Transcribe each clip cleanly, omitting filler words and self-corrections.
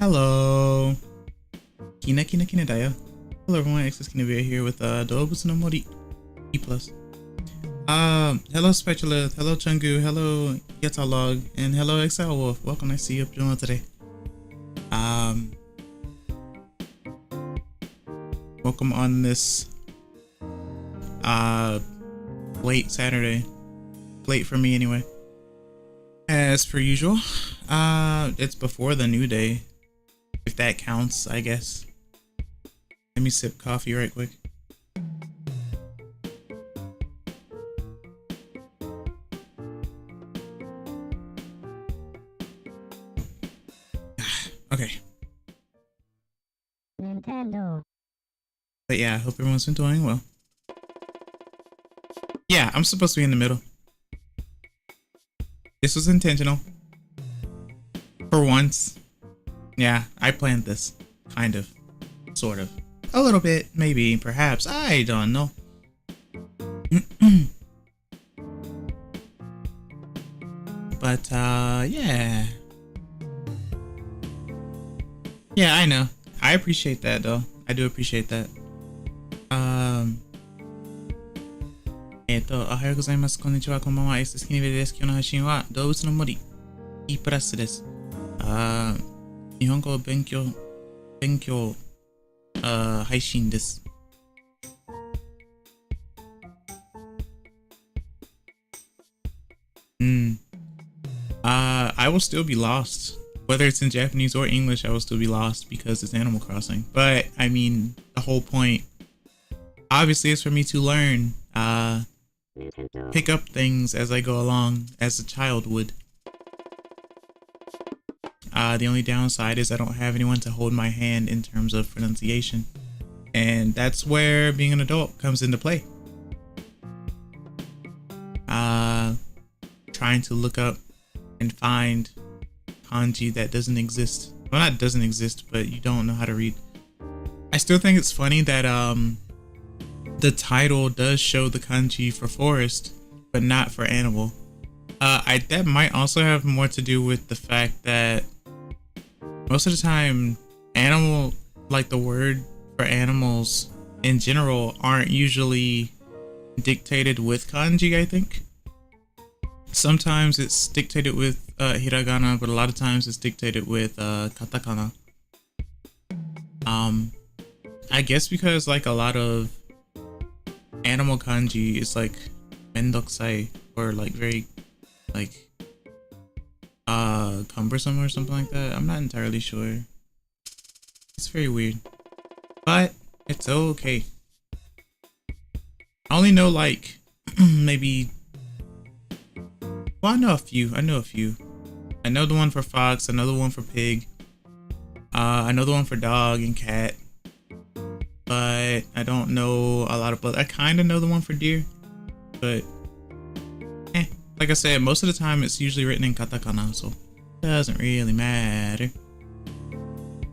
Hello. Kina Kina Kina Daya. Hello everyone, Access Kinevere here with Dobutsu no Mori E+. Hello Spectrolith, hello Chungu, hello Yatalog, and hello Exile Wolf. Welcome, nice to see you up doing today. Welcome on this late Saturday. Late for me anyway. As per usual. It's before the new day. If that counts, I guess. Let me sip coffee right quick. Okay. Nintendo. But yeah, I hope everyone's been doing well. Yeah, I'm supposed to be in the middle. This was intentional. For once. Yeah, I planned this. Kind of. Sort of. A little bit, maybe, perhaps. I don't know. But, yeah. Yeah, I know. I appreciate that, though. I do appreciate that. おはようございます。こんにちは。こんばんは。SS キニベルです。今日の配信は動物の森 E プラスです。日本語勉強配信です。I will still be lost. Whether it's in Japanese or English, I will still be lost because it's Animal Crossing. But, I mean, the whole point, obviously, is for me to learn, pick up things as I go along, as a child would. The only downside is I don't have anyone to hold my hand in terms of pronunciation. And that's where being an adult comes into play. Trying to look up and find kanji that doesn't exist. Well, not doesn't exist, but you don't know how to read. I still think it's funny that the title does show the kanji for forest, but not for animal. That might also have more to do with the fact that most of the time, animal, like the word for animals in general, aren't usually dictated with kanji, I think. Sometimes it's dictated with hiragana, but a lot of times it's dictated with katakana. I guess because like a lot of animal kanji is like mendokusai or like very like cumbersome or something like that. I'm not entirely sure. It's very weird, but it's okay. I only know like maybe, well, I know a few. I know the one for fox. I know the one for pig. I know the one for dog and cat, but I don't know a lot of both. I kind of know the one for deer, but like I said, most of the time it's usually written in katakana, so it doesn't really matter.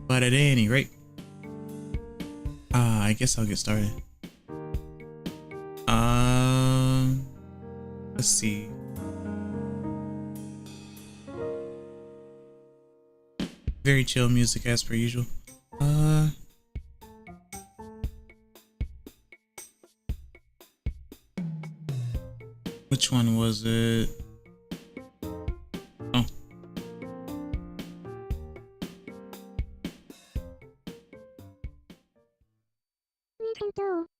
But at any rate, I guess I'll get started. Let's see. Very chill music as per usual. Which one was it? Oh.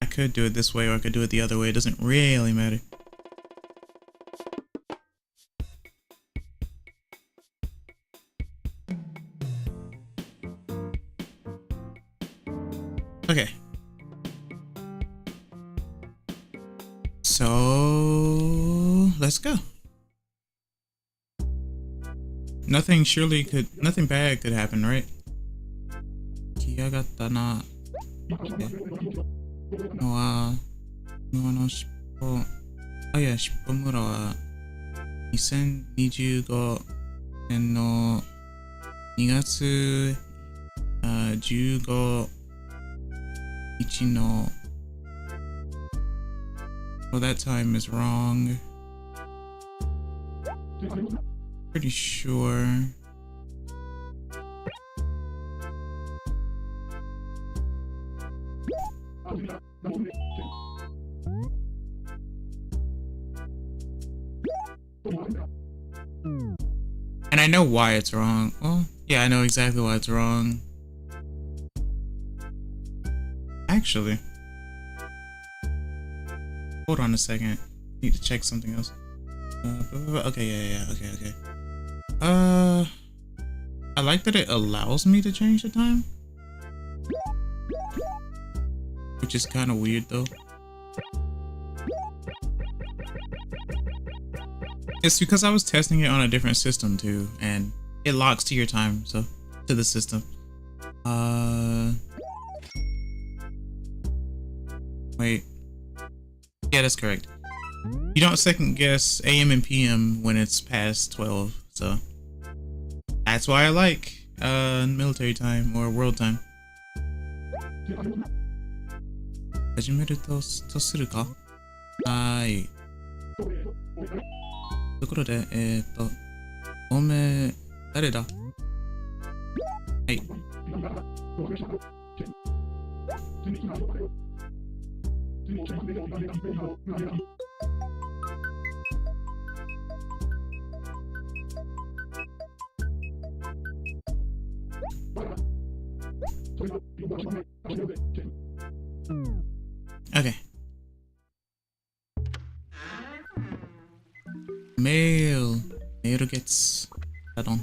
I could do it this way or I could do it the other way. It doesn't really matter. Okay. So let's go. Nothing bad could happen, right? Kiyagatta na. Oh yeah, しっぽ村は2025年の2月15日の Well, that time is wrong. Pretty sure. And I know why it's wrong. Well, yeah, I know exactly why it's wrong. Actually, hold on a second. Need to check something else. Okay, yeah, okay. I like that it allows me to change the time, which is kind of weird though. It's because I was testing it on a different system too, and it locks to your time, so to the system. Wait. Yeah, that's correct. You don't second guess AM and PM when it's past 12, so that's why I like military time or world time. 始めるとするか？はい。ところで、おめえ、誰だ？はい。Okay. Mail. Mail gets that on.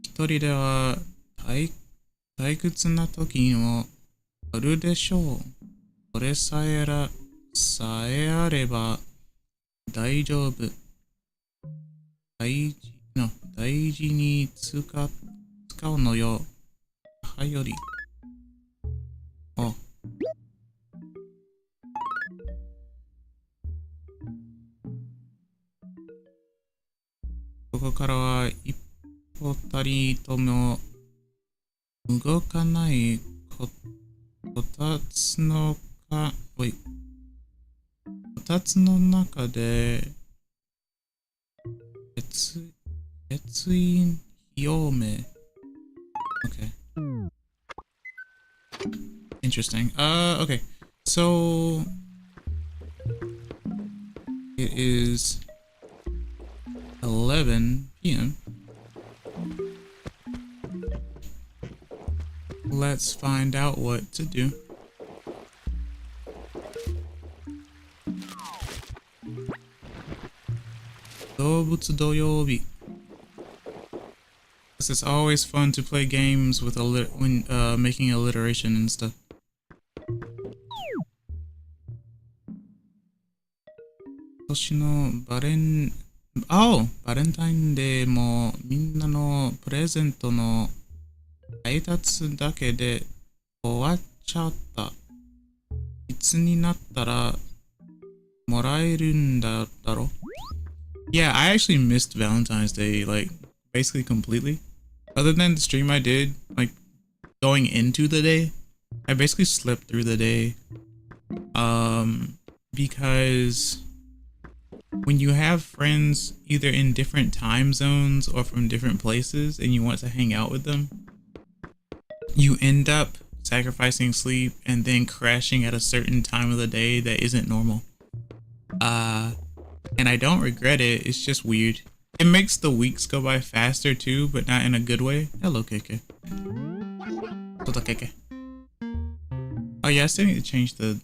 Hitori de wa taikutsu na toki mo aru deshou. それさえあれば大丈夫。大事に使うのよ。はより。あ。ここからは一歩たりとも動かないこたつのこたつの中で決意表明 Okay. Interesting. Okay. So it is 11 p.m. Let's find out what to do. It's always fun to play games with when making alliteration and stuff. Oh, Valentine Day もみんなのプレゼントの配達だけで終わっちゃった。いつになったらもらえるんだろ? Yeah, I actually missed Valentine's Day, like, basically completely. Other than the stream I did, like, going into the day, I basically slept through the day. Because when you have friends either in different time zones or from different places and you want to hang out with them, you end up sacrificing sleep and then crashing at a certain time of the day that isn't normal. And I don't regret it, it's just weird. It makes the weeks go by faster too, but not in a good way. Hello, Keke. Hello, Keke. Oh yeah, I still need to change the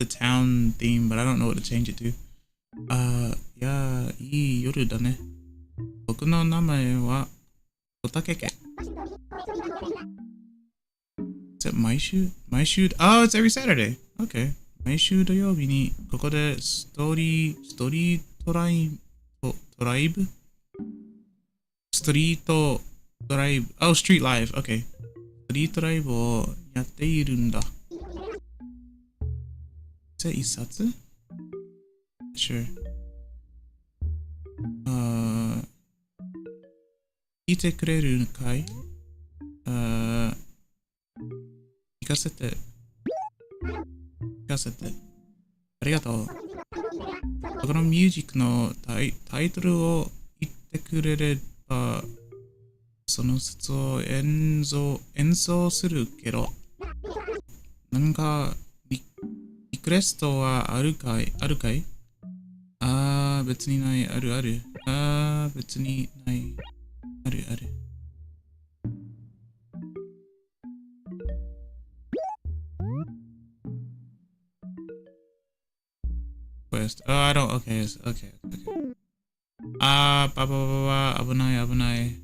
town theme, but I don't know what to change it to. Yeah, いい夜だね。僕の名前はKota Keke. Is it my shoot? My shoot? Oh, it's every Saturday. Okay. 毎週土曜日にここでストリートドライブ Oh, street live. Okay. ストリートライブをやっているんだ。Is that 一冊? Sure. 聞いてくれるかい? 聞かせて。聞かせて。ありがとう。このミュージックのタイトルを言ってくれれば、その説を演奏するけど、なんかリクエストはあるかい別にない。ある。別にない。ある。Quest. Oh, I don't. Okay. Okay.危ない。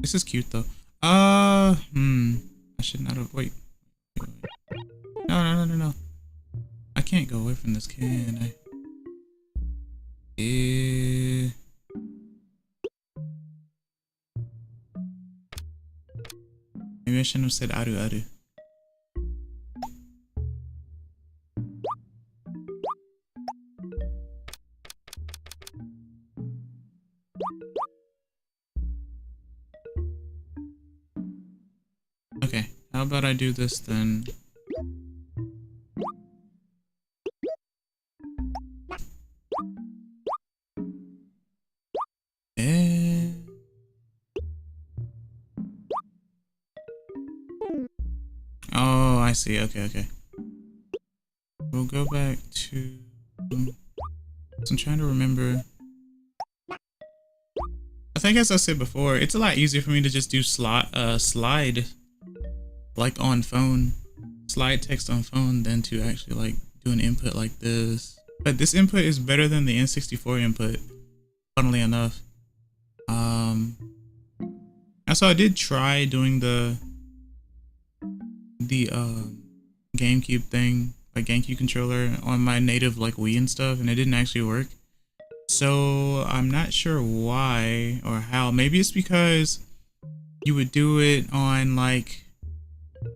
This is cute though. I should not have. Wait. No. I can't go away from this, can I? Maybe I shouldn't have said aru. Okay, how about I do this then? Oh, I see. Okay. We'll go back to... I'm trying to remember. I think as I said before, it's a lot easier for me to just do slide like on phone, slide text on phone than to actually like do an input like this. But this input is better than the N64 input, funnily enough. Also I did try doing the GameCube thing, like GameCube controller on my native like Wii and stuff, and it didn't actually work. So I'm not sure why or how. Maybe it's because you would do it on like,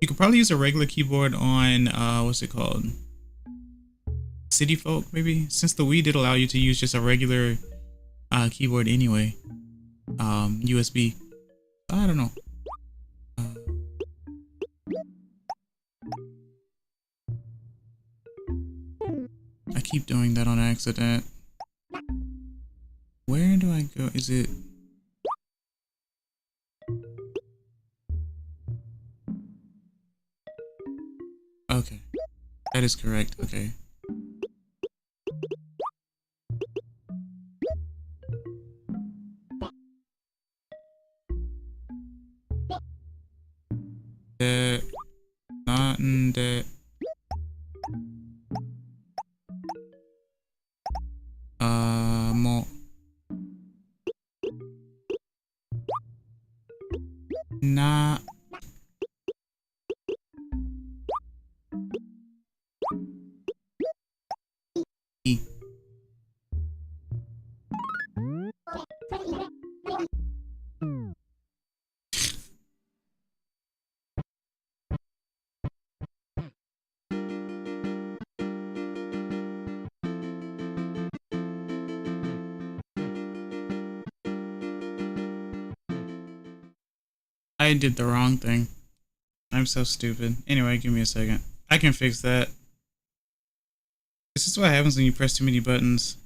you could probably use a regular keyboard on what's it called? City Folk, maybe, since the Wii did allow you to use just a regular keyboard anyway. USB. I don't know. I keep doing that on accident. Where do I go? Is it... Okay. That is correct. Okay. Mo. Na. I. I did the wrong thing. I'm so stupid. Anyway, give me a second. I can fix that. This is what happens when you press too many buttons.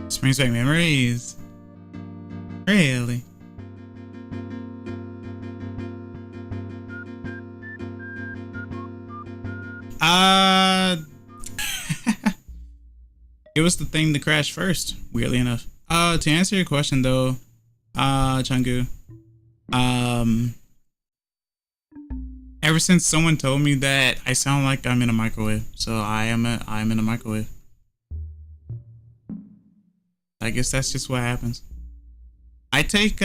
This brings back memories. Really? It was the thing that crashed first, weirdly enough. To answer your question though, Changu, ever since someone told me that I sound like I'm in a microwave, so I'm in a microwave. I guess that's just what happens. I take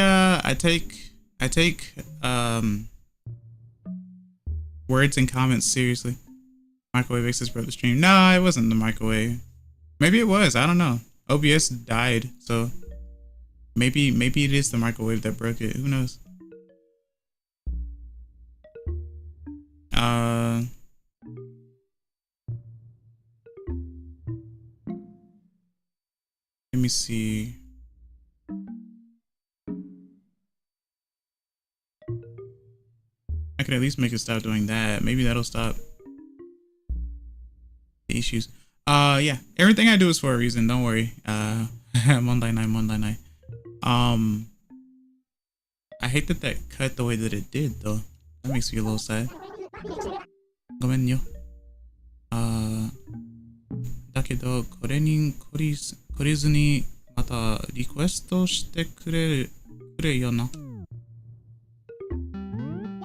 words and comments seriously. Microwave X's brother stream. No, it wasn't the microwave. Maybe it was. I don't know. OBS died, so maybe it is the microwave that broke it. Who knows? Let me see. I could at least make it stop doing that. Maybe that'll stop the issues. Yeah. Everything I do is for a reason. Don't worry. Monday night. I hate that cut the way that it did, though. That makes me a little sad. ごめんよ。だけど、これに懲りずに、またリクエストしてくれよな。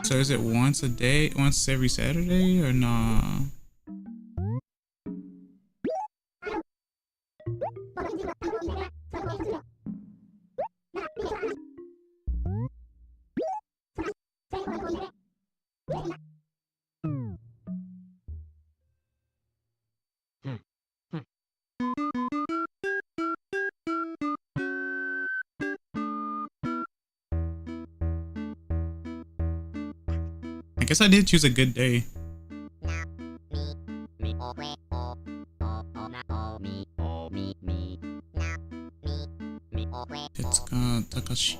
So is it once a day, once every Saturday, or nah? I guess I did choose a good day. Tetsuka Takashi.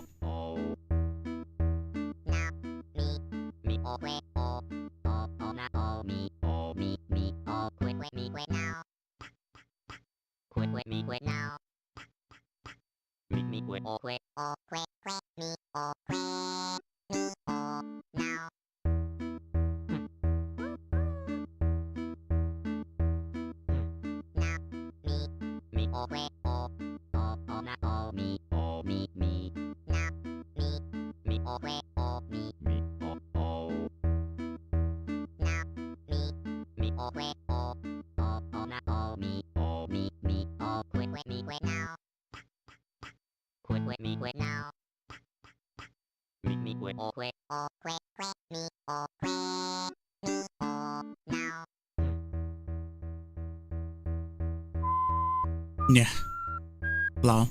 Yeah. Lol.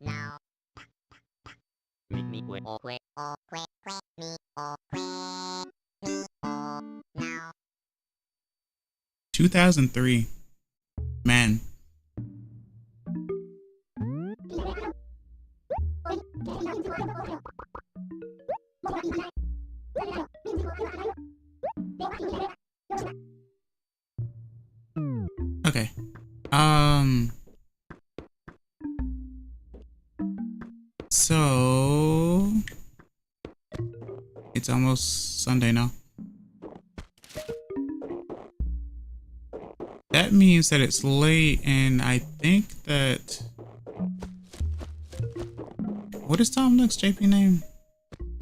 Now. 2003. Man. Okay. So it's almost Sunday now. That means that it's late, and I think that... What is Tom Nook's JP name?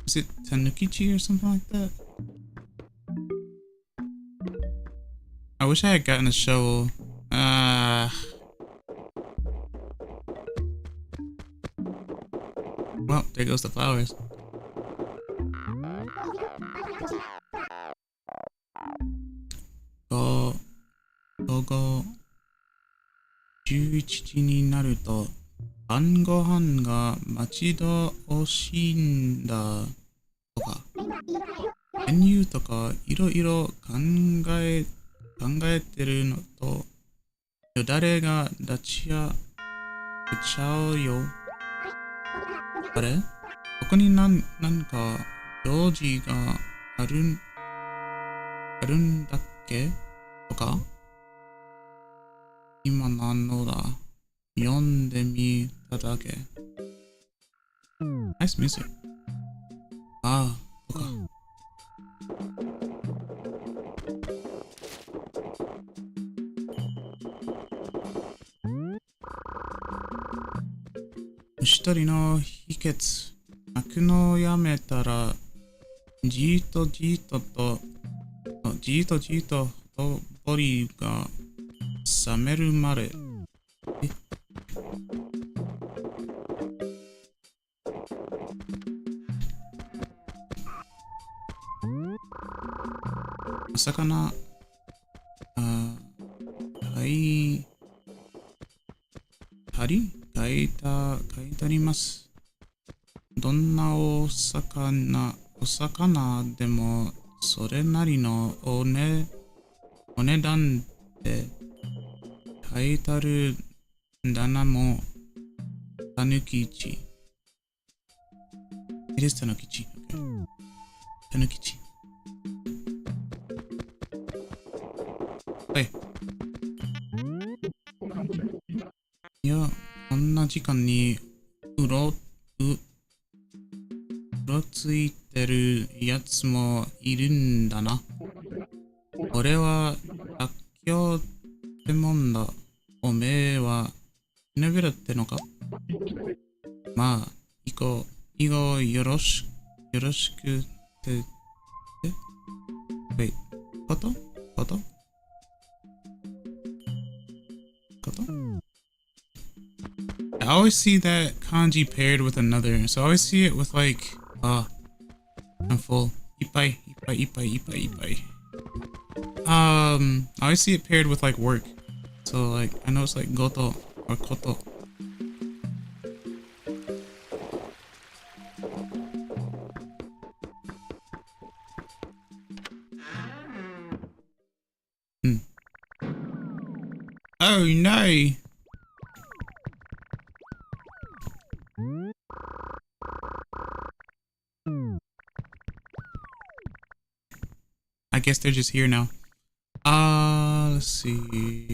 Is it Tanukichi or something like that? I wish I had gotten a shovel. Well, there goes the flowers.午後11時になると晩ご飯が待ち遠しいんだとかメニューとかいろいろ考えてるのとよだれが出ちゃうよあれ、ここになんか行事があるんだっけとか、今何のだ、読んでみただけ。Nice music. ああ、とか。虫取りの秘訣。泣くのをやめたら、じーっとボリが冷めるまで。え、お魚、書いてあります。どんなお魚でもそれなりのお値段で書いてあるんだな。もたぬき市。It is たぬき市。たぬき市。はい。いや、こんな時間にうろついてるやつもいるんだな。俺はらっきょうってもんだ。おめえはひねびらってのか。まあ、以後よろしくってこと I always see that kanji paired with another, so I always see it with like, I'm full. Ippai. I always see it paired with like work. So like, I know it's like goto or koto. Oh no! I guess they're just here now. Let's see.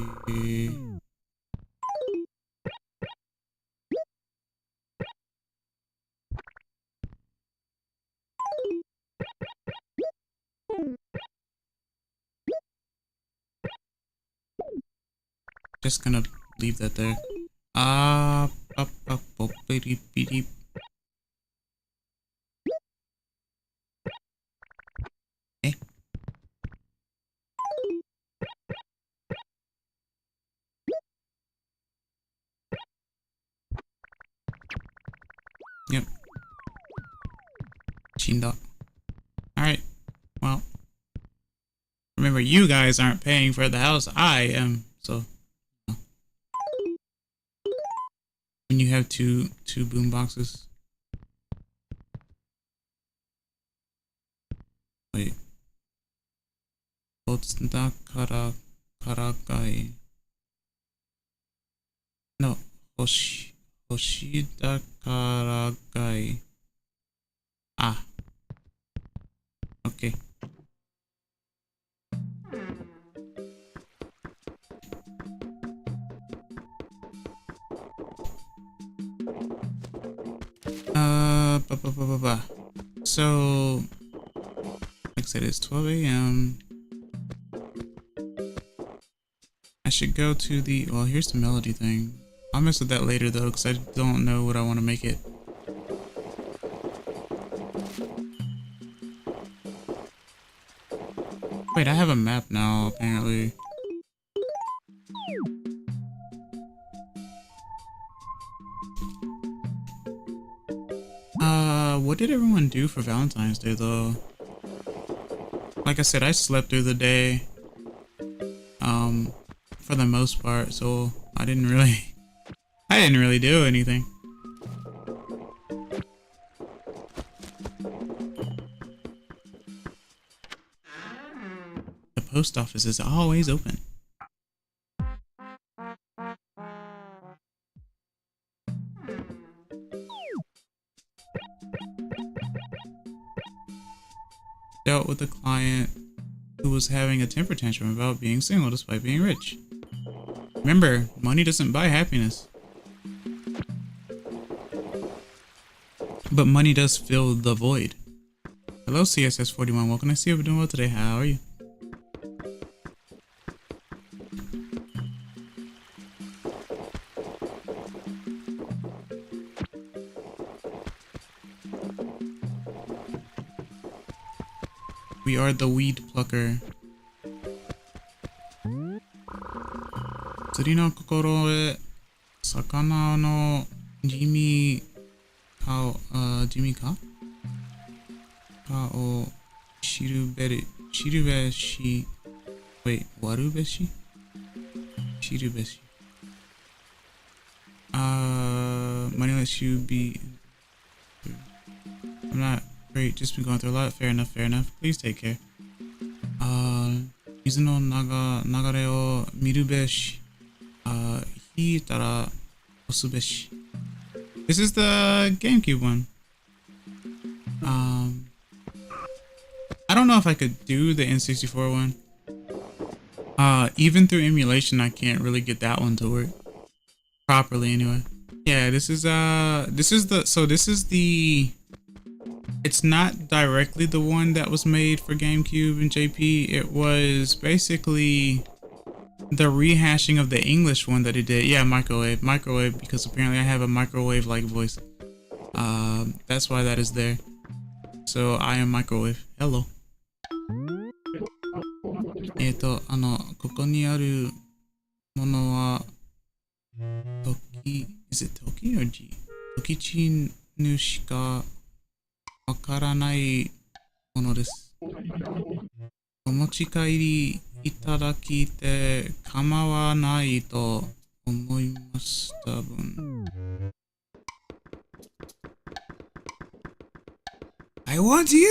Just gonna leave that there. Eh? Yep. Chinda. Alright. Well. Remember, you guys aren't paying for the house. I am. So. When you have two boom boxes. Wait. だからがい。No. 星だからがい。Ah. Okay. So, like I said, it's 12 a.m. I should go to the, well, here's the melody thing. I'll mess with that later though, because I don't know what I want to make it. Wait, I have a map now, apparently. What did everyone do for Valentine's Day though? Like I said, I slept through the day. For the most part, so I didn't really do anything. The post office is always open. dealt with a client who was having a temper tantrum about being single despite being rich. Remember, money doesn't buy happiness. But money does fill the void. Hello, CSS41. Welcome to see you. We're doing well today. How are you? We are the weed plucker. 釣りの心へ魚の地味かを知るべし wait 割るべし知るべし money lets you be I'm not great, just been going through a lot. Fair enough. Please take care. 水の流れを見るべし引いたら押すべし This is the GameCube one. I don't know if I could do the N64 one. Even through emulation, I can't really get that one to work properly anyway. Yeah, this is the it's not directly the one that was made for GameCube and JP. It was basically the rehashing of the English one that it did. Yeah, microwave, because apparently I have a microwave like voice. That's why that is there. So I am microwave. Hello. ここにあるものはis it Toki or G? 時地ぬしかわからないものです。お持ち帰りいただきて構わないと思います。多分。I want you!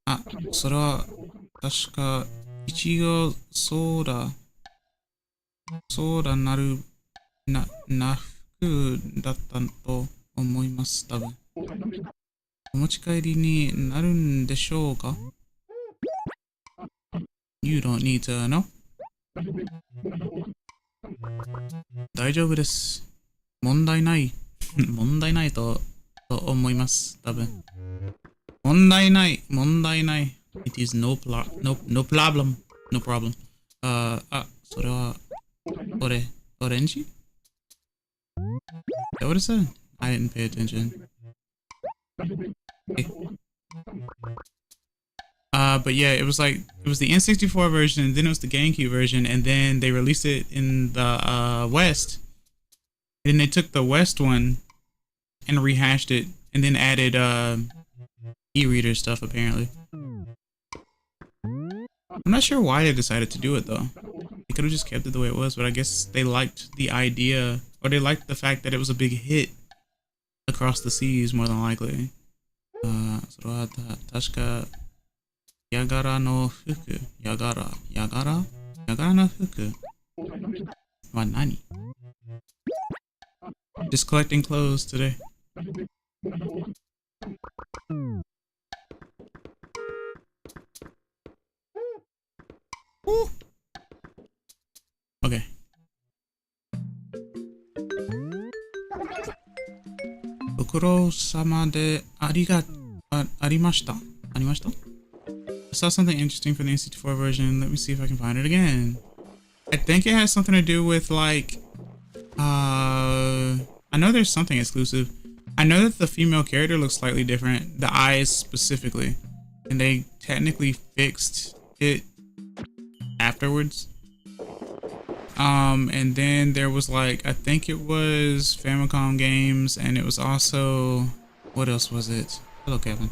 あ、それは確かいちごソーダな服だったと思います。多分。お持ち帰りになるんでしょうか ?You don't need to know. 大丈夫です。問題ない。問題ないと思います。多分。問題ない。It is no problem. No problem. それは、オレンジ Is that what it said? I didn't pay attention. Okay. But yeah, it was the N64 version, and then it was the GameCube version, and then they released it in the West. And then they took the West one and rehashed it, and then added e-reader stuff apparently. I'm not sure why they decided to do it though. They could have just kept it the way it was, but I guess they liked the idea, or they liked the fact that it was a big hit across the seas more than likely. それは確かヤガラの服ヤガラの服は何 Just collecting clothes today. Woo. Okay. ご苦労様でありました。I saw something interesting for the N64 version. Let me see if I can find it again. I think it has something to do with like, I know there's something exclusive. I know that the female character looks slightly different, the eyes specifically, and they technically fixed it afterwards. And then there was like, I think it was Famicom games, and it was also, what else was it? Hello, Kevin.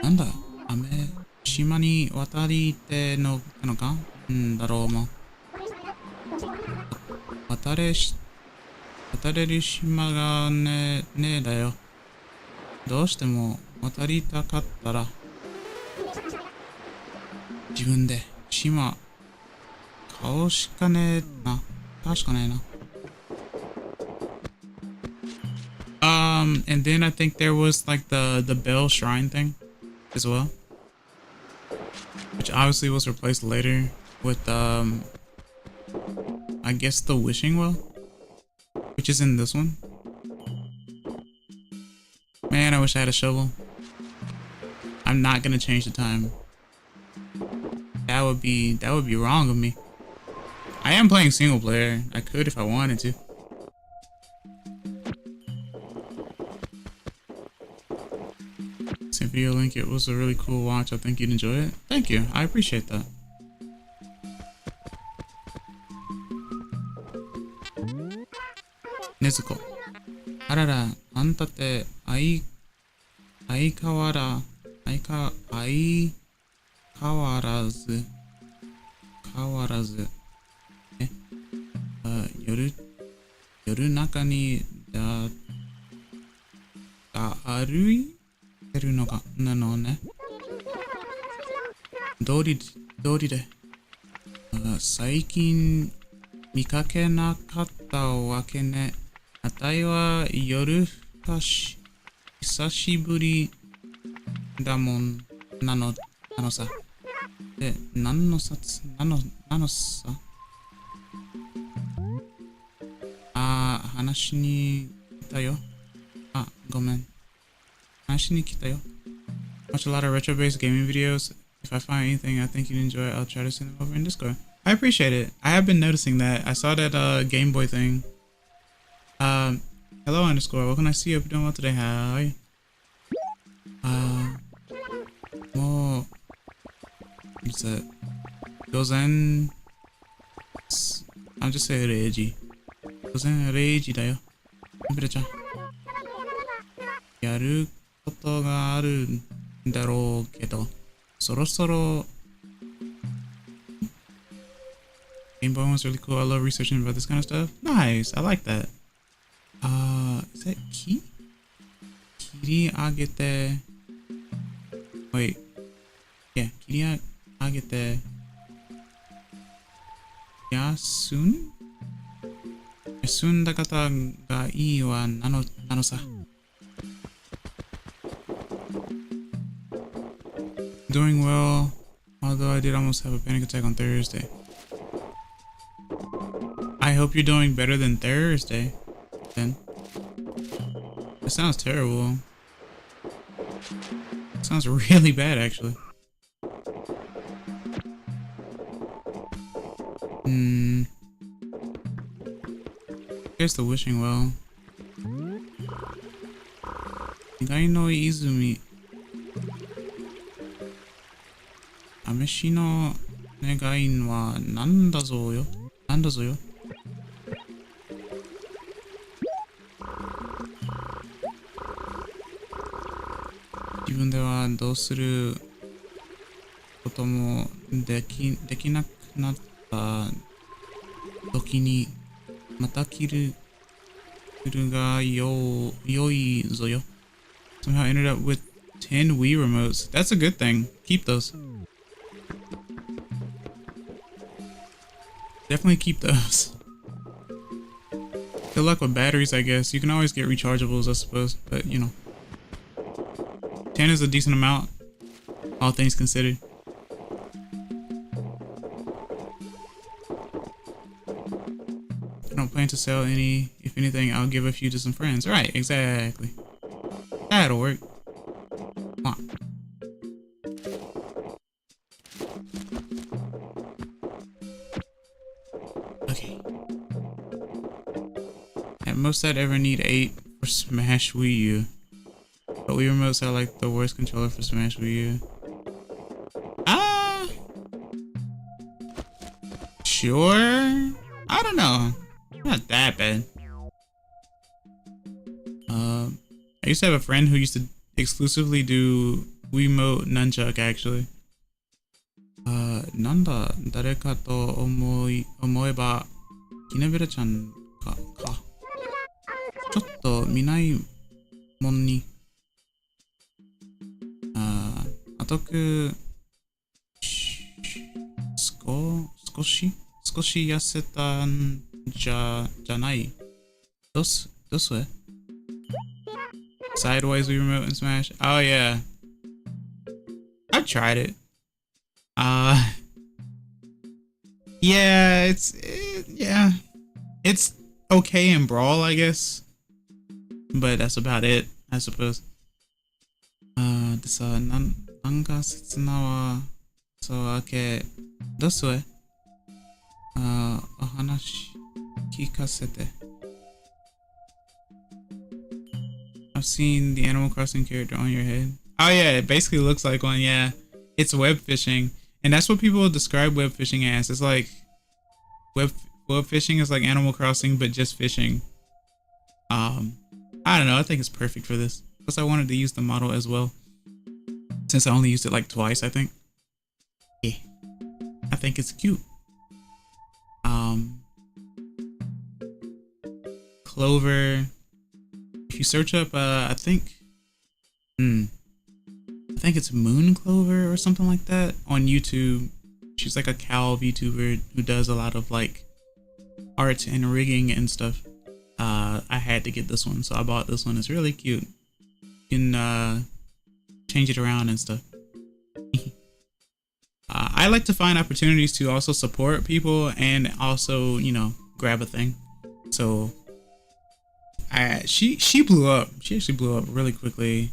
なんだ、島に渡りてのかだろうも。渡れる島がねえだよ。どうしても渡りたかったら自分で島、顔しかねえな。確かねえな。And then I think there was like the bell shrine thing as well, which obviously was replaced later with I guess the wishing well, which is in this one. Man, I wish I had a shovel. I'm not gonna change the time. That would be wrong of me. I am playing single player. I could if I wanted to. Sent video link. It was a really cool watch. I think you'd enjoy it. Thank you. I appreciate that. Nezuko. Arara, anta te aikawarazu. Yoru naka ni da arui teru no ga nano ne. Dori de. Saikin mikake nakatta wake ne. Atai wa yoru fuka hisashiburi damon nano sa. De, nano sa. Hanashi ni kita yo. Gomen. Hanashi ni kita yo. Watch a lot of retro-based gaming videos. If I find anything I think you'd enjoy, I'll try to send them over in Discord. I appreciate it. I have been noticing that. I saw that Game Boy thing. Hello underscore. What can I see? Hope you're doing well today. Hi. More. What's that? Gozen. I'll just say Reiji. Gozen Reiji だよ。エンペラちゃん。やることがあるんだろうけど、そろそろ Game Boy one's really cool. I love researching about this kind of stuff. Nice. I like that. Is that ki? Kiri agete. Wait. Yeah, kiri agete. Yasun? Yasunda kata ga ii wa nano sa. Doing well, although I did almost have a panic attack on Thursday. I hope you're doing better than Thursday, then. That sounds terrible. Sounds really bad, actually. Here's the wishing well. Igai no izumi. Ameshi no negain wa nanda zo yo? Nanda zo yo? 自分ではどうすることもできなくなった時にまた切るが良いぞよ。Somehow ended up with 10 Wii remotes. That's a good thing. Keep those. Definitely keep those. Good luck with batteries, I guess. You can always get rechargeables, I suppose, but you know. 10 is a decent amount, all things considered. I don't plan to sell any. If anything, I'll give a few to some friends. Right, exactly. That'll work. Come on. Okay. At most, I'd ever need 8 for Smash Wii U. But Wii remotes are like the worst controller for Smash Wii U. Sure? I don't know. Not that bad. I used to have a friend who used to exclusively do Wiimote nunchuck, actually. Nanda, dareka to omoeba, Kinebera-chan ka. Chotto minai mon ni. 少少し痩せたんじゃない。どうす Sideways we remote and smash. Oh yeah. I've tried it. Yeah, yeah. It's okay in Brawl, I guess. But that's about it, I suppose. でさ、なんか切なは、そうわけ、どうすえお話聞かせて。I've seen the Animal Crossing character on your head. Oh yeah, it basically looks like one, yeah. It's web fishing. And that's what people describe web fishing as. It's like, web fishing is like Animal Crossing, but just fishing. I don't know, I think it's perfect for this. Plus I wanted to use the model as well. Since I only used it like twice, I think. Yeah. I think it's cute. Clover. If you search up, I think it's Moon Clover or something like that on YouTube. She's like a cow VTuber who does a lot of like art and rigging and stuff. I had to get this one, so I bought this one. It's really cute. You can change it around and stuff. I like to find opportunities to also support people and also, you know, grab a thing. So she blew up. She actually blew up really quickly.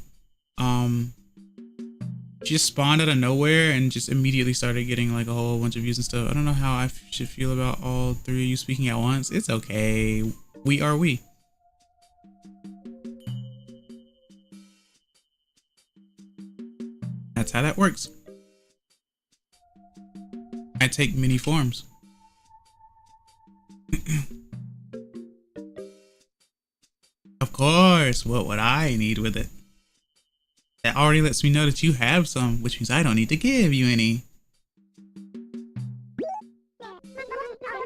She just spawned out of nowhere and just immediately started getting like a whole bunch of views and stuff. I don't know how I should feel about all three of you speaking at once. It's okay. We are we. That's how that works. I take many forms. Of course, what would I need with it? That already lets me know that you have some, which means I don't need to give you any.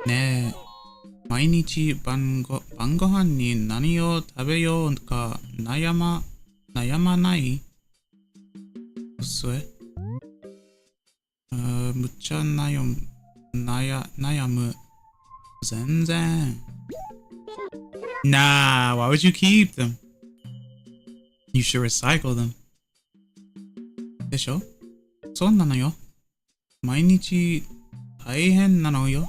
ねえ、毎日晩ご飯に何を食べようか悩まない？それ？むっちゃ悩む。全然。Nah, why would you keep them? You should recycle them. でしょ？そうなのよ。毎日大変なのよ。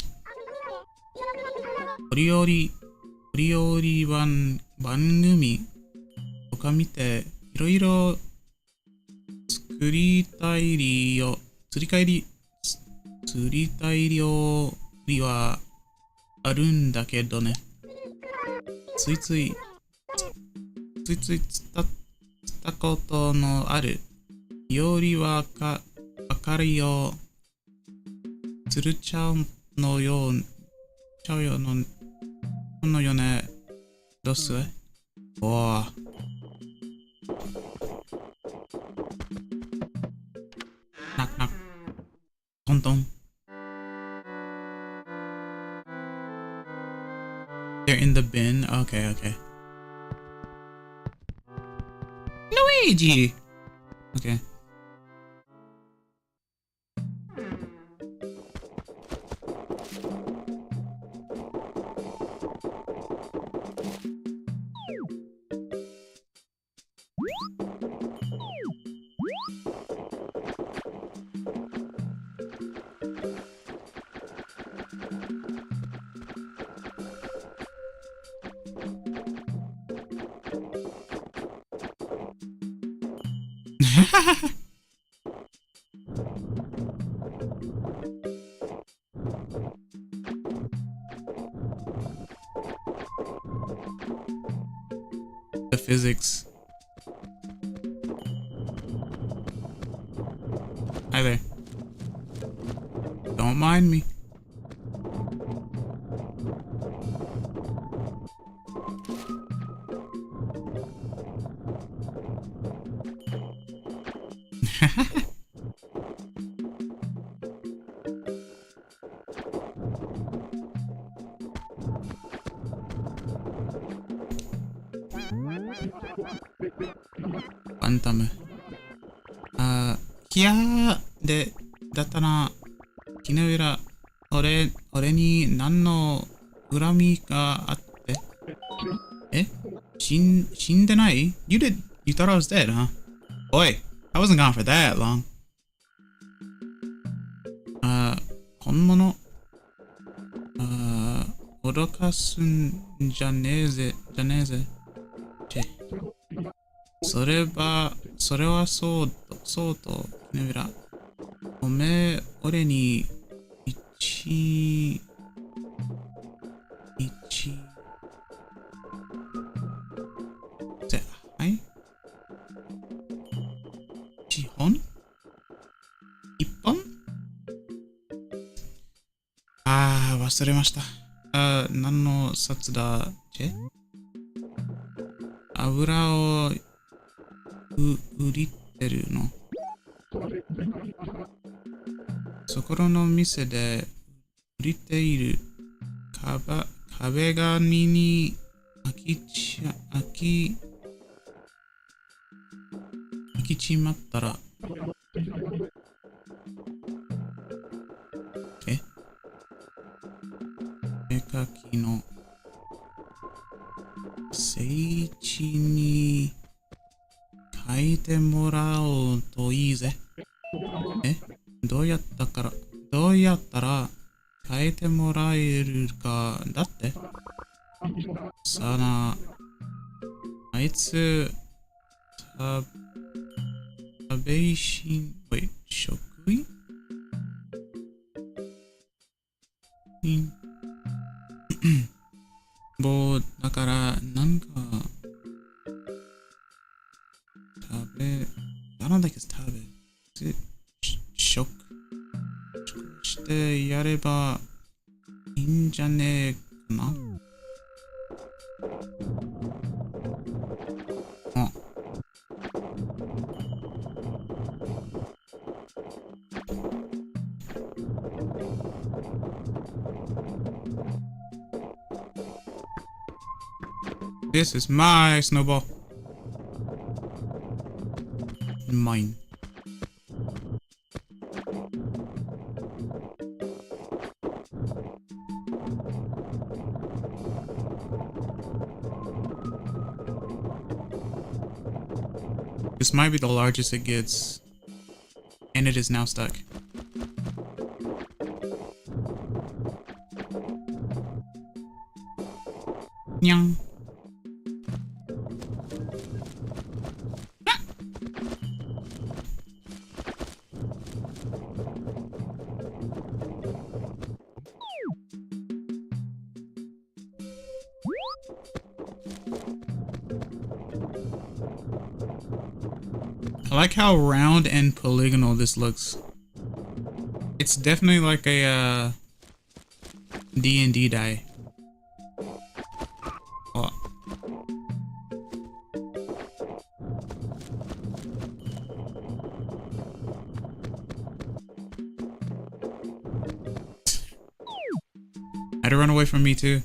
折々番組とか見ていろいろ作りたい料理はあるんだけどね。ついついしたことのある料理はわかるよ。つるちゃうのよね。どうす？おー。knock. トントン。They're in the bin? Okay. Luigi! Okay. The physics. Hi there. Don't mind me. Bantam. キヤーでだったな。木の裏俺に何の恨みがあって？え？死んでない？ You thought I was dead, huh? Boy, I wasn't gone for that long. 本物？脅かすんじゃねえぜ。それはそうと、ねびら。おめえ、俺に、はい？一本？忘れました。何の札だ？油を売りてるの？そこの店で売りている壁紙に飽きちまったら絵描きの聖地に書いてもらおうといいぜ。どうやったら書いてもらえるかだって。さあな、あいつ職員だからなんかなんだっけ食してやればいいんじゃねえかな。This is my snowball. Mine. This might be the largest it gets, and it is now stuck. Nyang. I like how round and polygonal this looks. It's definitely like a D&D die. Oh. Had to run away from me too,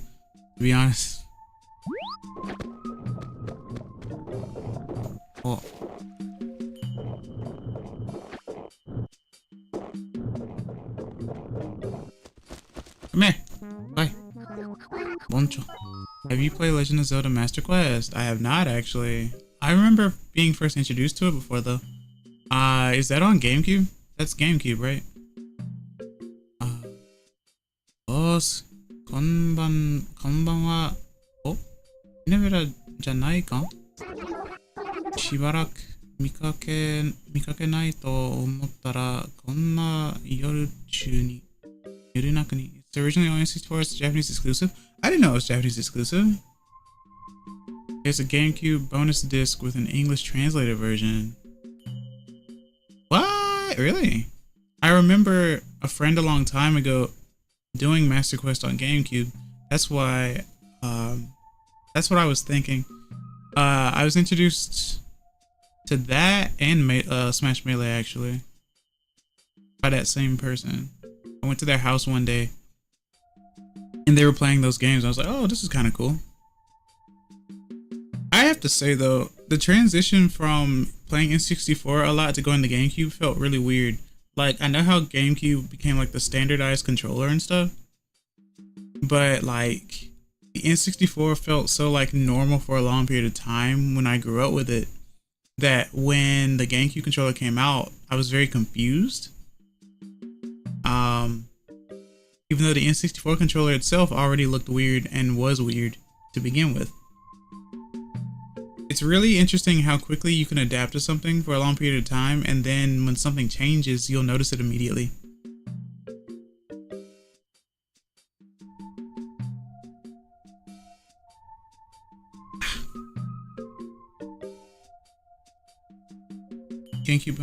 to be honest. Oh. Come here. Bye. Boncho. Have you played Legend of Zelda Master Quest? I have not, actually. I remember being first introduced to it before, though. Is that on GameCube? That's GameCube, right? Boss. Konban wa... Oh? Inevera janai ka? Shibaraku mikake nai to omotta ra konna yoru chu ni yurinaku ni. It's originally on N64. It's Japanese exclusive. I didn't know it was Japanese exclusive. There's a GameCube bonus disc with an English translated version. What? Really? I remember a friend a long time ago doing Master Quest on GameCube. That's why, that's what I was thinking. I was introduced to that and Smash Melee, actually, by that same person. I went to their house one day and they were playing those games. I was like, oh, this is kind of cool. I have to say though, the transition from playing N64 a lot to going to GameCube felt really weird. Like, I know how GameCube became like the standardized controller and stuff, but like the N64 felt so like normal for a long period of time when I grew up with it, that when the GameCube controller came out, I was very confused. Even though the N64 controller itself already looked weird and was weird to begin with. It's really interesting how quickly you can adapt to something for a long period of time, and then when something changes, you'll notice it immediately. GameCube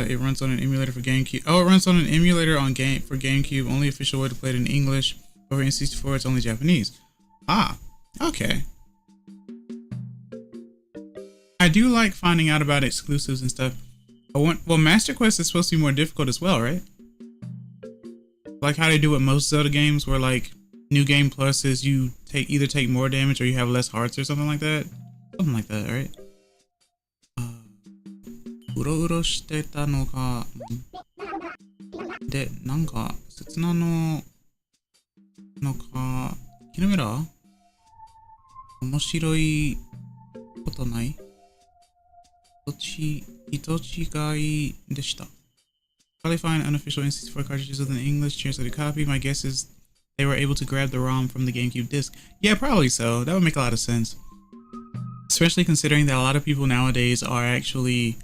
it runs on an emulator for GameCube. Oh, it runs on an emulator on for GameCube. Only official way to play it in English. Over N64, it's only Japanese. Ah, okay. I do like finding out about exclusives and stuff. Well, Master Quest is supposed to be more difficult as well, right? Like how they do with most Zelda games, where like New Game Plus is you either take more damage or you have less hearts or something like that. Something like that, right? うろうろしてたのがでなんか切なのかキノメラ面白いことない人違いでした Probably find unofficial N64 cartridges with an English translated copy. My guess is they were able to grab the ROM from the GameCube disc. Yeah, probably so. That would make a lot of sense. Especially considering that a lot of people nowadays are actually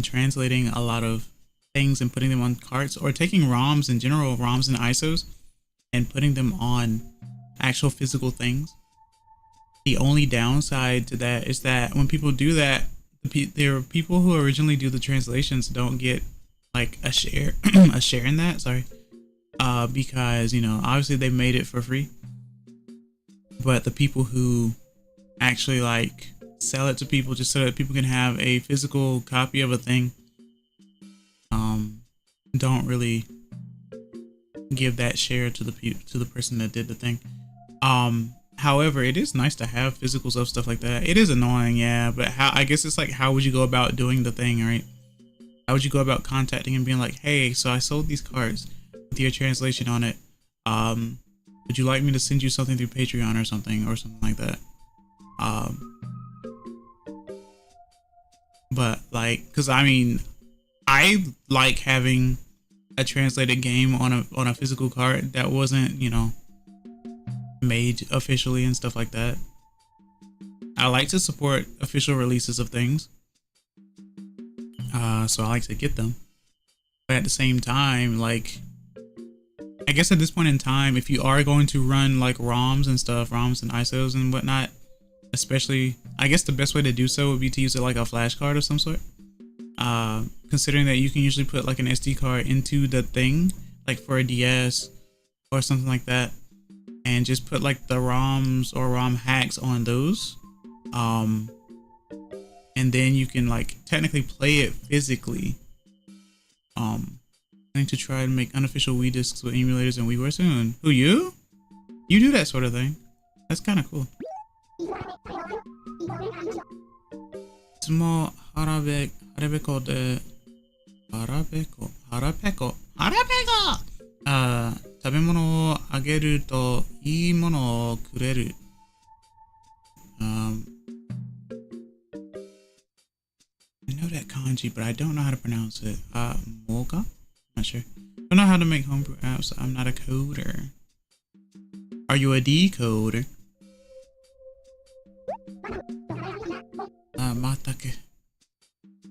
translating a lot of things and putting them on carts, or taking ROMs in general, ROMs and ISOs, and putting them on actual physical things. The only downside to that is that when people do that, there are people who originally do the translations don't get like a share a share in that, sorry, because, you know, obviously they made it for free, but the people who actually like sell it to people just so that people can have a physical copy of a thing don't really give that share to the person that did the thing. However, it is nice to have physicals of stuff like that. It is annoying, yeah, but I guess it's like, how would you go about doing the thing, right? How would you go about contacting and being like, hey, so I sold these cards with your translation on it. Would you like me to send you something through Patreon or something like that? But like, cause I mean, I like having a translated game on a physical card that wasn't, you know, made officially and stuff like that. I like to support official releases of things. So I like to get them. But at the same time, like, I guess at this point in time, if you are going to run like ROMs and stuff, ROMs and ISOs and whatnot, especially, I guess the best way to do so would be to use it like a flash card of some sort. Considering that you can usually put like an SD card into the thing, like for a DS or something like that, and just put like the ROMs or ROM hacks on those. And then you can like technically play it physically. Planning to try and make unofficial Wii discs with emulators and WiiWare soon. Who, you? You do that sort of thing. That's kind of cool. いつも腹べこで腹ペコ食べ物をあげるといいものをくれる。I know that kanji, but I don't know how to pronounce it. Mocha? Not sure. Don't know how to make homebrew apps. I'm not a coder. Are you a decoder? またけ。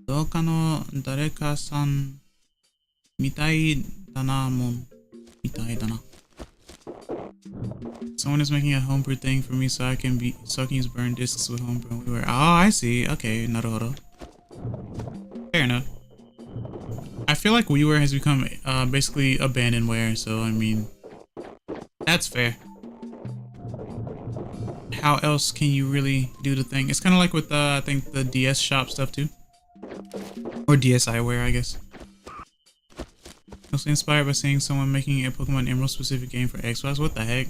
どうかの誰かさんみたいだな、もん。みたいだな。Someone is making a homebrew thing for me so I can use burn discs with homebrew. Oh, I see. Okay, naruhodo. Fair enough. I feel like WiiWare has become basically abandonware, so I mean, that's fair. How else can you really do the thing? It's kind of like with I think the DS shop stuff too, or DSiWare, I guess. Mostly inspired by seeing someone making a Pokemon Emerald specific game for Xbox. What the heck?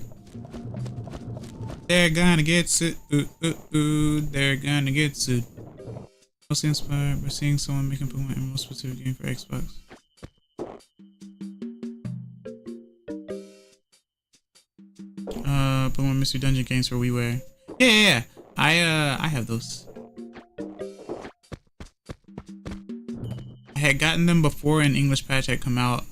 They're gonna get sued. They're gonna get sued. Mostly inspired by seeing someone making Pokemon Emerald specific game for Xbox. Pokemon Mystery Dungeon games for WiiWare. Yeah. I have those. I had gotten them before an English patch had come out.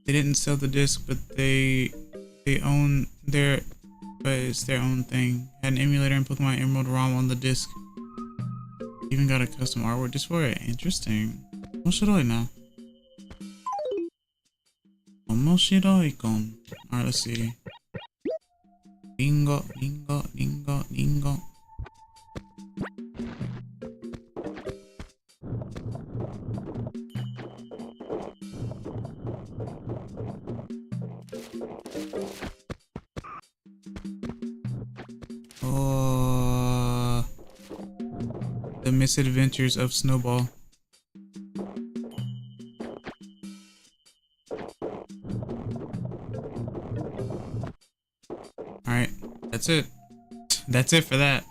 They didn't sell the disc, but they own their, but it's their own thing. Had an emulator and Pokemon Emerald ROM on the disc. Even got a custom artwork just for it. Interesting. Omoshiroi na. Omoshiroi-kon. Alright, let's see. Ringo. The Misadventures of Snowball. Alright, that's it. That's it for that.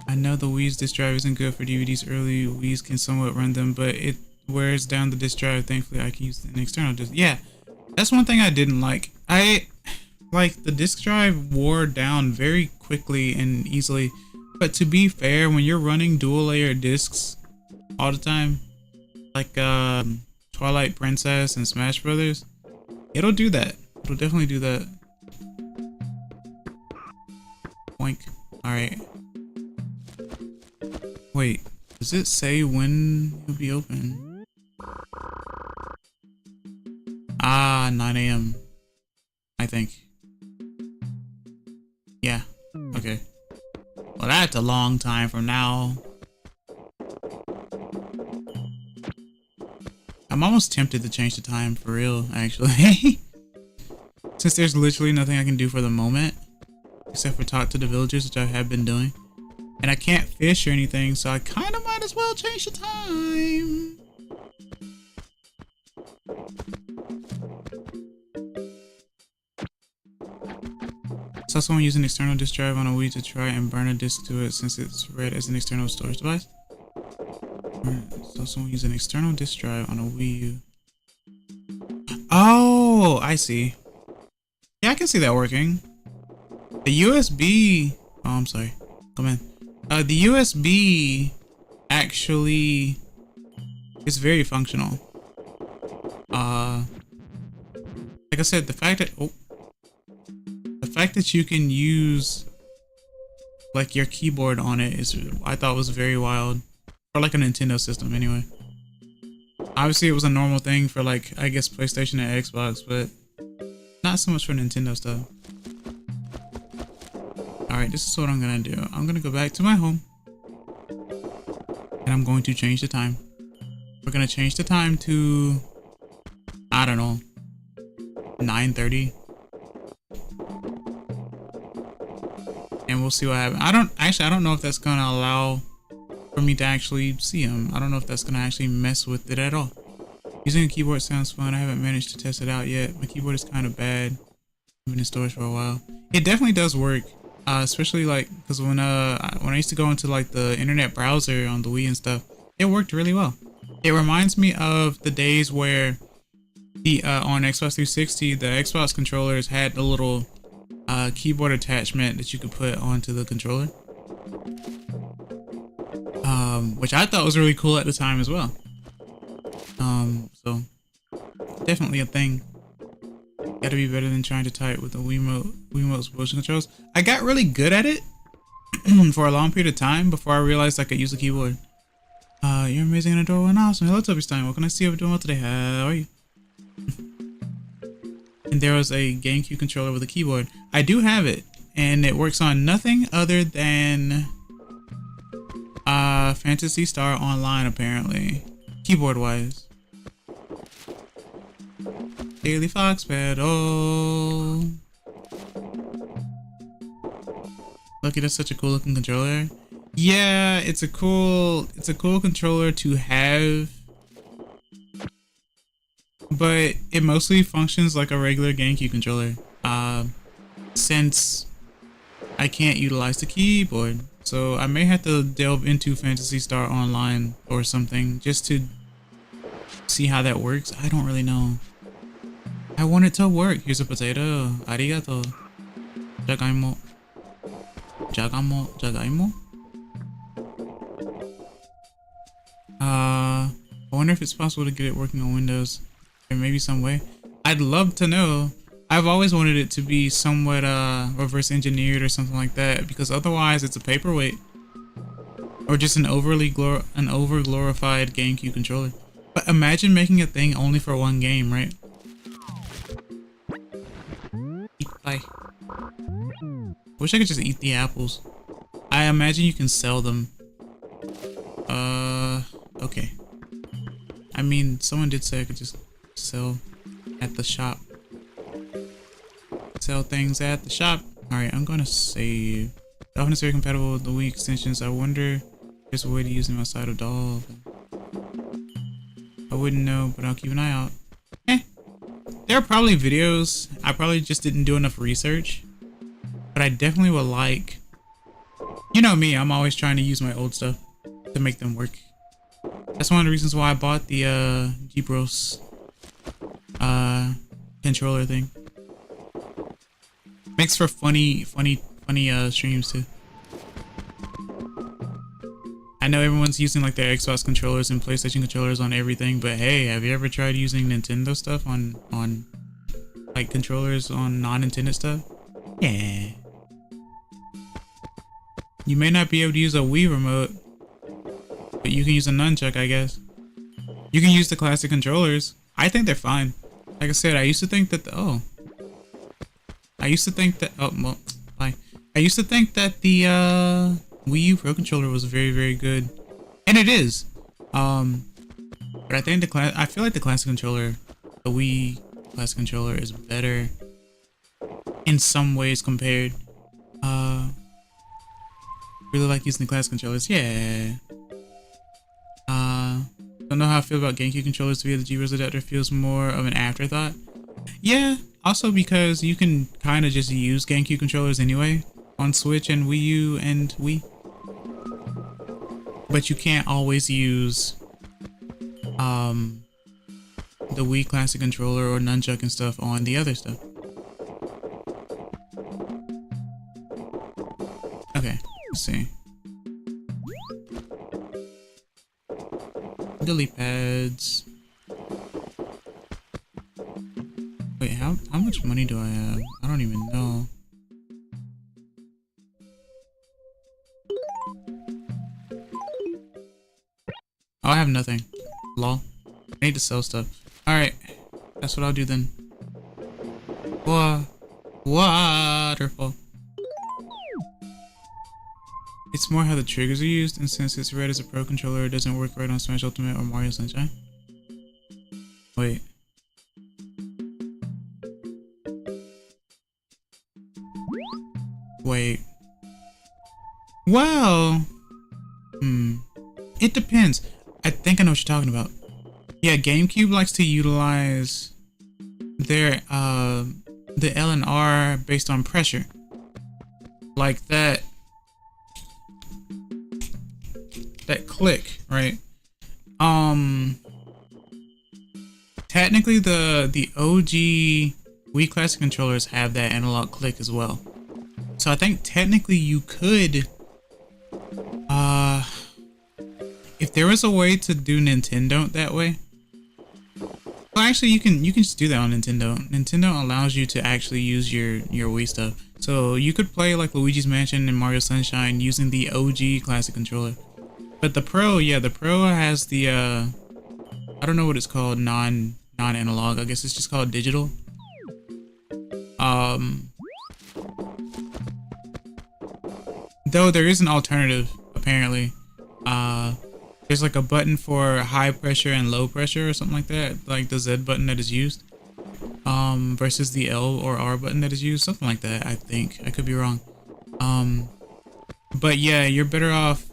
I know the Wii's disk drive isn't good for DVDs. Early Wii's can somewhat run them, but it wears down the disk drive. Thankfully, I can use an external disk. Yeah, that's one thing I didn't like. Like the disk drive wore down very quickly and easily. But to be fair, when you're running dual layer discs all the time, like Twilight Princess and Smash Brothers, it'll do that. It'll definitely do that. Boink. Alright. Wait, does it say when you'll be open? 9 AM. I think. Yeah. Okay. Well, that's a long time from now. I'm almost tempted to change the time for real, actually. Since there's literally nothing I can do for the moment, except for talk to the villagers, which I have been doing. And I can't fish or anything, so I kind of might as well change the time. Saw someone use an external disk drive on a Wii to try and burn a disk to it since it's read as an external storage device. Saw someone use an external disk drive on a Wii U. Oh, I see. Yeah, I can see that working. The USB. Oh, I'm sorry. Come in. The USB actually is very functional. Like I said, the fact that you can use like your keyboard on it is, I thought, was very wild for like a Nintendo system anyway. Obviously it was a normal thing for like, I guess, PlayStation and Xbox, but not so much for Nintendo stuff. Alright, this is what I'm gonna do. I'm gonna go back to my home and I'm going to change the time. We're gonna change the time to, I don't know, 9:30. And we'll see what happens. I don't know if that's gonna allow for me to actually see him. I don't know if that's gonna actually mess with it at all. Using a keyboard sounds fun. I haven't managed to test it out yet. My keyboard is kind of bad. I've been in storage for a while. It definitely does work, especially like because when I used to go into like the internet browser on the Wii and stuff, it worked really well. It reminds me of the days where the on Xbox 360, the Xbox controllers had the little keyboard attachment that you could put onto the controller, which I thought was really cool at the time as well. So definitely a thing. Gotta be better than trying to type with the Wiimote's motion controls. I got really good at it for a long period of time before I realized I could use a keyboard. You're amazing and adorable and awesome. Hello, Tobystein. What can I see you doing well today? How are you? And there was a GameCube controller with a keyboard. I do have it, and it works on nothing other than Phantasy Star Online, apparently, keyboard wise. Daily Fox Pedal. Lucky, that's such a cool looking controller. Yeah, it's a cool controller to have, but it mostly functions like a regular GameCube controller. since I can't utilize the keyboard. So I may have to delve into Phantasy Star Online or something just to see how that works. I don't really know. I want it to work. Here's a potato. Arigato. Jagaimo. Jagaimo? I wonder if it's possible to get it working on Windows. There may be some way. I'd love to know. I've always wanted it to be somewhat reverse engineered or something like that, because otherwise it's a paperweight or just an over glorified GameCube controller. But imagine making a thing only for one game, right? Bye. Wish I could just eat the apples. I imagine you can sell them. Okay. I mean, someone did say I could just sell at the shop. Sell things at the shop. Alright, I'm gonna save. Dolphin is very compatible with the Wii extensions. I wonder if there's a way to use them outside of Dolphin. I wouldn't know, but I'll keep an eye out. There are probably videos. I probably just didn't do enough research. But I definitely would like... You know me, I'm always trying to use my old stuff to make them work. That's one of the reasons why I bought the G-Bros controller thing. Makes for funny streams too. I know everyone's using like their Xbox controllers and PlayStation controllers on everything, but hey, have you ever tried using Nintendo stuff on like controllers on non-Nintendo stuff? Yeah. You may not be able to use a Wii remote, but you can use a nunchuck, I guess. You can use the classic controllers. I think they're fine. Like I said, I used to think that I used to think that the Wii U Pro controller was very, very good, and it is. But I think I feel like the classic controller, the Wii classic controller, is better in some ways compared. Really like using the classic controllers. Yeah. Don't know how I feel about GameCube controllers via the G-Bros adapter. Feels more of an afterthought. Yeah. Also because you can kind of just use GameCube controllers anyway on Switch and Wii U and Wii. But you can't always use the Wii classic controller or nunchuck and stuff on the other stuff. Okay, let's see. Delete pads. Wait, how much money do I have? I don't even know. Oh, I have nothing. Lol. I need to sell stuff. Alright. That's what I'll do then. Waterfall. It's more how the triggers are used, and since it's read as a Pro controller, it doesn't work right on Smash Ultimate or Mario Sunshine. Wait. Wait. Well. It depends. I think I know what you're talking about. Yeah, GameCube likes to utilize their the L and R based on pressure. Like that click, right? Technically the OG Wii Classic controllers have that analog click as well. So I think technically you could if there was a way to do Nintendo that way. Well, actually you can just do that on Nintendo. Nintendo allows you to actually use your Wii stuff. So you could play like Luigi's Mansion and Mario Sunshine using the OG Classic controller. But the Pro, yeah, the Pro has the I don't know what it's called, non-analog. I guess it's just called digital. Though there is an alternative apparently. There's like a button for high pressure and low pressure or something like that, like the Z button that is used, versus the L or R button that is used, something like that. I think I could be wrong. But yeah, you're better off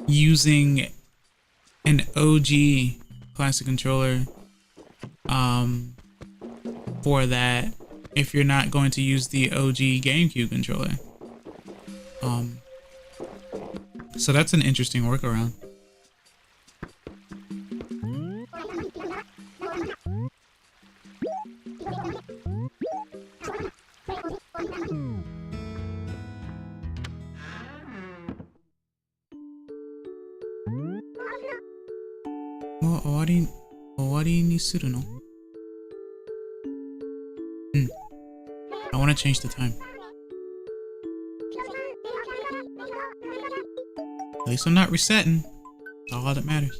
using an OG classic controller for that if you're not going to use the OG GameCube controller. So that's an interesting workaround. Well, 終わりにするの? I want to change the time. At least I'm not resetting. That's all that matters.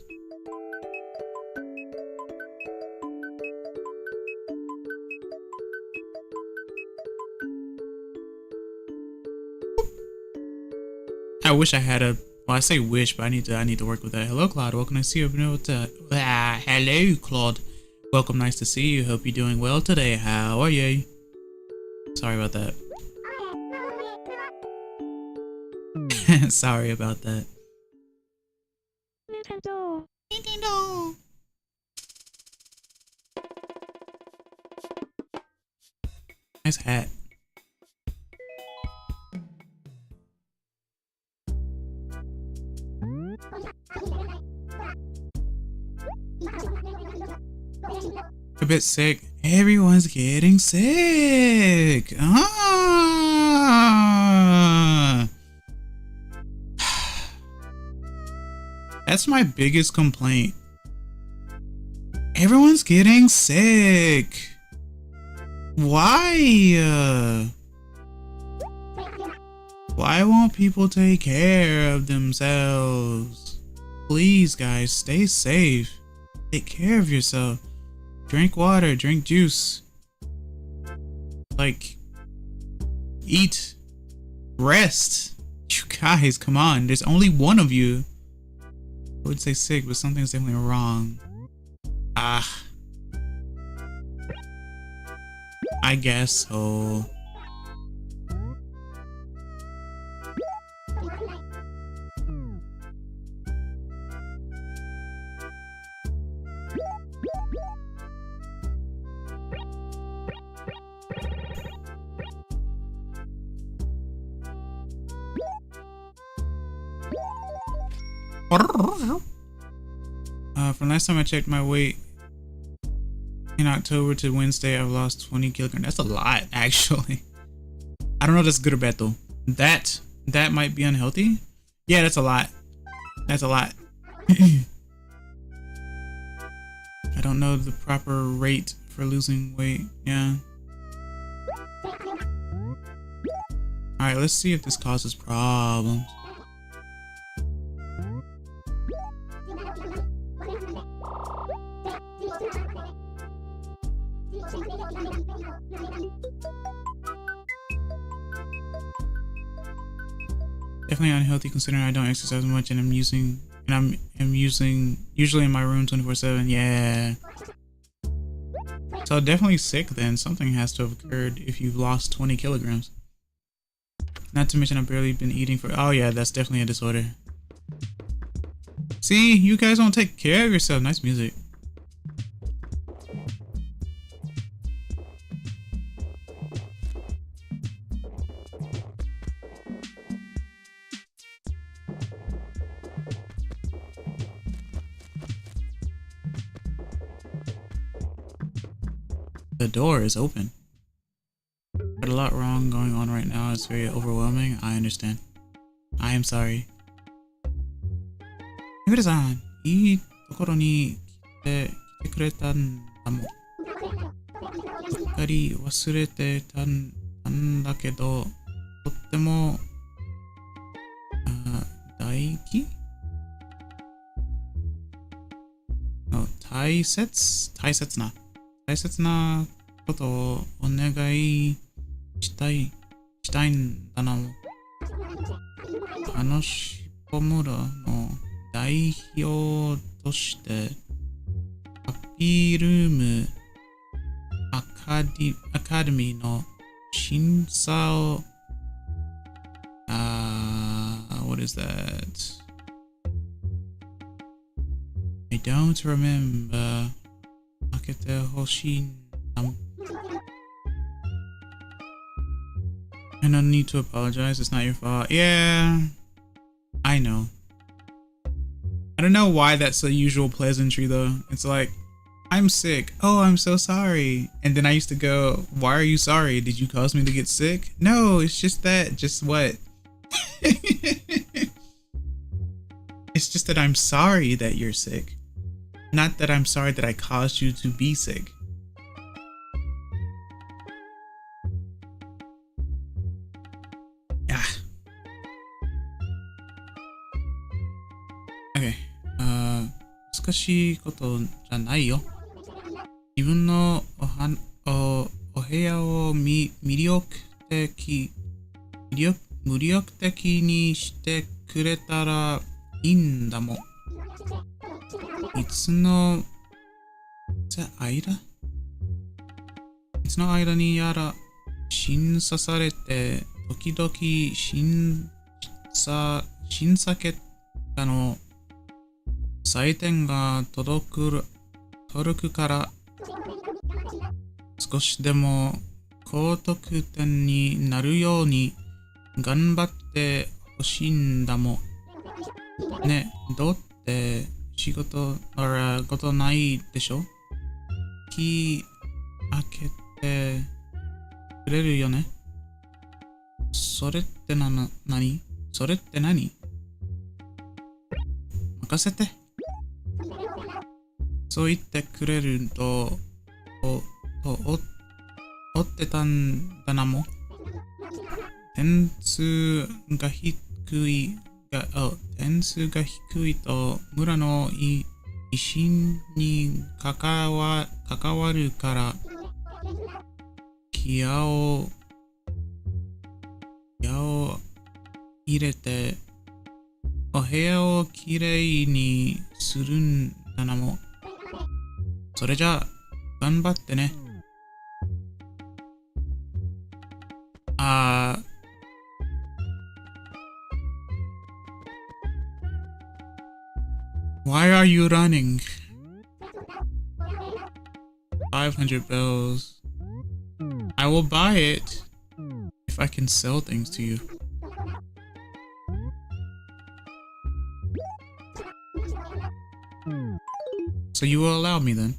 I wish I had a. Well, I say wish, but I need to work with that. Hello, Claude. Welcome. Nice to see you. Hello, Claude. Welcome. Nice to see you. Hope you're doing well today. How are you? Sorry about that. Sorry about that. Nintendo. Nintendo. Nice hat. A bit sick. Everyone's getting sick. That's my biggest complaint. Everyone's getting sick. Why? Why won't people take care of themselves? Please, guys, stay safe. Take care of yourself. Drink water, drink juice. Like, eat, rest. You guys, come on. There's only one of you. I would say sick, but something's definitely wrong. I guess so. From last time I checked my weight in October to Wednesday, I've lost 20 kilograms. That's a lot, actually. I don't know if that's good or bad though. That might be unhealthy. Yeah, that's a lot. That's a lot. I don't know the proper rate for losing weight. Yeah. Alright, let's see if this causes problems. Definitely unhealthy considering I don't exercise much and I'm using usually in my room 24/7. Yeah. So definitely sick then. Something has to have occurred if you've lost 20 kilograms. Not to mention I've barely been eating for. Oh yeah, that's definitely a disorder. See, you guys don't take care of yourself. Nice music. The door is open. Got a lot wrong going on right now. It's very overwhelming. I understand. I am sorry. みくるさん、いいところに来てくれたんだもん。すっかり忘れてたんだけど、とっても大切なことをお願いしたいんだな。楽しむ村の代表としてハッピールームアカデミーの審査をwhat is that? I don't remember. 開けてほしいな。no need to apologize. It's not your fault. Yeah, I know. I don't know why that's a usual pleasantry though. It's like, I'm sick. Oh, I'm so sorry. And then I used to go, why are you sorry? Did you cause me to get sick? No, it's just that. Just what? It's just that I'm sorry that you're sick. Not that I'm sorry that I caused you to be sick. Ah. Okay. 難しいことじゃないよ。自分のお部屋を魅力的にしてくれたらいいんだもん。いつの間にやら審査されて時々審査結果の採点が届くから少しでも高得点になるように頑張ってほしいんだもん。ね、どうって仕事ことないでしょ？気開けてくれるよね。それって何？それって何？任せて。そう言ってくれると追ってたんだなも。点数が低いと村の威信に関わるから気合を入れてお部屋をきれいにするんだなも。それじゃあ頑張ってね。Why are you running? 500 bells. I will buy it if I can sell things to you. So you will allow me then?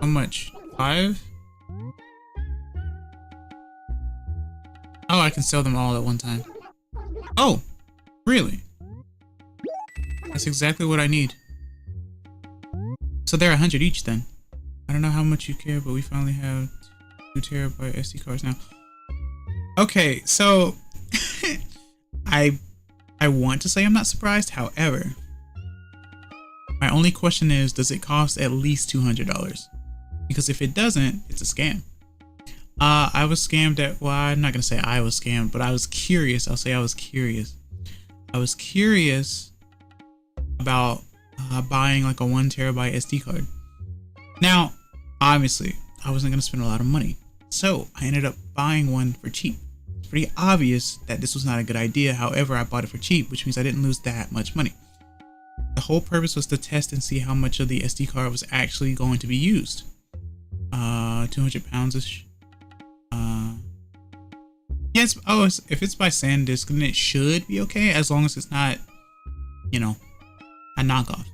How much? 5? Oh, I can sell them all at one time. Oh, really? That's exactly what I need. So they're 100 each then. I don't know how much you care, but we finally have 2 terabyte SD cards now. Okay, so I want to say I'm not surprised. However, my only question is, does it cost at least $200? Because if it doesn't, it's a scam. I was scammed at, well, I'm not gonna say I was scammed, but I was curious. I'll say I was curious. I was curious about buying like a 1 terabyte SD card. Now, obviously, I wasn't gonna spend a lot of money, so I ended up buying one for cheap. It's pretty obvious that this was not a good idea. However, I bought it for cheap, which means I didn't lose that much money. The whole purpose was to test and see how much of the SD card was actually going to be used. 200 pounds-ish. Yes. Oh, if it's by SanDisk, then it should be okay, as long as it's not, you know, a knockoff.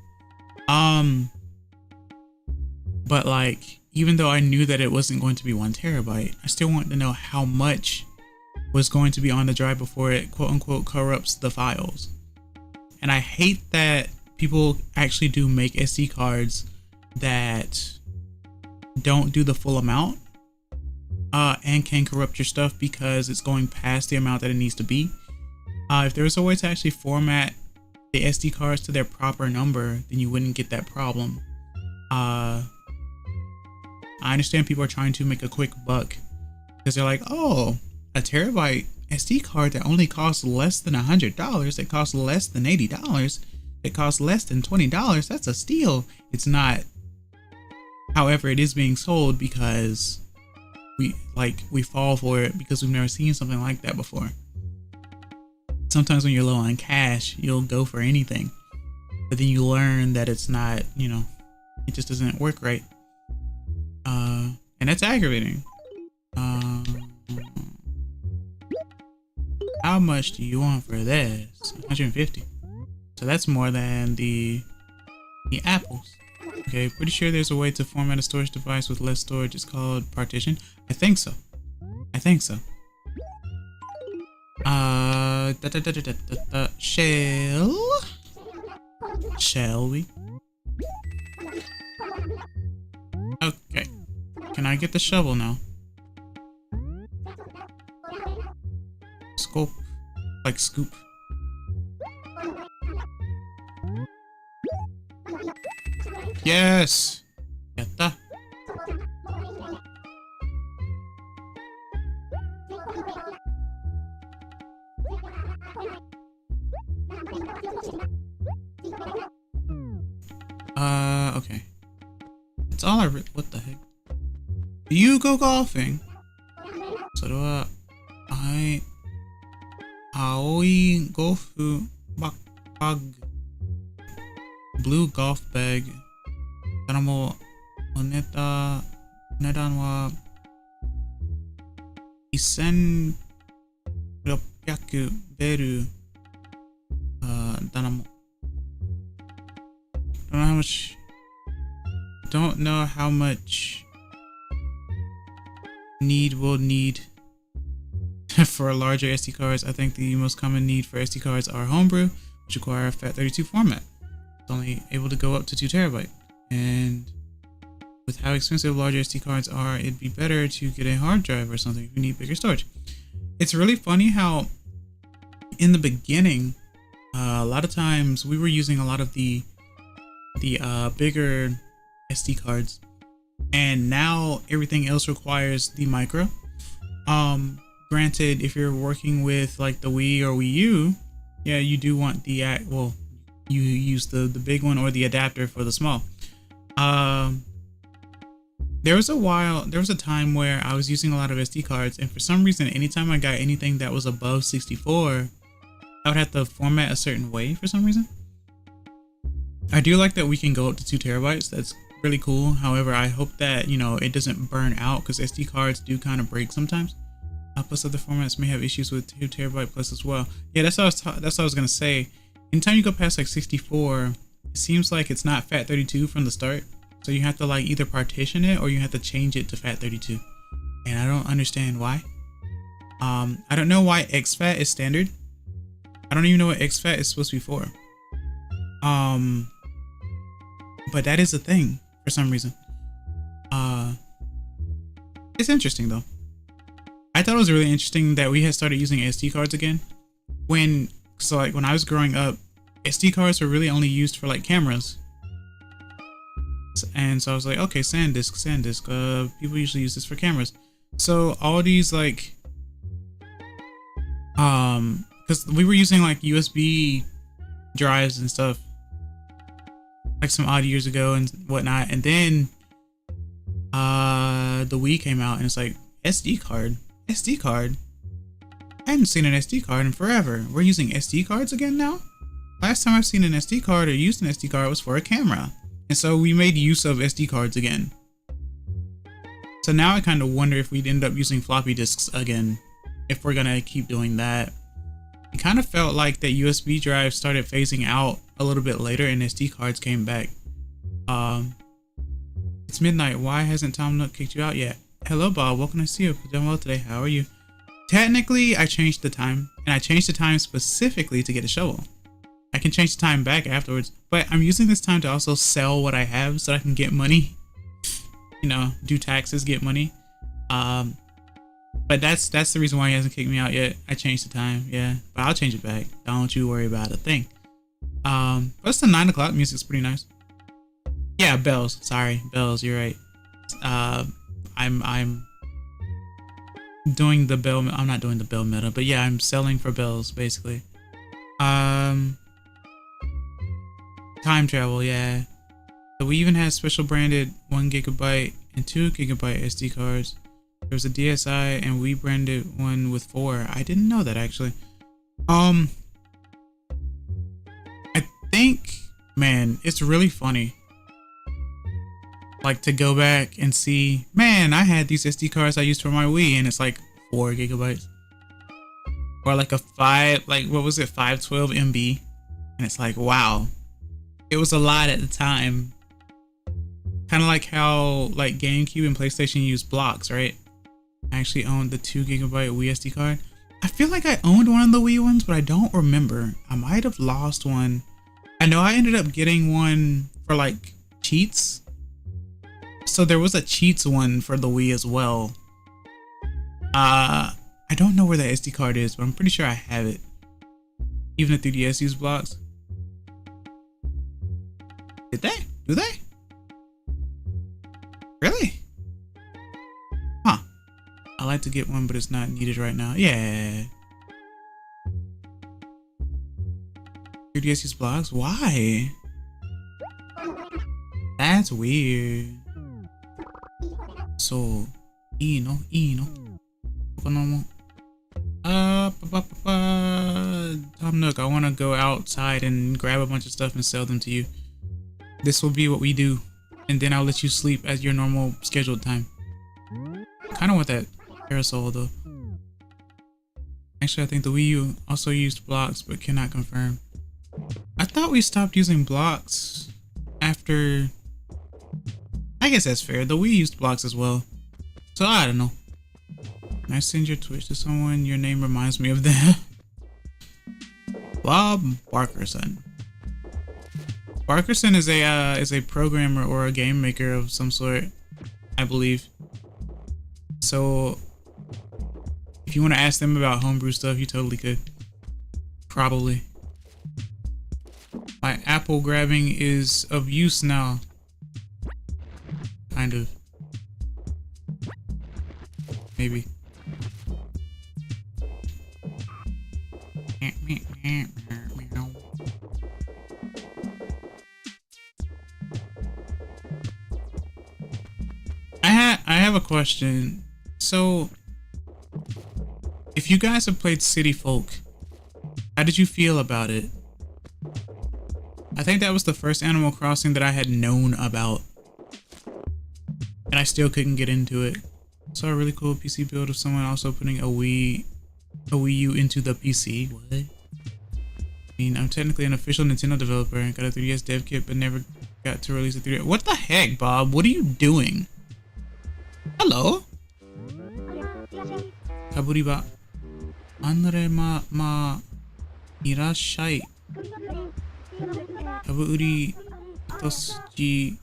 But like, even though I knew that it wasn't going to be 1 terabyte, I still wanted to know how much was going to be on the drive before it quote unquote corrupts the files. And I hate that people actually do make SD cards that don't do the full amount and can corrupt your stuff because it's going past the amount that it needs to be. If there was a way to actually format the SD cards to their proper number, then you wouldn't get that problem. I understand people are trying to make a quick buck because they're like, oh, a terabyte SD card that only costs less than $100, that costs less than $80, that costs less than $20, that's a steal. It's not. However, it is being sold because we fall for it because we've never seen something like that before. Sometimes when you're low on cash, you'll go for anything, but then you learn that it's not, you know, it just doesn't work right. And that's aggravating. How much do you want for this? 150. So that's more than the apples. Okay, pretty sure there's a way to format a storage device with less storage. It's called partition. I think so. I think so. Shall we? Okay. Can I get the shovel now? Scope. Like scoop. Yes! Yatta. Okay. That's all what the heck? Do you go golfing? So do I. Aoi golfu bag. Blue golf bag. からもお値段は1600ベル。Don't know how much we'll need for larger SD cards. I think the most common need for SD cards are homebrew, which require a FAT32 format. It's only able to go up to 2 terabyte. And with how expensive larger SD cards are, it'd be better to get a hard drive or something if you need bigger storage. It's really funny how in the beginning, a lot of times we were using a lot of the bigger SD cards, and now everything else requires the micro. Granted, if you're working with like the Wii or Wii U, yeah, you do want the well, you use the big one or the adapter for the small. There was a time where I was using a lot of SD cards, and for some reason, anytime I got anything that was above 64, I would have to format a certain way for some reason. I do like that we can go up to 2 terabytes. That's really cool. However, I hope that, you know, it doesn't burn out, because SD cards do kind of break sometimes. Plus other formats may have issues with 2 terabyte plus as well. Yeah, that's what I was gonna say. Anytime you go past like 64, it seems like it's not FAT32 from the start. So you have to like either partition it or you have to change it to FAT32. And I don't understand why. I don't know why exFAT is standard. I don't even know what exFAT is supposed to be for. But that is a thing for some reason. It's interesting though. I thought it was really interesting that we had started using SD cards again. So like when I was growing up, SD cards were really only used for like cameras. And so I was like, okay, SanDisk. People usually use this for cameras. So all these like, because we were using like USB drives and stuff, like some odd years ago and whatnot. And then, the Wii came out and it's like SD card. I hadn't seen an SD card in forever. We're using SD cards again now? Last time I've seen an SD card or used an SD card was for a camera. And so we made use of SD cards again. So now I kind of wonder if we'd end up using floppy disks again, if we're gonna keep doing that. It kind of felt like that USB drive started phasing out a little bit later and SD cards came back. It's midnight. Why hasn't Tom Nook kicked you out yet? Hello, Bob. Welcome to see you. Doing well today. How are you? Technically, I changed the time, and I changed the time specifically to get a shovel. I can change the time back afterwards, but I'm using this time to also sell what I have so I can get money. You know, do taxes, get money. But that's the reason why he hasn't kicked me out yet. I changed the time, yeah, but I'll change it back. Don't you worry about a thing. Plus the 9 o'clock music's pretty nice. Yeah, bells. Sorry, bells. You're right. I'm doing the bell. I'm not doing the bell meta, but yeah, I'm selling for bells basically. Time travel, yeah. So we even had special branded 1 gigabyte and 2 gigabyte SD cards. There was a DSi and we branded one with 4. I didn't know that actually. I think, man, it's really funny. Like to go back and see, man, I had these SD cards I used for my Wii and it's like 4 gigabytes. or like a 5, like what was it, 512 MB, and it's like, wow, it was a lot at the time. Kind of like how like GameCube and PlayStation used blocks, right? I actually owned the 2 GB Wii SD card. I feel like I owned one of the Wii ones, but I don't remember. I might have lost one. I know I ended up getting one for like cheats. So there was a cheats one for the Wii as well. I don't know where the SD card is, but I'm pretty sure I have it. Even the 3DS used blocks. Did they? Do they? Really? Huh. I like to get one, but it's not needed right now. Yeah. 3DS used blocks? Why? That's weird. So, Tom Nook, I want to go outside and grab a bunch of stuff and sell them to you. This will be what we do, and then I'll let you sleep at your normal scheduled time. Kind of want that parasol though. Actually, I think the Wii U also used blocks, but cannot confirm. I thought we stopped using blocks after. I guess that's fair. The Wii used blocks as well. So I don't know. Can I send your Twitch to someone? Your name reminds me of them. Bob Barkerson. Barkerson is a programmer or a game maker of some sort, I believe. So if you want to ask them about homebrew stuff, you totally could. Probably. My apple grabbing is of use now. Kind of. Maybe. I have a question. So, if you guys have played City Folk, how did you feel about it? I think that was the first Animal Crossing that I had known about, and I still couldn't get into it. Saw a really cool PC build of someone also putting a Wii U into the PC. What? I mean, I'm technically an official Nintendo developer and got a 3DS dev kit, but never got to release a 3DS. What the heck, Bob? What are you doing? Hello? Kaburiba. Anre ma irashai. Kaburi toshi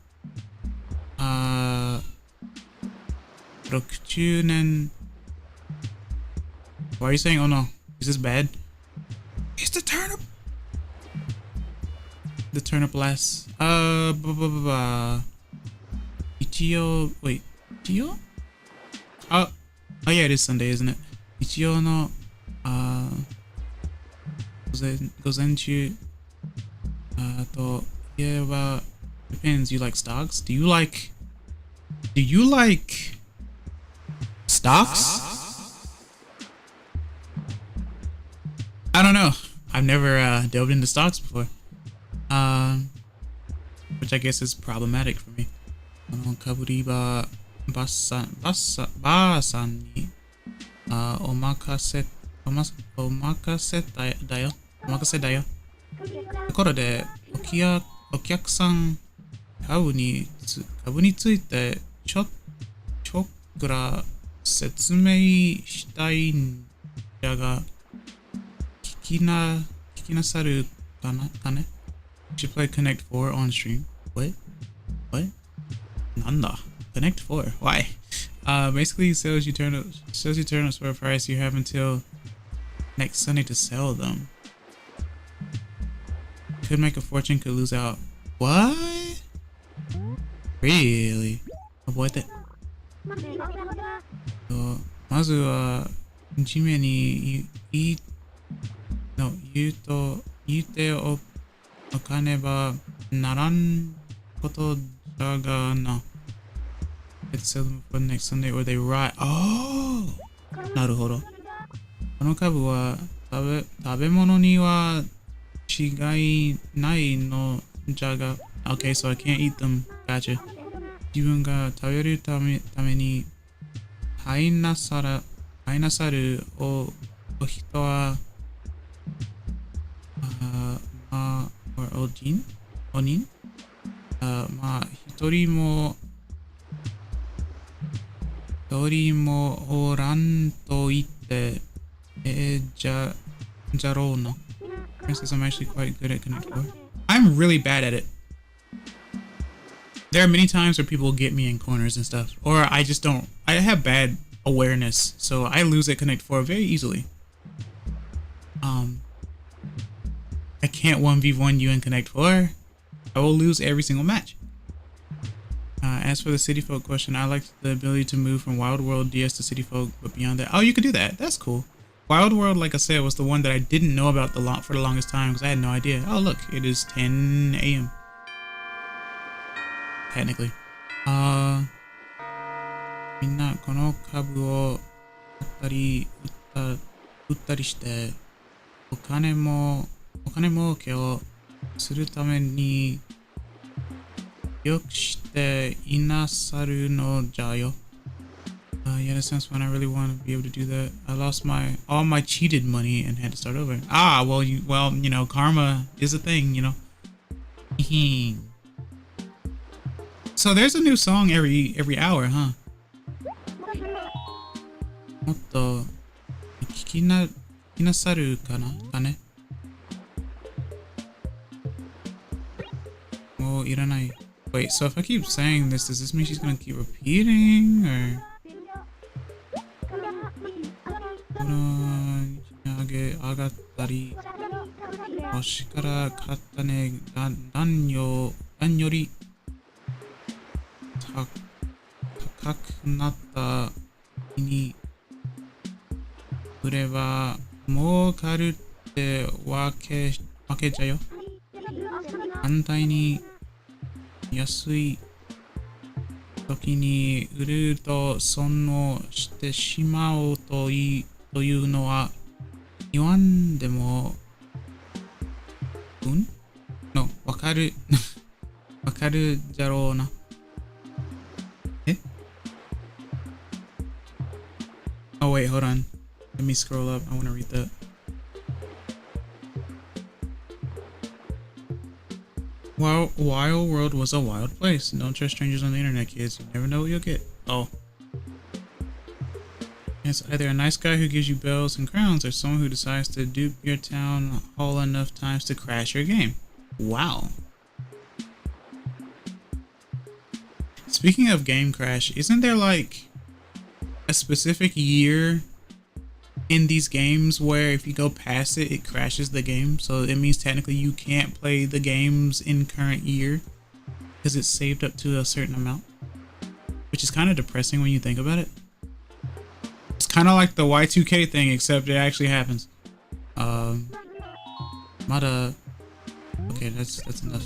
60年. Why are you saying, oh no? Is this bad? It's the turnip! The turnip lass. Ichio. Wait. Ichio? Oh yeah, it is Sunday, isn't it? Ichio no. Gozenchu. To. Yeah, depends. You like stocks? Do you like stocks? I don't know. I've never delved into stocks before. Which I guess is problematic for me. Kaburiba Basan ni omakase dayo. Omakase dayo. ところで、お客さん株についてちょっくら説明したいんだが、聞きなさるかね? Should play Connect 4 on stream. What? Nanda. Connect 4. Why? Basically sells you turnips for a price. You have until next Sunday to sell them. Could make a fortune, could lose out. What? Really? Avoid that. まずは地面に言っておかねばならんことだがな。It's seldom for next Sunday or they rot. Oh! なるほど。この株は食べ物には違いないのじゃが。Okay, so I can't eat them. Gotcha. 自分が食べるために買いなさるおお人は、まあ、おじんおにんまあ、一人もおらんと言って、じゃろうな。I guess I'm actually quite good at Connect 4. I'm really bad at it. There are many times where people get me in corners and stuff, or I just don't. I have bad awareness, so I lose at Connect 4 very easily. I can't 1v1 you in Connect 4. I will lose every single match. As for the City Folk question, I like the ability to move from Wild World DS to City Folk, but beyond that, oh, you could do that. That's cool. Wild World, like I said, was the one that I didn't know about for the longest time because I had no idea. Oh, look, it is 10 a.m. Technically. みんなこの株を買ったり売ったりしてお金儲けをするためによくしていなさるのじゃよ。Yeah, in a sense, when I really want to be able to do that, I lost all my cheated money and had to start over. Well, you know, karma is a thing, you know. So there's a new song every hour, huh? もっと聞きなさるかね。もういらない。Wait, so if I keep saying this, does this mean she's gonna keep repeating, or? 上がったり、星から買ったねが何より高くなった日に売れば儲かるってわけじゃよ。反対に安い時に売ると損をしてしまおうというのは言わんでものわかるわかるじゃろうな。Oh wait, hold on. Let me scroll up. I want to read that. Wild World was a wild place. Don't trust strangers on the internet, kids. You never know what you'll get. Oh. It's either a nice guy who gives you bells and crowns or someone who decides to dupe your town hall enough times to crash your game. Wow. Speaking of game crash, isn't there like a specific year in these games where if you go past it, it crashes the game? So it means technically you can't play the games in current year because it's saved up to a certain amount, which is kind of depressing when you think about it. It's kind of like the Y2K thing, except it actually happens. Mada. Okay, that's enough.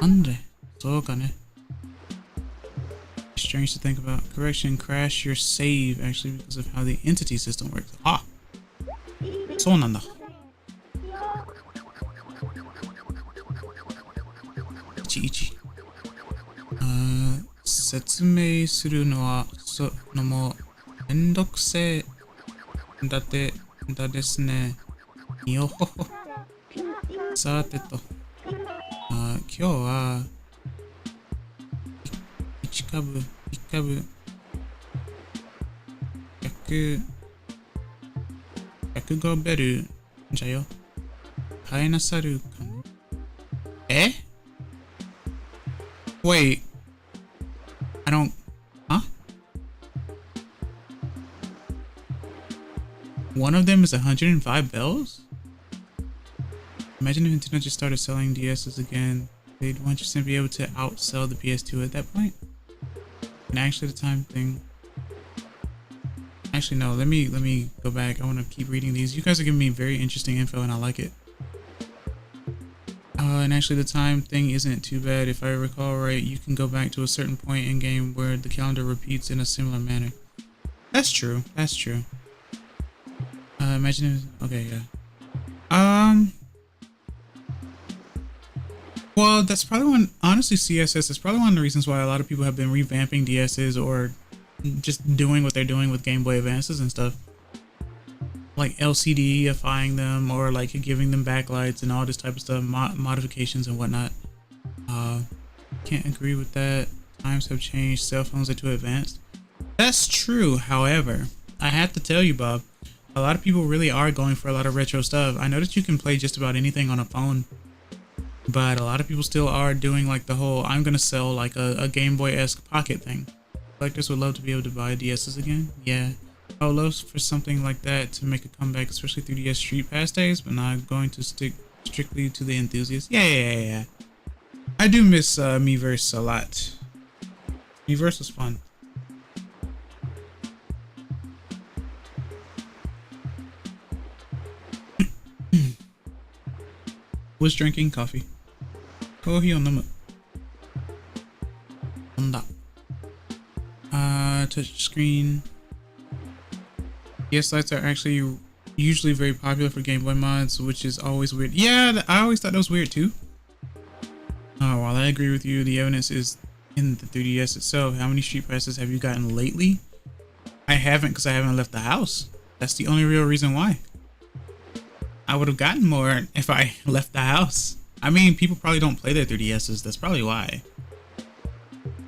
Andre. So strange to think about. Correction, crash your save actually because of how the entity system works. Ah. So nanda. 説明するのはのもめんどくせえだですね。よほほ。さてと、今日は1株105ベルじゃよ。買えなさるかね。Wait. Huh? One of them is 105 bells? Imagine if Nintendo just started selling DSs again. They'd want you to be able to outsell the PS2 at that point. And actually the time thing. Actually no, let me go back. I want to keep reading these. You guys are giving me very interesting info and I like it. And actually the time thing isn't too bad. If I recall right, you can go back to a certain point in game where the calendar repeats in a similar manner. That's true. That's true. Imagine if, okay, yeah. Well, that's probably one, honestly, CSS is probably one of the reasons why a lot of people have been revamping DSs or just doing what they're doing with Game Boy Advances and stuff. like LCD-ifying them or like giving them backlights and all this type of stuff, modifications and whatnot. Can't agree with that. Times have changed. Cell phones are too advanced. That's true. However, I have to tell you, Bob, a lot of people really are going for a lot of retro stuff. I know that you can play just about anything on a phone, but a lot of people still are doing like the whole I'm gonna sell like a Game Boy-esque pocket thing. Collectors would love to be able to buy DSs again. Yeah, I would love for something like that to make a comeback, especially 3DS Street Pass days, but not going to stick strictly to the enthusiasts. Yeah. I do miss Miiverse a lot. Miiverse was fun. Was drinking coffee. Kohi on the touch screen. PS lights are actually usually very popular for Game Boy mods, which is always weird. Yeah, I always thought that was weird too. While I agree with you, the evidence is in the 3DS itself. How many Street Passes have you gotten lately? I haven't, because I haven't left the house. That's the only real reason why. I would have gotten more if I left the house. I mean, people probably don't play their 3DSs. That's probably why.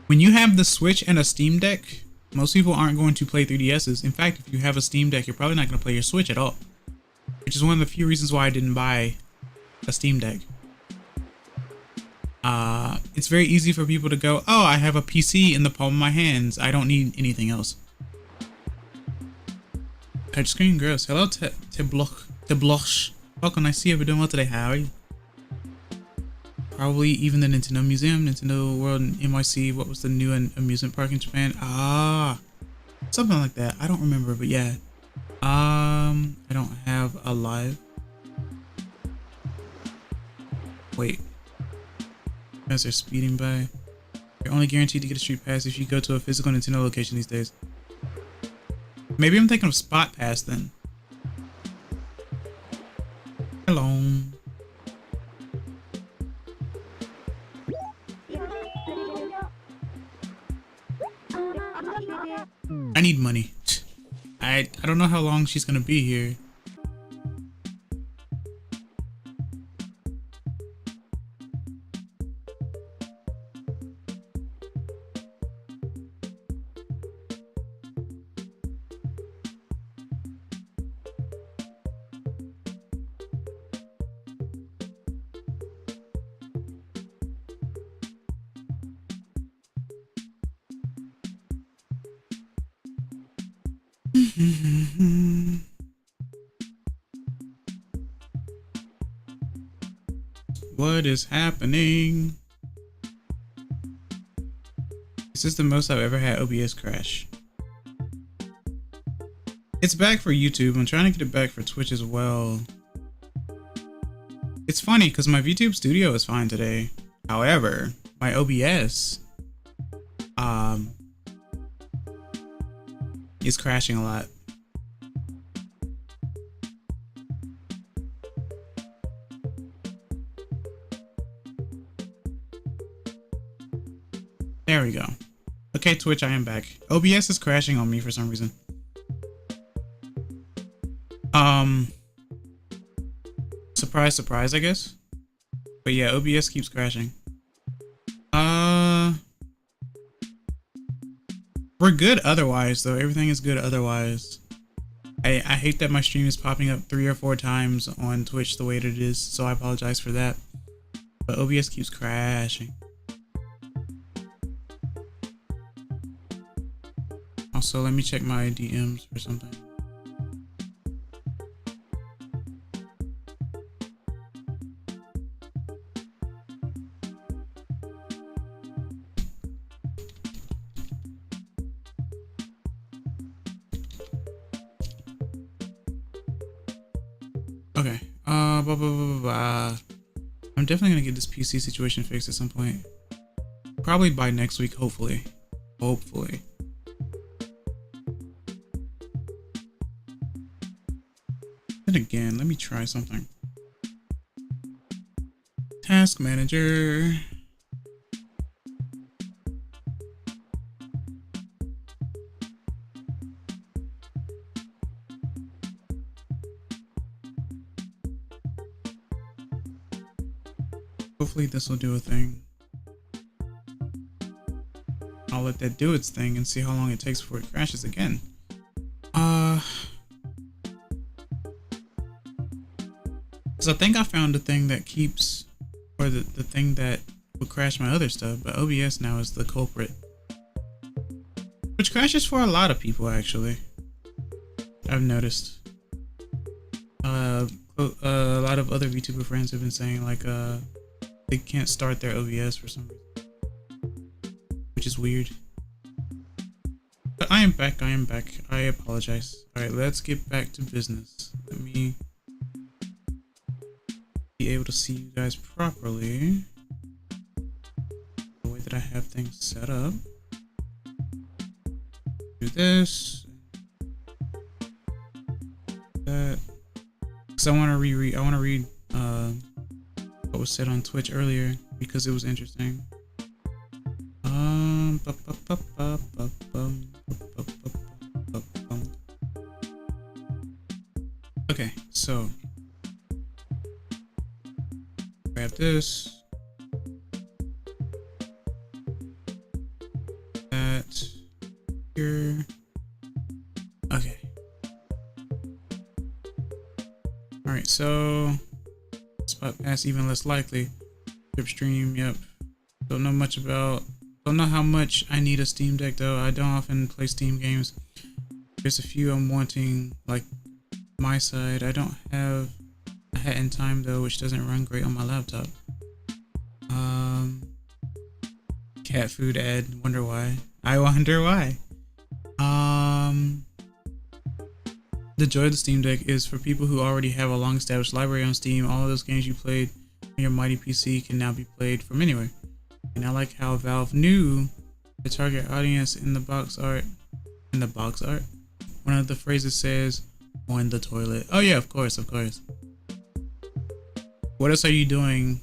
When you have the Switch and a Steam Deck, most people aren't going to play 3DSs. In fact, if you have a Steam Deck, you're probably not going to play your Switch at all. Which is one of the few reasons why I didn't buy a Steam Deck. It's very easy for people to go, oh, I have a PC in the palm of my hands. I don't need anything else. Touchscreen, gross. Hello, Tebloch. Welcome, nice to see you. We're doing well today. How are you? Probably even the Nintendo Museum, Nintendo World, and NYC. What was the new amusement park in Japan? Something like that. I don't remember, but yeah. I don't have a live. Wait. You guys are speeding by. You're only guaranteed to get a Street Pass if you go to a physical Nintendo location these days. Maybe I'm thinking of Spot Pass then. Hello. I need money. I don't know how long she's gonna be here. What is happening? This is the most I've ever had OBS crash. It's back for YouTube. I'm trying to get it back for Twitch as well. It's funny because my VTube Studio is fine today. However, my OBS is crashing a lot. There we go. Okay, Twitch, I am back. OBS is crashing on me for some reason. Surprise, surprise, I guess. But yeah, OBS keeps crashing. We're good otherwise, though. Everything is good otherwise. I hate that my stream is popping up 3 or 4 times on Twitch the way that it is, so I apologize for that. But OBS keeps crashing. Also, let me check my DMs or something. Okay. I'm definitely gonna get this PC situation fixed at some point. Probably by next week, hopefully. Hopefully. Then again, let me try something. Task manager. Hopefully this will do a thing. I'll let that do its thing and see how long it takes before it crashes again. Because I think I found the thing that keeps, or the thing that would crash my other stuff, but OBS now is the culprit. Which crashes for a lot of people, actually. I've noticed. A lot of other VTuber friends have been saying, like, they can't start their OBS for some reason. Which is weird. But I am back, I apologize. Alright, let's get back to business. Let me be able to see you guys properly. The way that I have things set up. Do this. That. Because I want to read what was said on Twitch earlier because it was interesting. Okay, so grab this, that here. Okay. All right, so spot pass even less likely. Trip stream, yep. Don't know how much I need a Steam Deck though. I don't often play Steam games. There's a few I'm wanting, like my side. I don't have a Hat in Time though, which doesn't run great on my laptop. Cat food ad, wonder why. I wonder why. The joy of the Steam Deck is for people who already have a long established library on Steam. All of those games you played on your mighty PC can now be played from anywhere. And I like how Valve knew the target audience in the box art. In the box art? One of the phrases says, on the toilet. Oh yeah, of course, of course. What else are you doing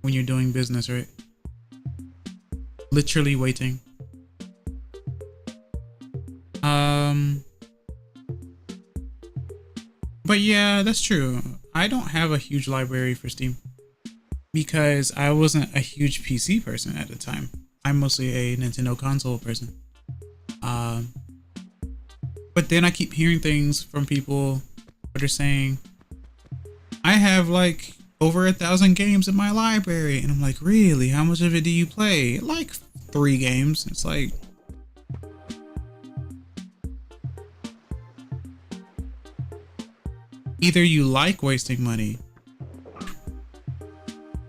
when you're doing business, right? Literally waiting. But yeah, that's true. I don't have a huge library for Steam because I wasn't a huge PC person at the time. I'm mostly a Nintendo console person. But then I keep hearing things from people that are saying, I have like over 1,000 games in my library. And I'm like, really? How much of it do you play? Like 3 games. It's like, either you like wasting money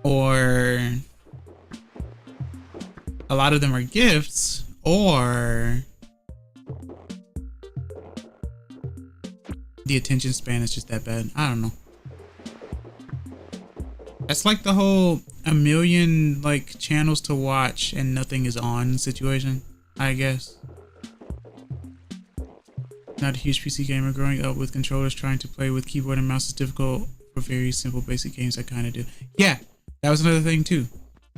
or a lot of them are gifts, or the attention span is just that bad. I don't know. That's like the whole 1 million like channels to watch and nothing is on situation, I guess. Not a huge PC gamer. Growing up with controllers, trying to play with keyboard and mouse is difficult for very simple basic games. I kind of do. Yeah, that was another thing too.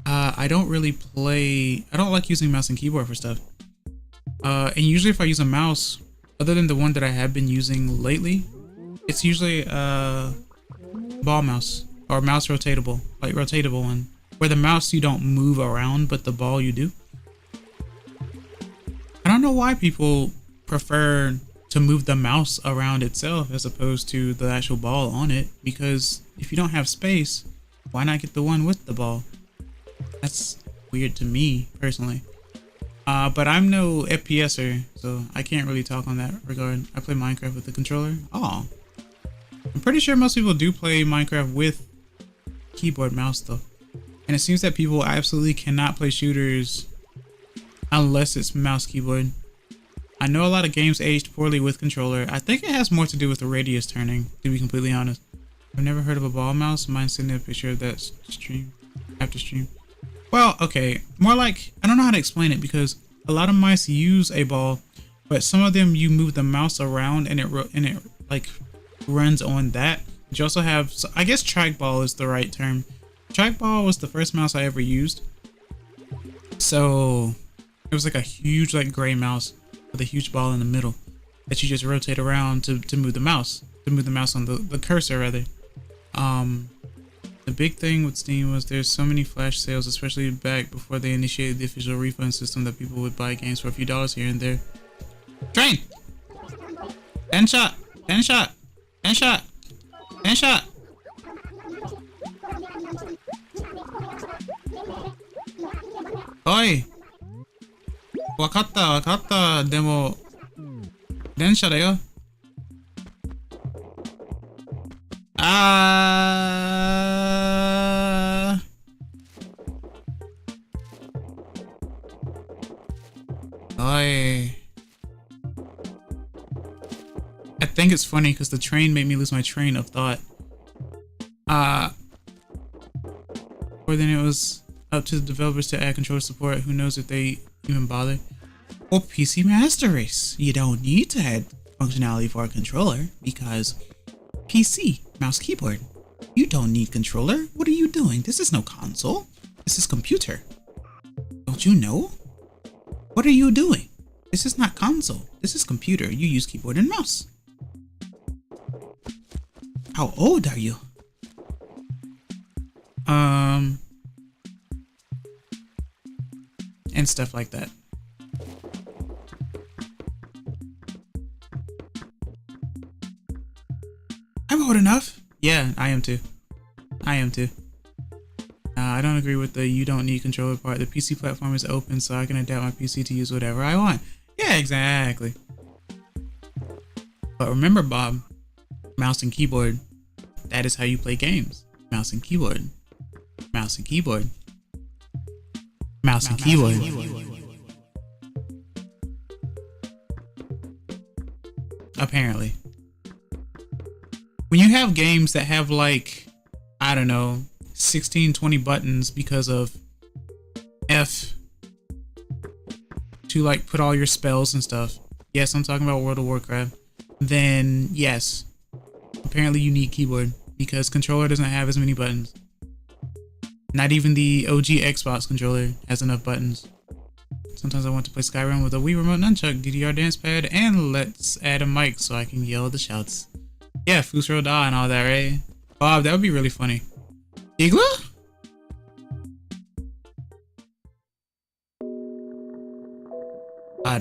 I don't really play, I don't like using mouse and keyboard for stuff. And usually if I use a mouse, other than the one that I have been using lately, it's usually ball mouse or mouse rotatable, like rotatable one, where the mouse you don't move around, but the ball you do. I don't know why people prefer to move the mouse around itself as opposed to the actual ball on it, because if you don't have space, why not get the one with the ball? That's weird to me personally. But I'm no FPSer, so I can't really talk on that regard. I play Minecraft with the controller. Oh, I'm pretty sure most people do play Minecraft with keyboard mouse though. And it seems that people absolutely cannot play shooters unless it's mouse keyboard. I know a lot of games aged poorly with controller. I think it has more to do with the radius turning, to be completely honest. I've never heard of a ball mouse. Mine's sending a picture of that stream after stream. Well, okay, more like, I don't know how to explain it because a lot of mice use a ball, but some of them you move the mouse around and it like runs on that. You also have, so I guess trackball is the right term. Trackball was the first mouse I ever used. So it was like a huge like gray mouse with a huge ball in the middle that you just rotate around to move the mouse, on the cursor rather. The The big thing with Steam was there's so many flash sales, especially back before they initiated the official refund system, that people would buy games for a few dollars here and there. Train! 10 shot! 10 shot! 10 shot! 10 shot! Oi! わかったわかった。でも、電車だよ。Oi. I think it's funny because the train made me lose my train of thought. Or then it was up to the developers to add controller support. Who knows if they even bother? Or PC Master Race. You don't need to add functionality for a controller because PC, mouse, keyboard. You don't need controller. What are you doing? This is no console. This is computer. Don't you know? What are you doing? This is not console. This is computer. You use keyboard and mouse. How old are you? And stuff like that. I'm old enough. Yeah, I am too. I am too. I don't agree with the you don't need controller part. The PC platform is open, so I can adapt my PC to use whatever I want. Yeah, exactly. But remember, Bob, mouse and keyboard, that is how you play games. Mouse and keyboard. Mouse and keyboard. Mouse and keyboard. Apparently. When you have games that have like, I don't know, 16, 20 buttons because of F to like put all your spells and stuff. Yes, I'm talking about World of Warcraft. Then yes, apparently you need keyboard because controller doesn't have as many buttons. Not even the OG Xbox controller has enough buttons. Sometimes I want to play Skyrim with a Wii Remote Nunchuck, DDR dance pad, and let's add a mic so I can yell the shouts. Yeah, Fusro Da and all that, right? Bob, that would be really funny. Igla? Are?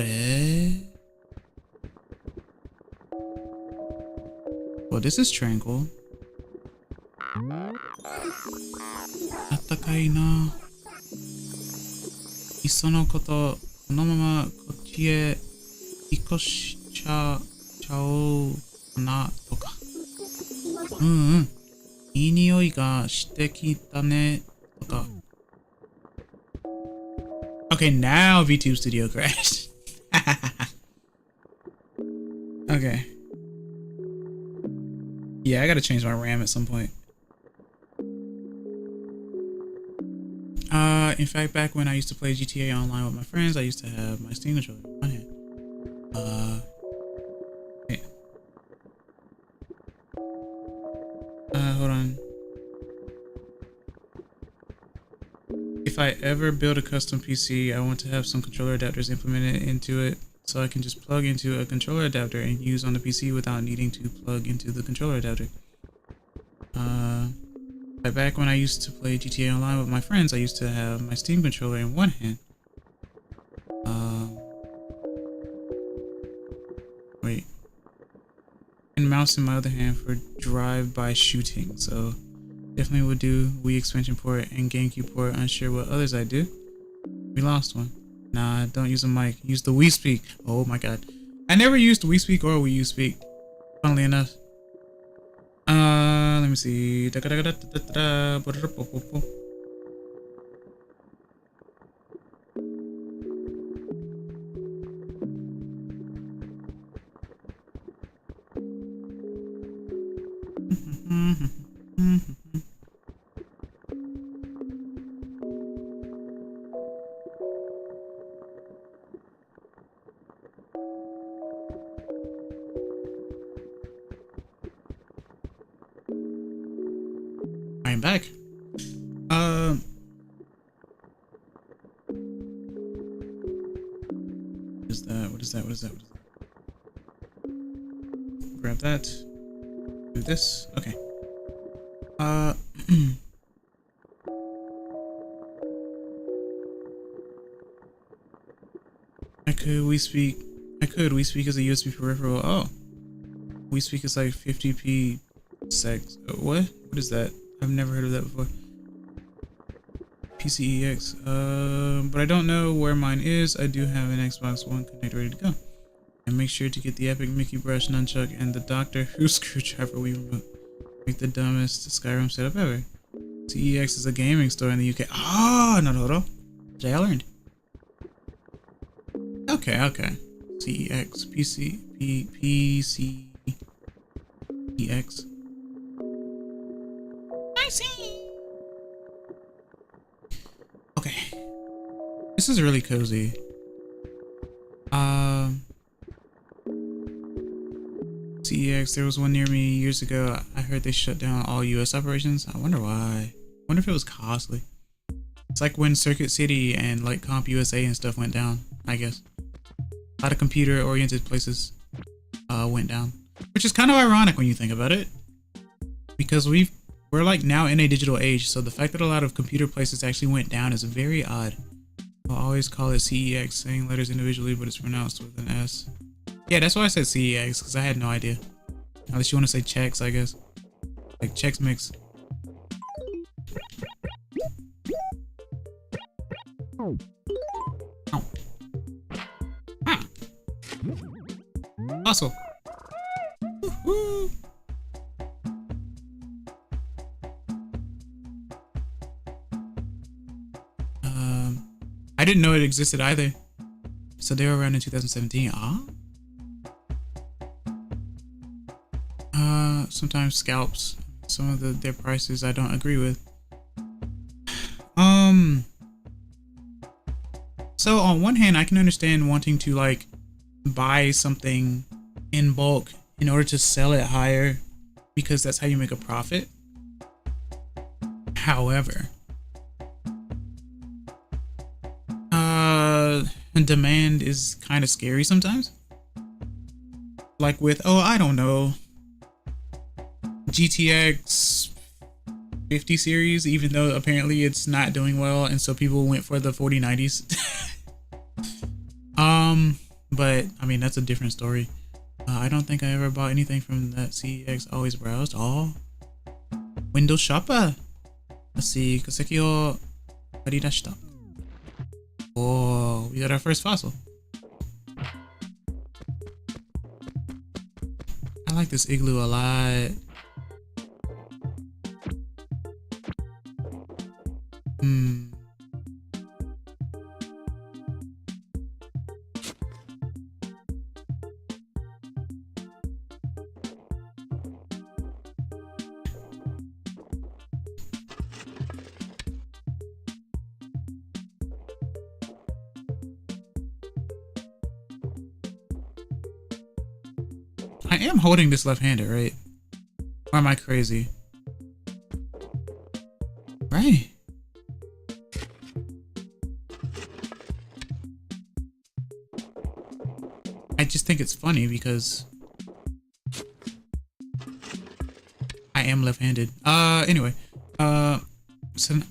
Well, this is tranquil. あったかいな。いっそのことこのままこっちへ引っ越しちゃおうかなとか。いい匂いがしてきたねとか。Okay, now VTube Studio crashed. Okay. Yeah, I gotta change my RAM at some point. In fact, back when I used to play GTA Online with my friends, I used to have my Steam controller in one hand. Wait. Hold on. If I ever build a custom PC, I want to have some controller adapters implemented into it so I can just plug into a controller adapter and use on the PC without needing to plug into the controller adapter. Back when I used to play GTA Online with my friends, I used to have my Steam controller in one hand. Wait. And mouse in my other hand for drive-by shooting, so definitely would do Wii expansion port and GameCube port. Unsure what others I do. We lost one. Nah, don't use a mic. Use the Wii Speak. Oh my god. I never used Wii Speak or Wii U Speak, funnily enough. Let me see. I'm back. What is that? Grab that. Do this. Okay. We speak as a USB peripheral. Oh, we speak is like 50p secs. What is that? I've never heard of that before. PCEX. But I don't know where mine is. I do have an Xbox One Connect ready to go. And make sure to get the Epic Mickey Brush Nunchuck and the Doctor Who screwdriver we remote. Make the dumbest Skyrim setup ever. CEX is a gaming store in the UK. Ah, Naruto. I learned. Okay. CEX. PCEX. I see. Okay. This is really cozy. CEX, there was one near me years ago. I heard they shut down all US operations. I wonder why. I wonder if it was costly. It's like when Circuit City and like Comp USA and stuff went down, I guess. A lot of computer oriented places went down. Which is kind of ironic when you think about it. Because we're like now in a digital age, so the fact that a lot of computer places actually went down is very odd. I'll always call it CEX, saying letters individually, but it's pronounced with an S. Yeah, that's why I said CEX, because I had no idea. Unless you want to say Chex, I guess. Like Chex Mix. Oh. Ah. Awesome. Woohoo. I didn't know it existed either. So they were around in 2017. Sometimes scalps. Some of their prices I don't agree with. So on one hand, I can understand wanting to like buy something in bulk in order to sell it higher because that's how you make a profit. However, demand is kind of scary sometimes. Like with, I don't know, GTX 50 series, even though apparently it's not doing well, and so people went for the 4090s. But I mean, that's a different story. I don't think I ever bought anything from that CEX. Always browsed. Windows Shopper. Let's see. Kaseki o haridashita. Oh, we got our first fossil. I like this igloo a lot. I am holding this left-handed, right? Or am I crazy? Right. I just think it's funny because I am left-handed. Anyway. So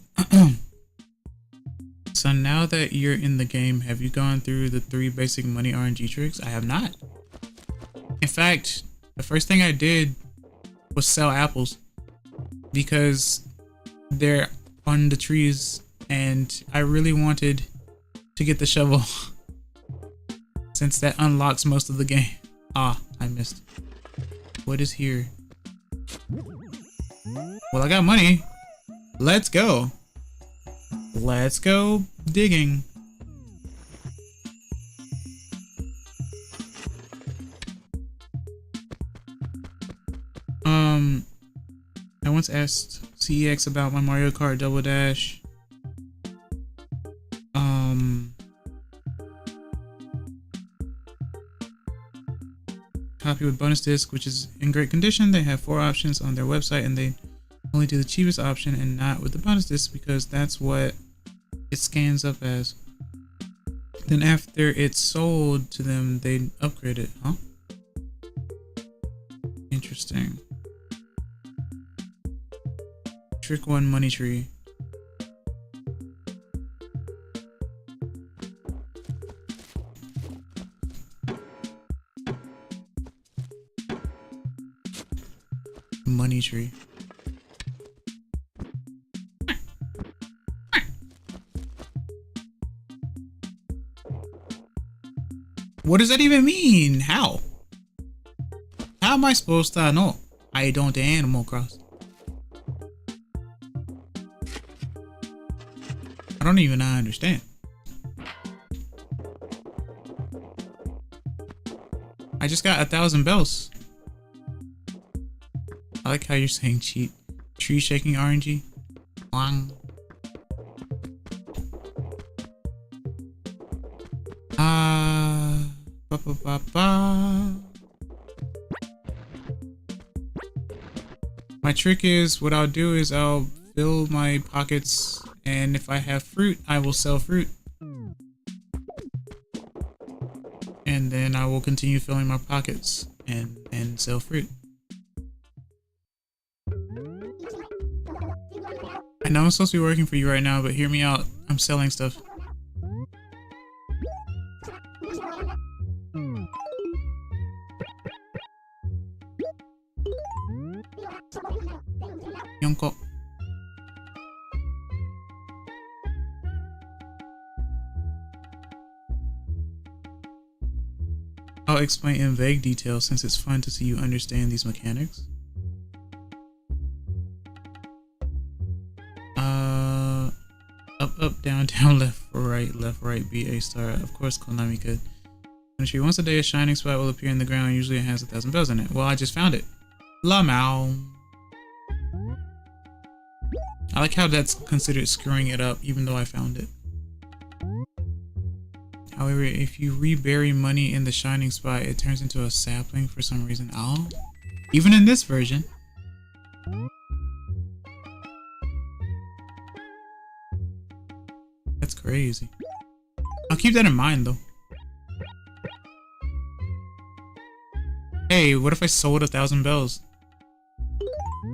so now that you're in the game, have you gone through the 3 basic money RNG tricks? I have not. In fact, the first thing I did was sell apples because they're on the trees and I really wanted to get the shovel since that unlocks most of the game. I missed. What is here? Well, I got money. Let's go. Let's go digging. I once asked CEX about my Mario Kart Double Dash. Copy with bonus disc, which is in great condition. They have 4 options on their website and they only do the cheapest option and not with the bonus disc because that's what it scans up as. Then after it's sold to them, they upgrade it. Huh? Interesting. Trick 1 money tree. Money tree. What does that even mean? How? How am I supposed to know? I don't Animal Cross. I don't even understand. I just got 1,000 bells. I like how you're saying cheat. Tree shaking RNG. Wang. Ba ba ba ba. My trick is, what I'll do is I'll fill my pockets, and if I have fruit, I will sell fruit. And then I will continue filling my pockets and sell fruit. I know I'm supposed to be working for you right now, but hear me out. I'm selling stuff. Yonko. I'll explain in vague detail since it's fun to see you understand these mechanics. Up, down, down, left, right, B, A star. Of course, Konami could. Tree. Once a day, a shining spot will appear in the ground. Usually it has 1,000 bells in it. Well, I just found it. Lamau. I like how that's considered screwing it up, even though I found it. However, if you rebury money in the shining spot, it turns into a sapling for some reason. Oh, even in this version. That's crazy. I'll keep that in mind, though. Hey, what if I sold 1,000 bells?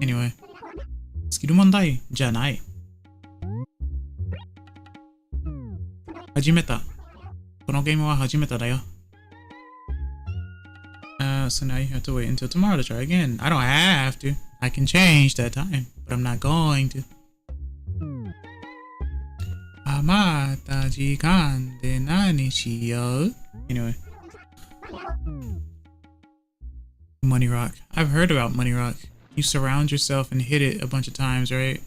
Anyway. Skill mondai janai. Hajimeta. Kono game wa hajimeta da yo. So now you have to wait until tomorrow to try again. I don't have to. I can change that time, but I'm not going to. Amata jikan de nani shiyou? Anyway. Money Rock. I've heard about Money Rock. You surround yourself and hit it a bunch of times, right?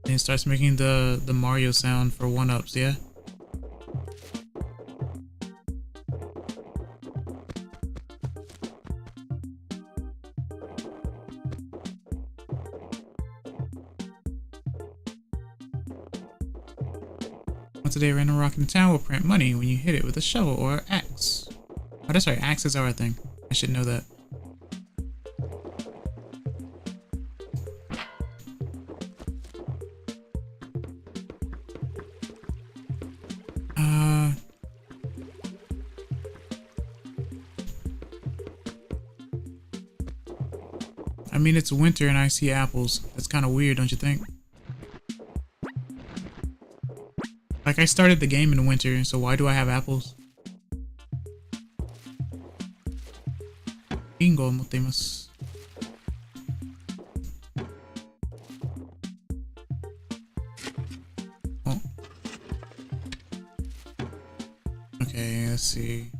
And it starts making the Mario sound for 1-ups, yeah? Once a day, a random rock in town will print money when you hit it with a shovel or axe. Oh, that's right, axes are a thing. I should know that. I mean, it's winter and I see apples. That's kind of weird, don't you think? Like, I started the game in winter, so why do I have apples? Bingo, motemasu. Oh. Okay, let's see.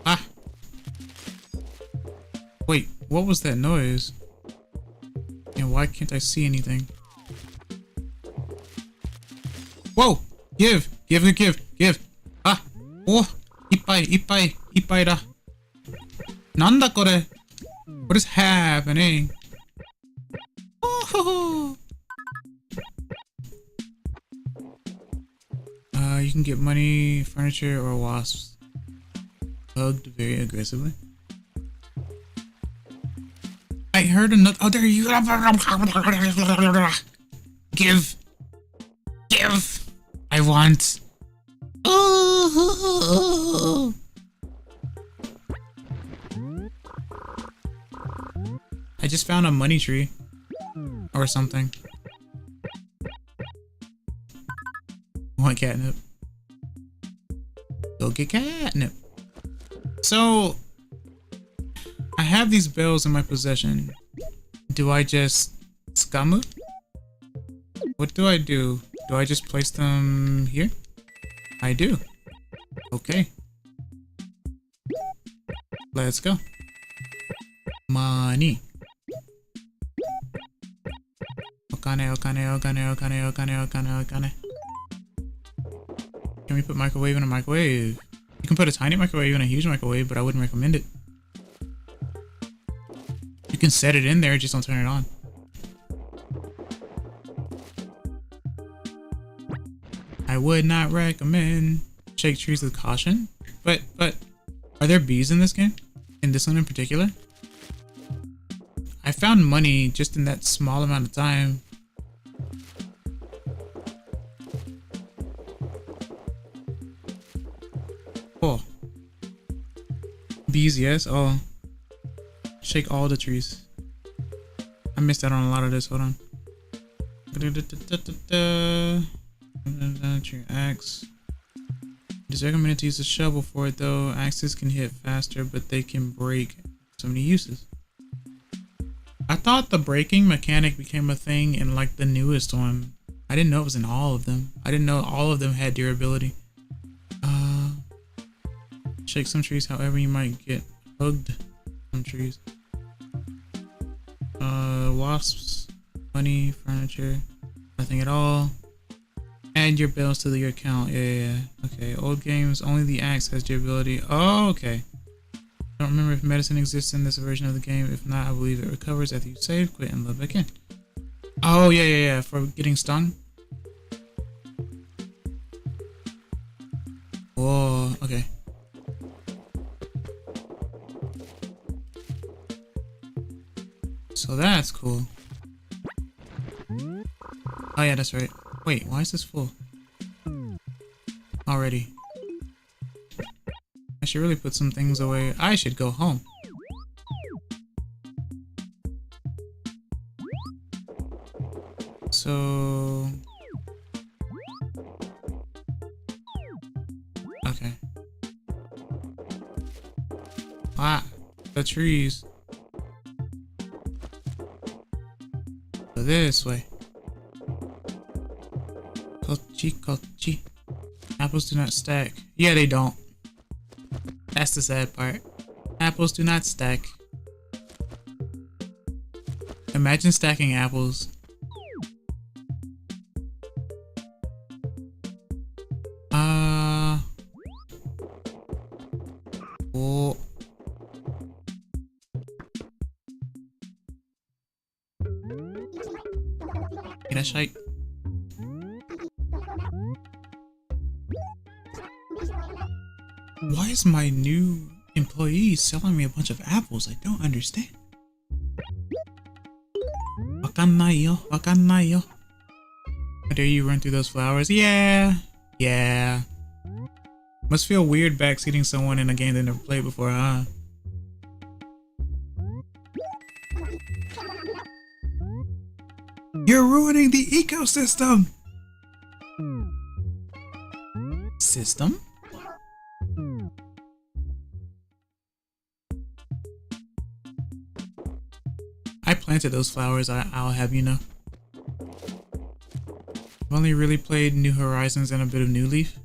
Ah! Wait, what was that noise? And why can't I see anything? Whoa! Give! Ah! Oh! Ippai da. Nanda kore? What is happening? Oh! You can get money, furniture, or wasps. Hugged very aggressively. I heard another. Oh, there you. Give. I want. Oh. I just found a money tree or something. want catnip. Go get catnip. So I have these bells in my possession. Do I just scum it? What do I do? Do I just place them here? I do. Okay. Let's go. Money. Okane, okane, okane, okane, okane, okane, okane. Can we put microwave in a microwave? You can put a tiny microwave in a huge microwave, but I wouldn't recommend it. You can set it in there, just don't turn it on. I would not recommend. Shake trees with caution. But are there bees in this game? In this one in particular? I found money just in that small amount of time. Oh. Bees, yes. Oh. Shake all the trees. I missed out on a lot of this. Hold on. Your axe. It is recommended to use a shovel for it though. Axes can hit faster, but they can break. So many uses. I thought the breaking mechanic became a thing in like the newest one. I didn't know it was in all of them. I didn't know all of them had durability. Shake some trees, however you might get hugged. Some trees. Wasps, money, furniture, nothing at all. Add your bells to your account. Yeah. Okay. Old games, only the axe has durability. Oh, okay. Don't remember if medicine exists in this version of the game. If not, I believe it recovers after you save, quit, and load back in. Oh, yeah. For getting stung. Whoa. Okay. So that's cool. Oh yeah, that's right. Wait, why is this full? Already. I should really put some things away. I should go home. So... okay. Ah, the trees. Go this way. Kochi. Apples do not stack. Yeah, they don't. That's the sad part. Apples do not stack. Imagine stacking apples. Oh. Get a shake. Why is my new employee selling me a bunch of apples? I don't understand. Wakanayo, wakanayo. How dare you run through those flowers? Yeah. Must feel weird backseating someone in a game they never played before, huh? You're ruining the ecosystem! System? I planted those flowers, I'll have you know. I've only really played New Horizons and a bit of New Leaf.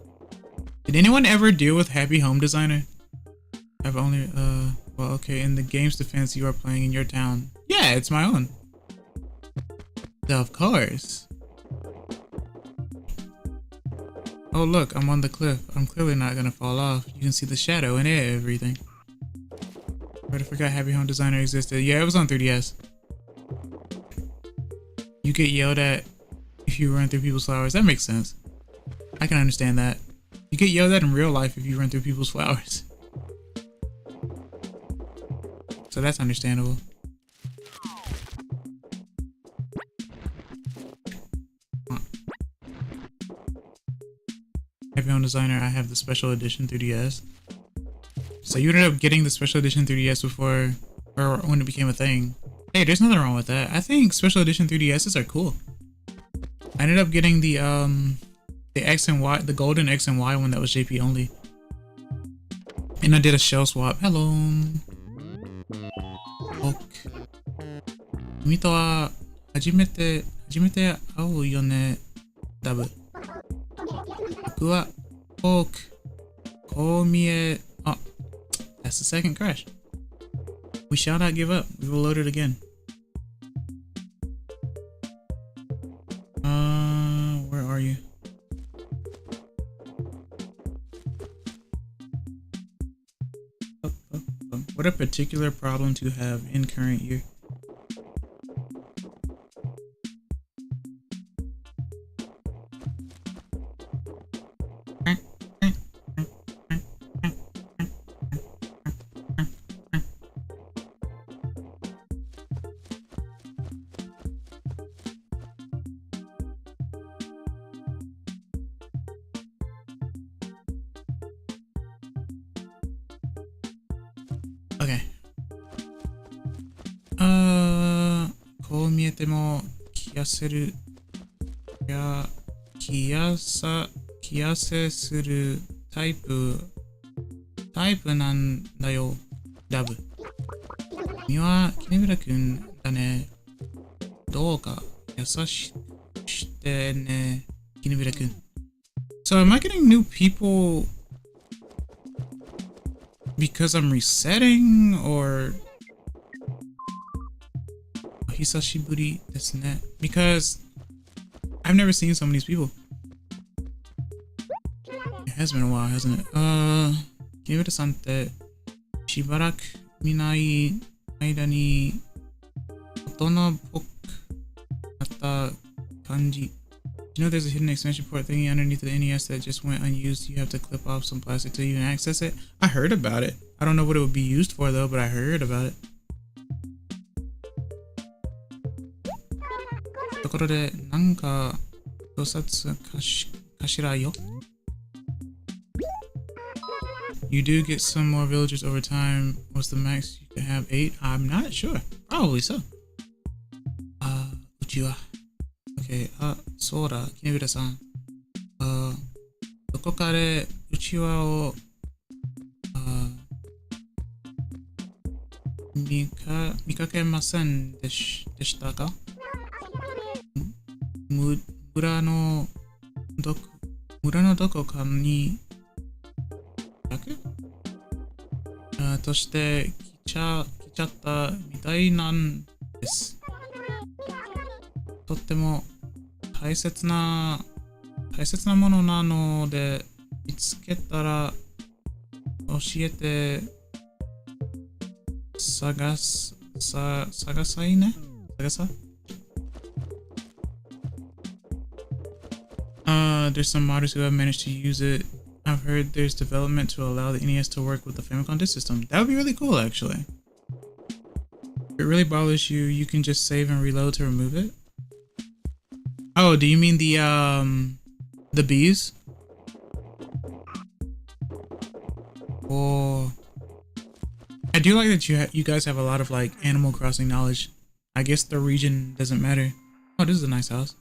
Did anyone ever deal with Happy Home Designer? I've only, well, okay, in the game's defense, you are playing in your town. Yeah, it's my own. Of course. Oh look, I'm on the cliff. I'm clearly not gonna fall off. You can see the shadow and everything. But I forgot Happy Home Designer existed. Yeah, it was on 3DS. You get yelled at if you run through people's flowers. That makes sense. I can understand that. You get yelled at in real life if you run through people's flowers. So that's understandable. Happy Home Designer, I have the special edition 3DS. So you ended up getting the special edition 3DS before, or when it became a thing. Hey, there's nothing wrong with that. I think special edition 3DSs are cool. I ended up getting the The X and Y, the golden X and Y one that was JP only. And I did a shell swap. Hello. Ok. 君とは初めて会うよね。ダブ。僕はオーク。こう見え。あ、that's the second crash. We shall not give up. We will load it again. Where are you? What a particular problem to have in current year. Okay. こう見えても気痩せするタイプなんだよ、ラブ。君はキネブラ君だね。どうか優しくしてね、キネブラ君。So am I getting new people because I'm resetting, or 久しぶりですね. Because I've never seen some of these people. It has been a while, hasn't it? キネブラさんってしばらく見ない間に大人っぽくなった感じ. You know there's a hidden expansion port thingy underneath the NES that just went unused. You have to clip off some plastic to even access it. I heard about it. I don't know what it would be used for though, but I heard about it. ところで、なんか、洞察かしらよ。You do get some more villagers over time. What's the max you can have? 8? I'm not sure. Probably so. うちは。Okay, そうだ、キネブラさん。どこかでうちわを見かけませんでしたか？村のどこかにとして来ちゃったみたいなんです。とっても大切なものなので、見つけたら教えて探さいね。探さ。There's some modders who have managed to use it. I've heard there's development to allow the NES to work with the Famicom disk system. That would be really cool, actually. If it really bothers you, you can just save and reload to remove it. Oh, do you mean the bees? Oh, I do like that you guys have a lot of like Animal Crossing knowledge. I guess the region doesn't matter. Oh, this is a nice house.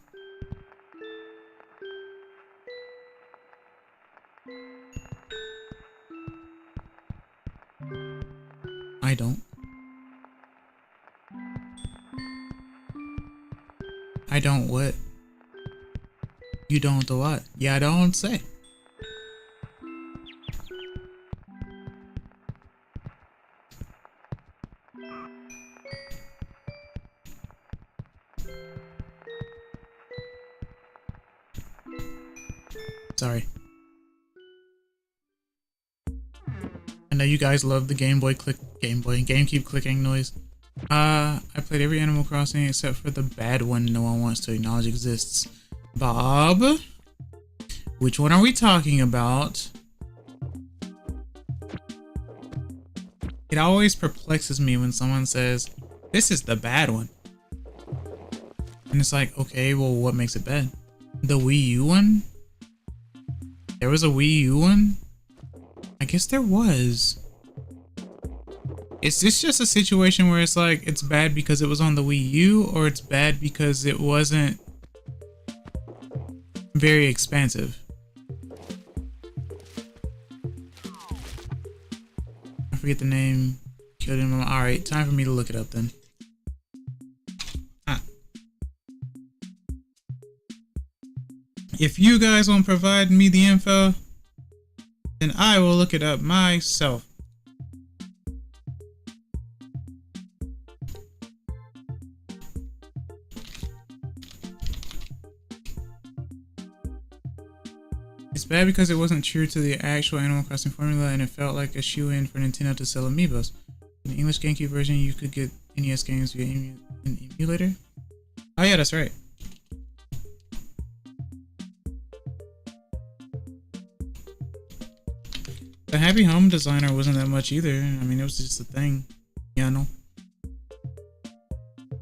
I don't. I don't what? You don't do what? Yeah, I don't say. Sorry. I know you guys love the GameCube clicking noise. I played every Animal Crossing except for the bad one no one wants to acknowledge exists. Bob? Which one are we talking about? It always perplexes me when someone says, this is the bad one. And it's like, okay, well, what makes it bad? The Wii U one? There was a Wii U one? I guess there was. Is this just a situation where it's like, it's bad because it was on the Wii U, or it's bad because it wasn't very expansive? I forget the name. Killed him. Alright, time for me to look it up then. If you guys won't provide me the info, then I will look it up myself. It's bad because it wasn't true to the actual Animal Crossing formula and it felt like a shoe-in for Nintendo to sell amiibos. In the English GameCube version, you could get NES games via an emulator. Oh yeah, that's right. The Happy Home Designer wasn't that much either. I mean, it was just a thing. Yeah, I know.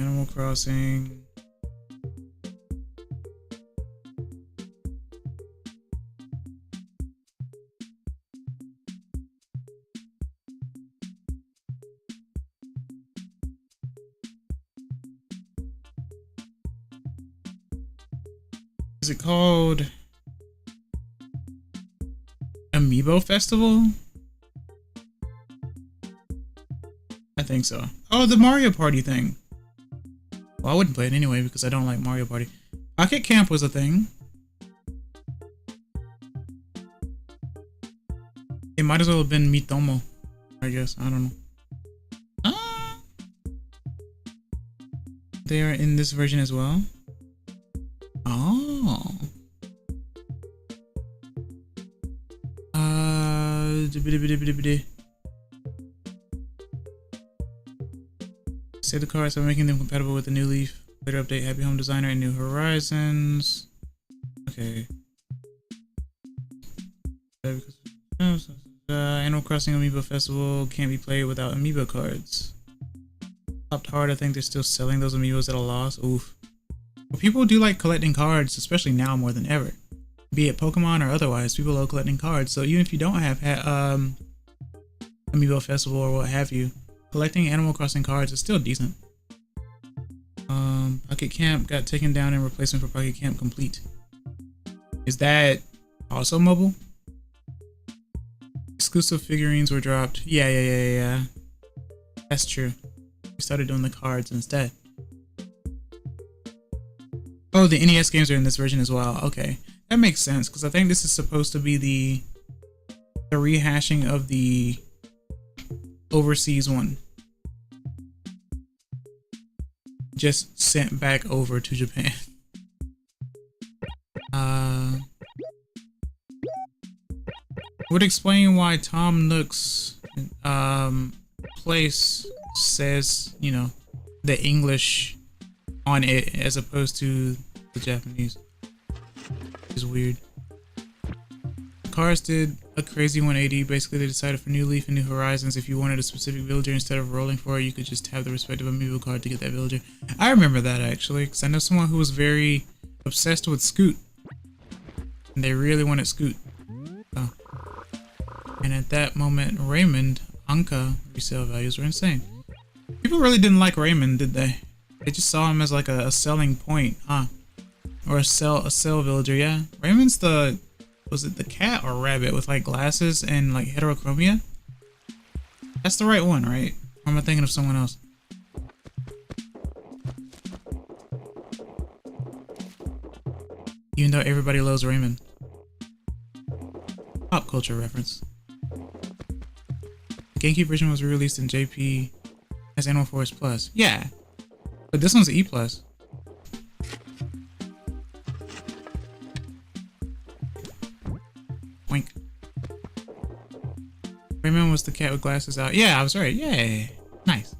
Animal Crossing. Is it called Amiibo Festival? I think so. Oh, the Mario Party thing. Well, I wouldn't play it anyway because I don't like Mario Party. Pocket Camp was a thing. It might as well have been Mitomo, I guess. I don't know. They are in this version as well. Oh. Save the cards by making them compatible with the new Leaf. Later update Happy Home Designer and New Horizons. Okay. Animal Crossing Amiibo Festival can't be played without Amiibo cards. Popped hard, I think they're still selling those Amiibos at a loss. Oof. But people do like collecting cards, especially now more than ever. Be it Pokemon or otherwise, people love collecting cards. So even if you don't have Amiibo Festival or what have you, collecting Animal Crossing cards is still decent. Pocket Camp got taken down in replacement for Pocket Camp Complete. Is that also mobile? Exclusive figurines were dropped. Yeah. That's true. We started doing the cards instead. Oh, the NES games are in this version as well. Okay. That makes sense, because I think this is supposed to be the rehashing of the overseas one. Just sent back over to Japan. Would explain why Tom Nook's place says, you know, the English on it as opposed to the Japanese. Is weird. Cars did a crazy 180. Basically, they decided for New Leaf and New Horizons, if you wanted a specific villager, instead of rolling for it, you could just have the respective amiibo card to get that villager. I remember that actually, because I know someone who was very obsessed with Scoot, and they really wanted Scoot. Oh. And at that moment, Raymond, Anka resale values were insane. People really didn't like Raymond, did they? They just saw him as like a selling point, huh? Or a sell villager, yeah. Raymond's the, was it the cat or rabbit with like glasses and like heterochromia? That's the right one, right? Or am I thinking of someone else? Even though everybody loves Raymond. Pop culture reference. The GameCube version was re-released in JP as Animal Force Plus. Yeah. But this one's E+. Wink. Raymond was the cat with glasses out. Yeah, I was right. Yay. Nice.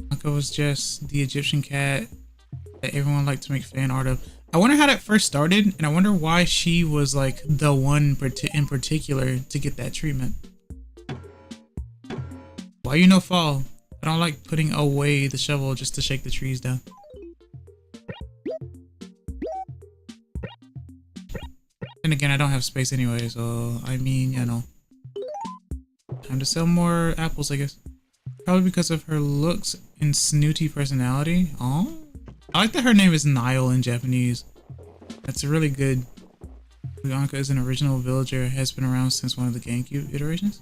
Anka was just the Egyptian cat that everyone liked to make fan art of. I wonder how that first started, and I wonder why she was like the one in particular to get that treatment. Why you no fall? I don't like putting away the shovel just to shake the trees down. And again, I don't have space anyway, so I mean, you know. Time to sell more apples, I guess. Probably because of her looks and snooty personality. Oh, I like that her name is Nile in Japanese. That's a really good. Anka is an original villager, has been around since one of the GameCube iterations.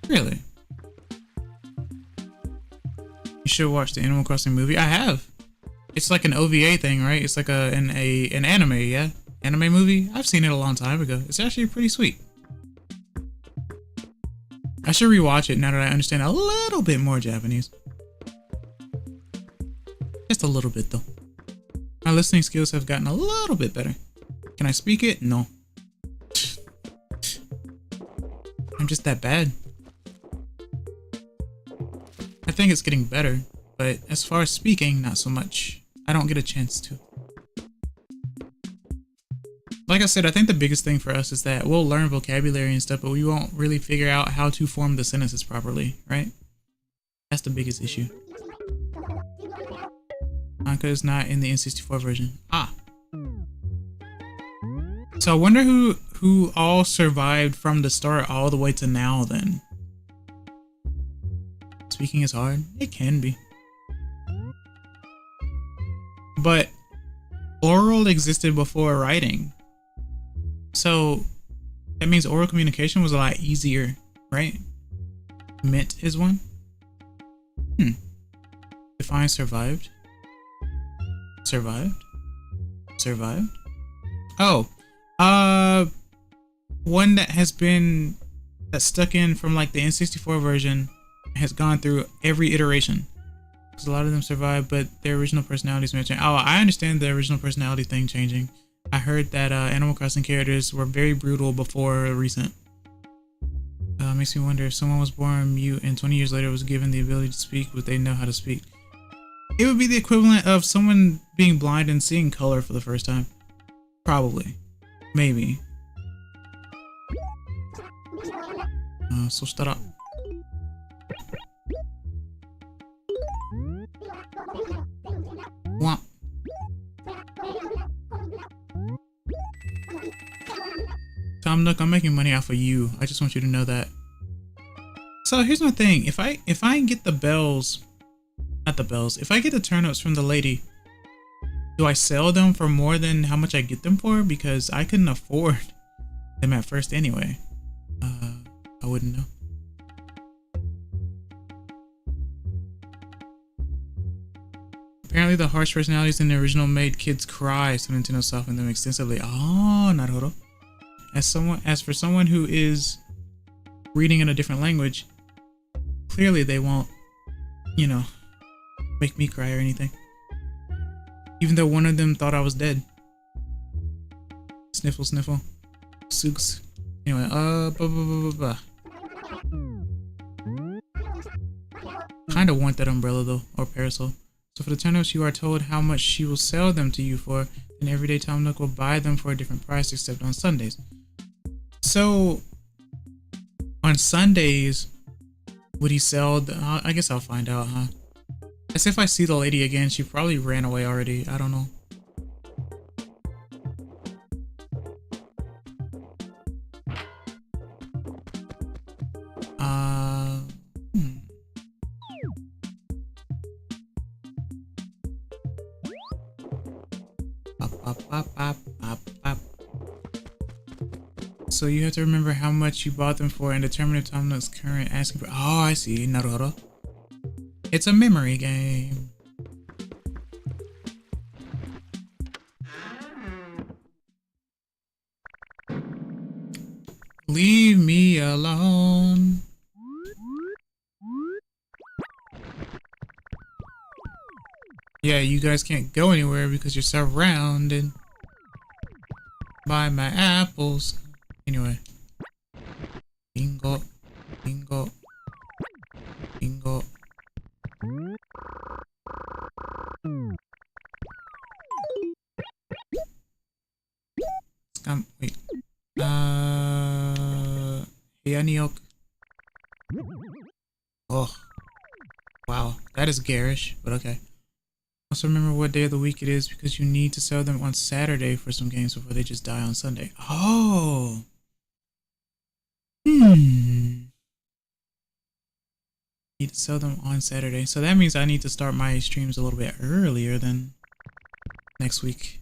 Really? You should watch the Animal Crossing movie. I have. It's like an OVA thing, right? It's like an anime, yeah? Anime movie? I've seen it a long time ago. It's actually pretty sweet. I should rewatch it now that I understand a little bit more Japanese. Just a little bit, though. My listening skills have gotten a little bit better. Can I speak it? No. I'm just that bad. I think it's getting better, but as far as speaking, not so much. I don't get a chance to. Like I said, I think the biggest thing for us is that we'll learn vocabulary and stuff, but we won't really figure out how to form the sentences properly, right? That's the biggest issue. Anka is not in the N64 version. Ah. So I wonder who all survived from the start all the way to now then. Speaking is hard. It can be. But oral existed before writing. So that means oral communication was a lot easier, right? Meant is one. Define survived. Survived? Survived? Oh. One that has been that's stuck in from like the N64 version has gone through every iteration. Because a lot of them survived, but their original personalities may change. Oh, I understand the original personality thing changing. I heard that Animal Crossing characters were very brutal before recent. Makes me wonder if someone was born mute and 20 years later was given the ability to speak, would they know how to speak? It would be the equivalent of someone being blind and seeing color for the first time. Probably. Maybe. So shut up. Womp. Tom Nook, I'm making money off of you. I just want you to know that. So here's my thing. If I get the bells, not the bells, if I get the turnips from the lady, do I sell them for more than how much I get them for? Because I couldn't afford them at first anyway. I wouldn't know. Apparently the harsh personalities in the original made kids cry, so Nintendo softened them extensively. Oh, naruhodo. As for someone who is reading in a different language, clearly they won't, you know, make me cry or anything. Even though one of them thought I was dead. Sniffle, sniffle. Sooks. Anyway, Kinda want that umbrella though, or parasol. So for the turnips, you are told how much she will sell them to you for, and every day Tom Nook will buy them for a different price except on Sundays. So on Sundays, would he sell the, I guess I'll find out, huh? As if I see the lady again, she probably ran away already. I don't know. So you have to remember how much you bought them for and determine if Tom Nook's current asking for. Oh, I see. Naruhodo. It's a memory game. Leave me alone. Yeah, you guys can't go anywhere because you're surrounded by my apples. Anyway. Bingo. Bingo. Bingo. Wait. Hayaniok. Oh. Wow. That is garish, but okay. Also remember what day of the week it is because you need to sell them on Saturday for some games before they just die on Sunday. Oh. Need to sell them on Saturday. So that means I need to start my streams a little bit earlier than next week.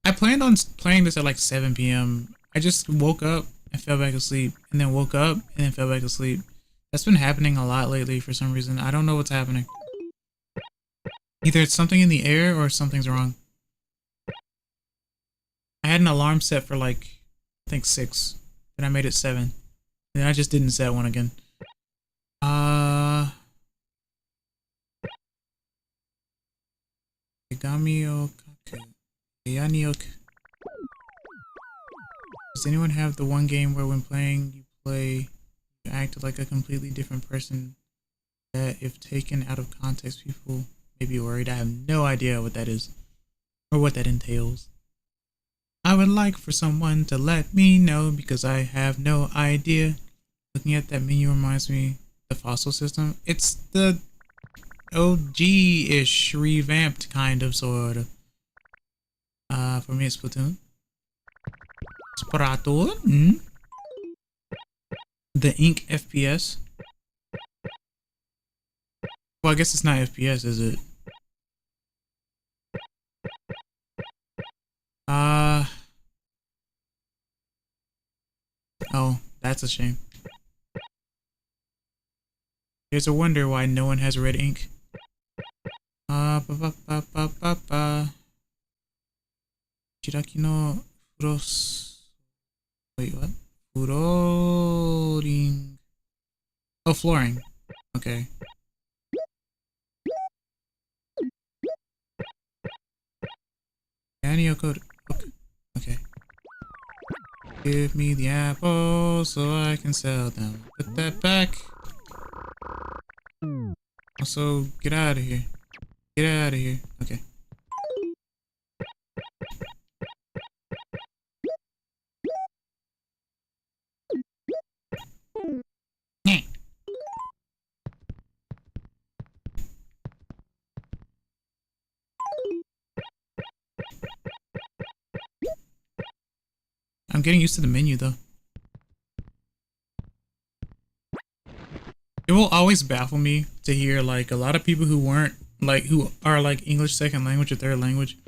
I planned on playing this at like 7 p.m. I just woke up and fell back asleep, and then woke up and then fell back asleep. That's been happening a lot lately for some reason. I don't know what's happening. Either it's something in the air or something's wrong. I had an alarm set for like, I think 6. And I made it 7. And then I just didn't set one again. Igami Okaku. Yanioku. Does anyone have the one game where when playing, you act like a completely different person that if taken out of context, people may be worried? I have no idea what that is or what that entails. I would like for someone to let me know because I have no idea. Looking at that menu reminds me of the fossil system. It's the OG-ish revamped kind of sort of. For me it's Splatoon. Splatoon? The Ink FPS. Well, I guess it's not FPS, is it? Oh, that's a shame. There's a wonder why no one has red ink. Chiraki no furos. Wait, what? Flooring. Oh, flooring. Okay. Code. Okay. Give me the apples so I can sell them. Put that back. Also, get out of here. Get out of here. Okay. I'm getting used to the menu though. It will always baffle me to hear like a lot of people who weren't like who are like English second language or third language.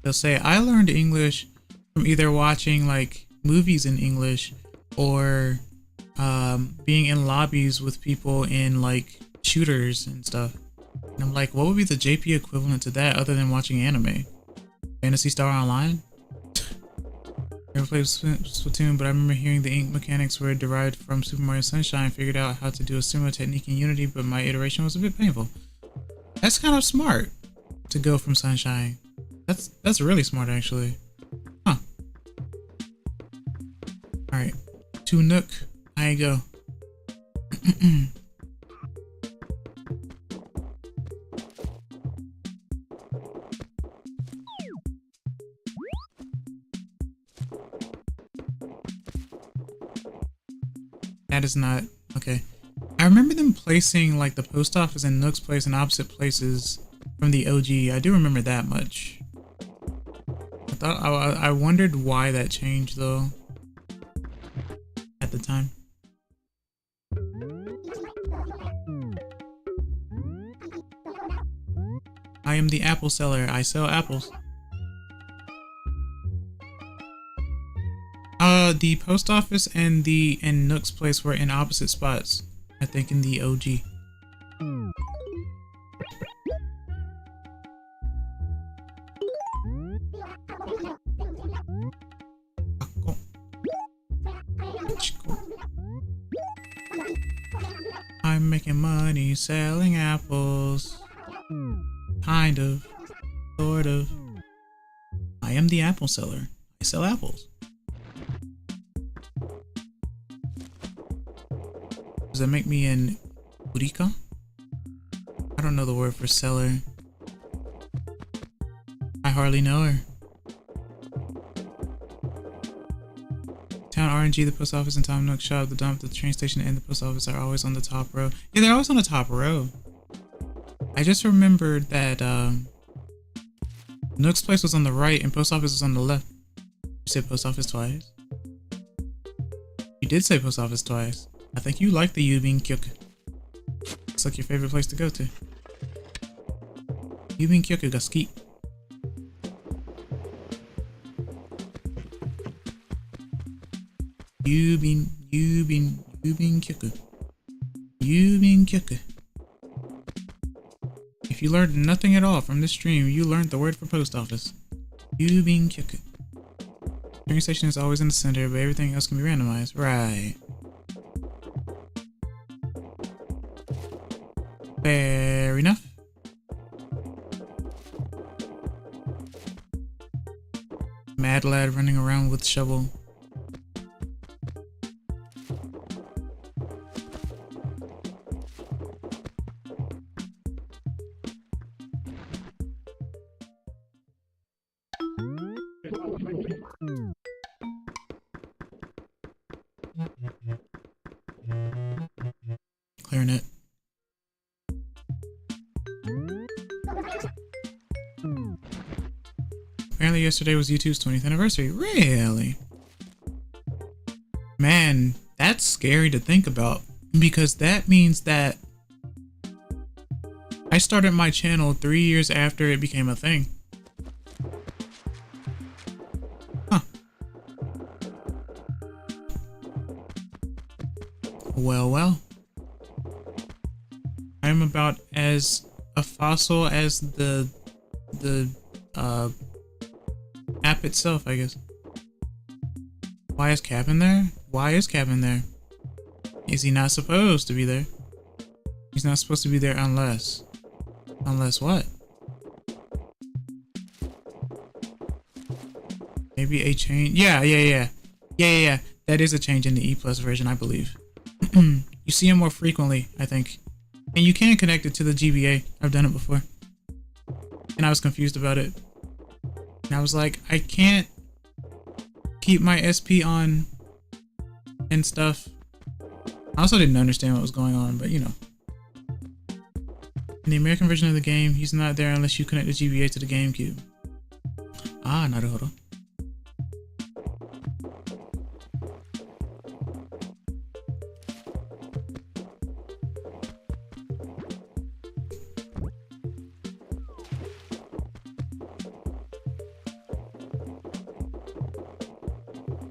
They'll say I learned English from either watching like movies in English or being in lobbies with people in like shooters and stuff. And I'm like, what would be the JP equivalent to that other than watching anime? Phantasy Star Online? Never played Splatoon, but I remember hearing the ink mechanics were derived from Super Mario Sunshine. Figured out how to do a similar technique in Unity, but my iteration was a bit painful. That's kind of smart to go from Sunshine. That's really smart actually. Huh. Alright. To Nook. I go. That is not okay. I remember them placing like the post office and Nook's place in opposite places from the OG. I do remember that much. I wondered why that changed though at the time. I am the apple seller. I sell apples. The post office and Nook's place were in opposite spots. I think in the OG. I'm making money selling apples. Kind of. Sort of. I am the apple seller. I sell apples. Does that make me an Urika? I don't know the word for seller. I hardly know her. Town RNG, the post office, and Tom Nook shop, the dump, the train station, and the post office are always on the top row. Yeah, they're always on the top row. I just remembered that Nook's place was on the right and post office was on the left. You said post office twice? You did say post office twice. I think you like the Yubin Kyoku. Looks like your favorite place to go to. Yubin Kyoku ga suki. Yubin Kyoku. Yubin-kyoku. If you learned nothing at all from this stream, you learned the word for post office. Yubin-kyoku. Train station is always in the center, but everything else can be randomized. Right. Fair enough. Mad lad running around with shovel. Clarinet. Apparently yesterday was YouTube's 20th anniversary. Really? Man, that's scary to think about, because that means that I started my channel 3 years after it became a thing. Huh. Well, well. I'm about as a fossil as the app itself, I guess. Why is Cap in there? Why is Cap in there? Is he not supposed to be there? He's not supposed to be there unless... Unless what? Maybe a change? Yeah. That is a change in the E+ version, I believe. You see him more frequently, I think. And you can connect it to the GBA. I've done it before. And I was confused about it. And I was like, I can't keep my SP on and stuff. I also didn't understand what was going on, but you know. In the American version of the game, he's not there unless you connect the GBA to the GameCube. Ah, naruhodo.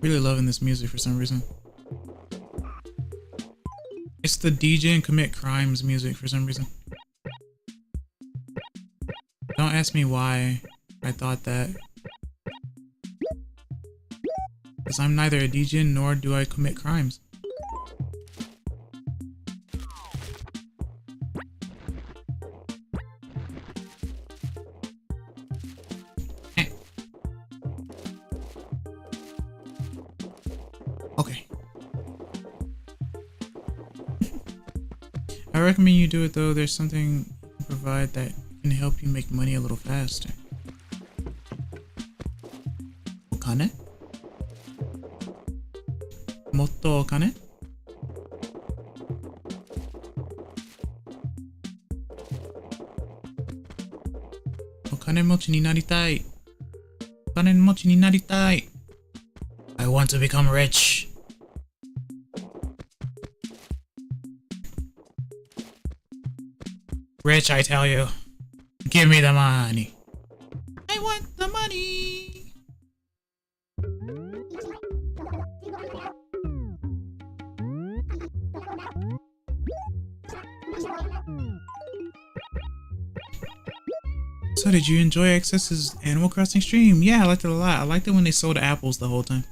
Really loving this music for some reason. It's the DJ and Commit Crimes music for some reason. Don't ask me why I thought that. Because I'm neither a DJ nor do I commit crimes. Okay. I recommend you do it though. There's something you can provide that can help you make money a little faster. Okane? Motto okane? Okane mochi ni naritai. Okane mochi ni naritai. I want to become rich. Rich, I tell you. Give me the money. I want the money. So did you enjoy XS's Animal Crossing stream? Yeah, I liked it a lot. I liked it when they sold apples the whole time.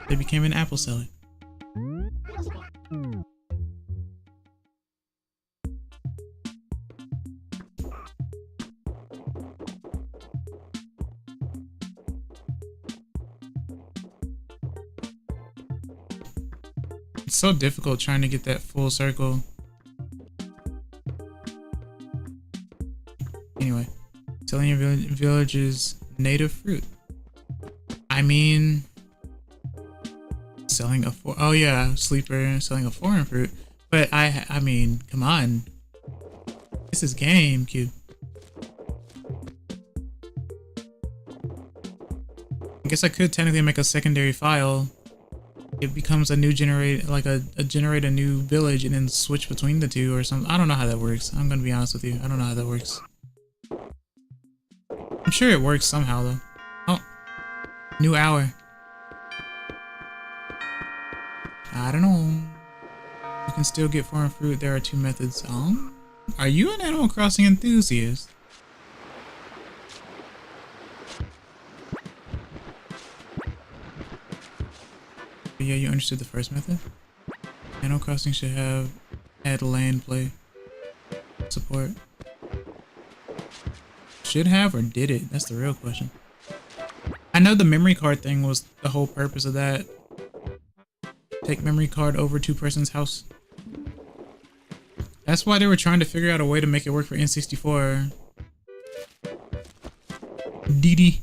They became an apple seller. It's so difficult trying to get that full circle. Anyway, selling your village's native fruit. I mean, selling a oh yeah, sleeper selling a foreign fruit. But I mean, come on. This is GameCube. I guess I could technically make a secondary file. It becomes a new generate, like a generate a new village and then switch between the two or something. I don't know how that works. I'm gonna be honest with you. I don't know how that works. I'm sure it works somehow though. Oh, new hour. I don't know. You can still get foreign fruit. There are 2 methods. Are you an Animal Crossing enthusiast? But yeah, you understood the first method. Animal Crossing should have add land play support. Should have, or did it? That's the real question. I know the memory card thing was the whole purpose of that. Take memory card over to person's house. That's why they were trying to figure out a way to make it work for N64. DD.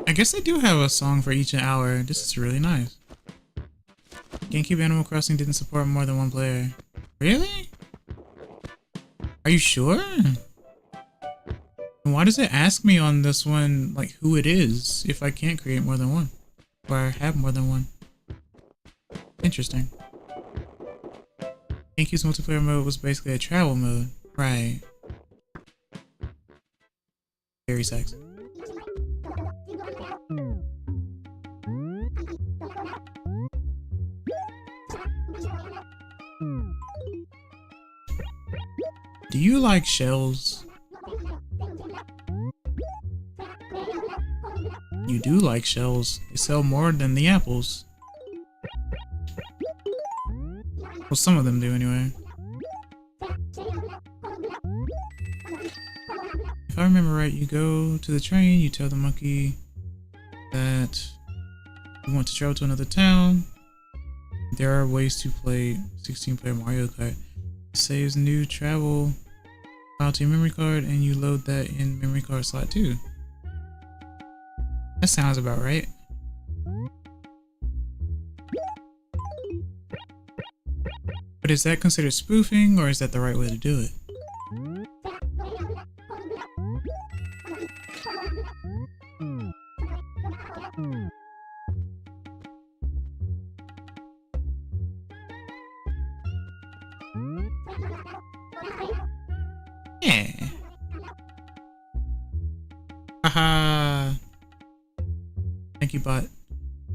I guess they do have a song for each hour. This is really nice. GameCube Animal Crossing didn't support more than 1 player. Really? Are you sure? Why does it ask me on this one, like, who it is if I can't create more than 1? Or have more than 1? Interesting. GameCube's multiplayer mode was basically a travel mode. Right. Very sexy. Do you like shells? You do like shells. They sell more than the apples. Well, some of them do anyway. If I remember right, you go to the train, you tell the monkey that you want to travel to another town. There are ways to play 16-player Mario Kart. It saves new travel file to your memory card, and you load that in memory card slot 2. That sounds about right. But is that considered spoofing, or is that the right way to do it? Yeah. Haha. Thank you, bot.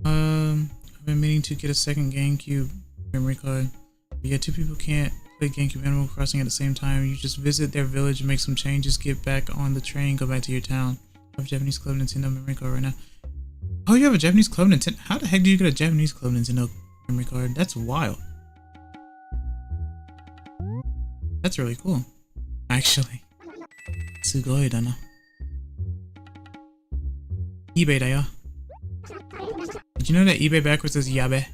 I've been meaning to get a second GameCube memory card. But yeah, 2 people can't play GameCube Animal Crossing at the same time. You just visit their village, make some changes, get back on the train, go back to your town. I have a Japanese Club Nintendo memory card right now. Oh, you have a Japanese Club Nintendo? How the heck do you get a Japanese Club Nintendo memory card? That's wild. That's really cool. Actually. Sugoi da na. eBay da yo. Did you know that eBay backwards is yabe?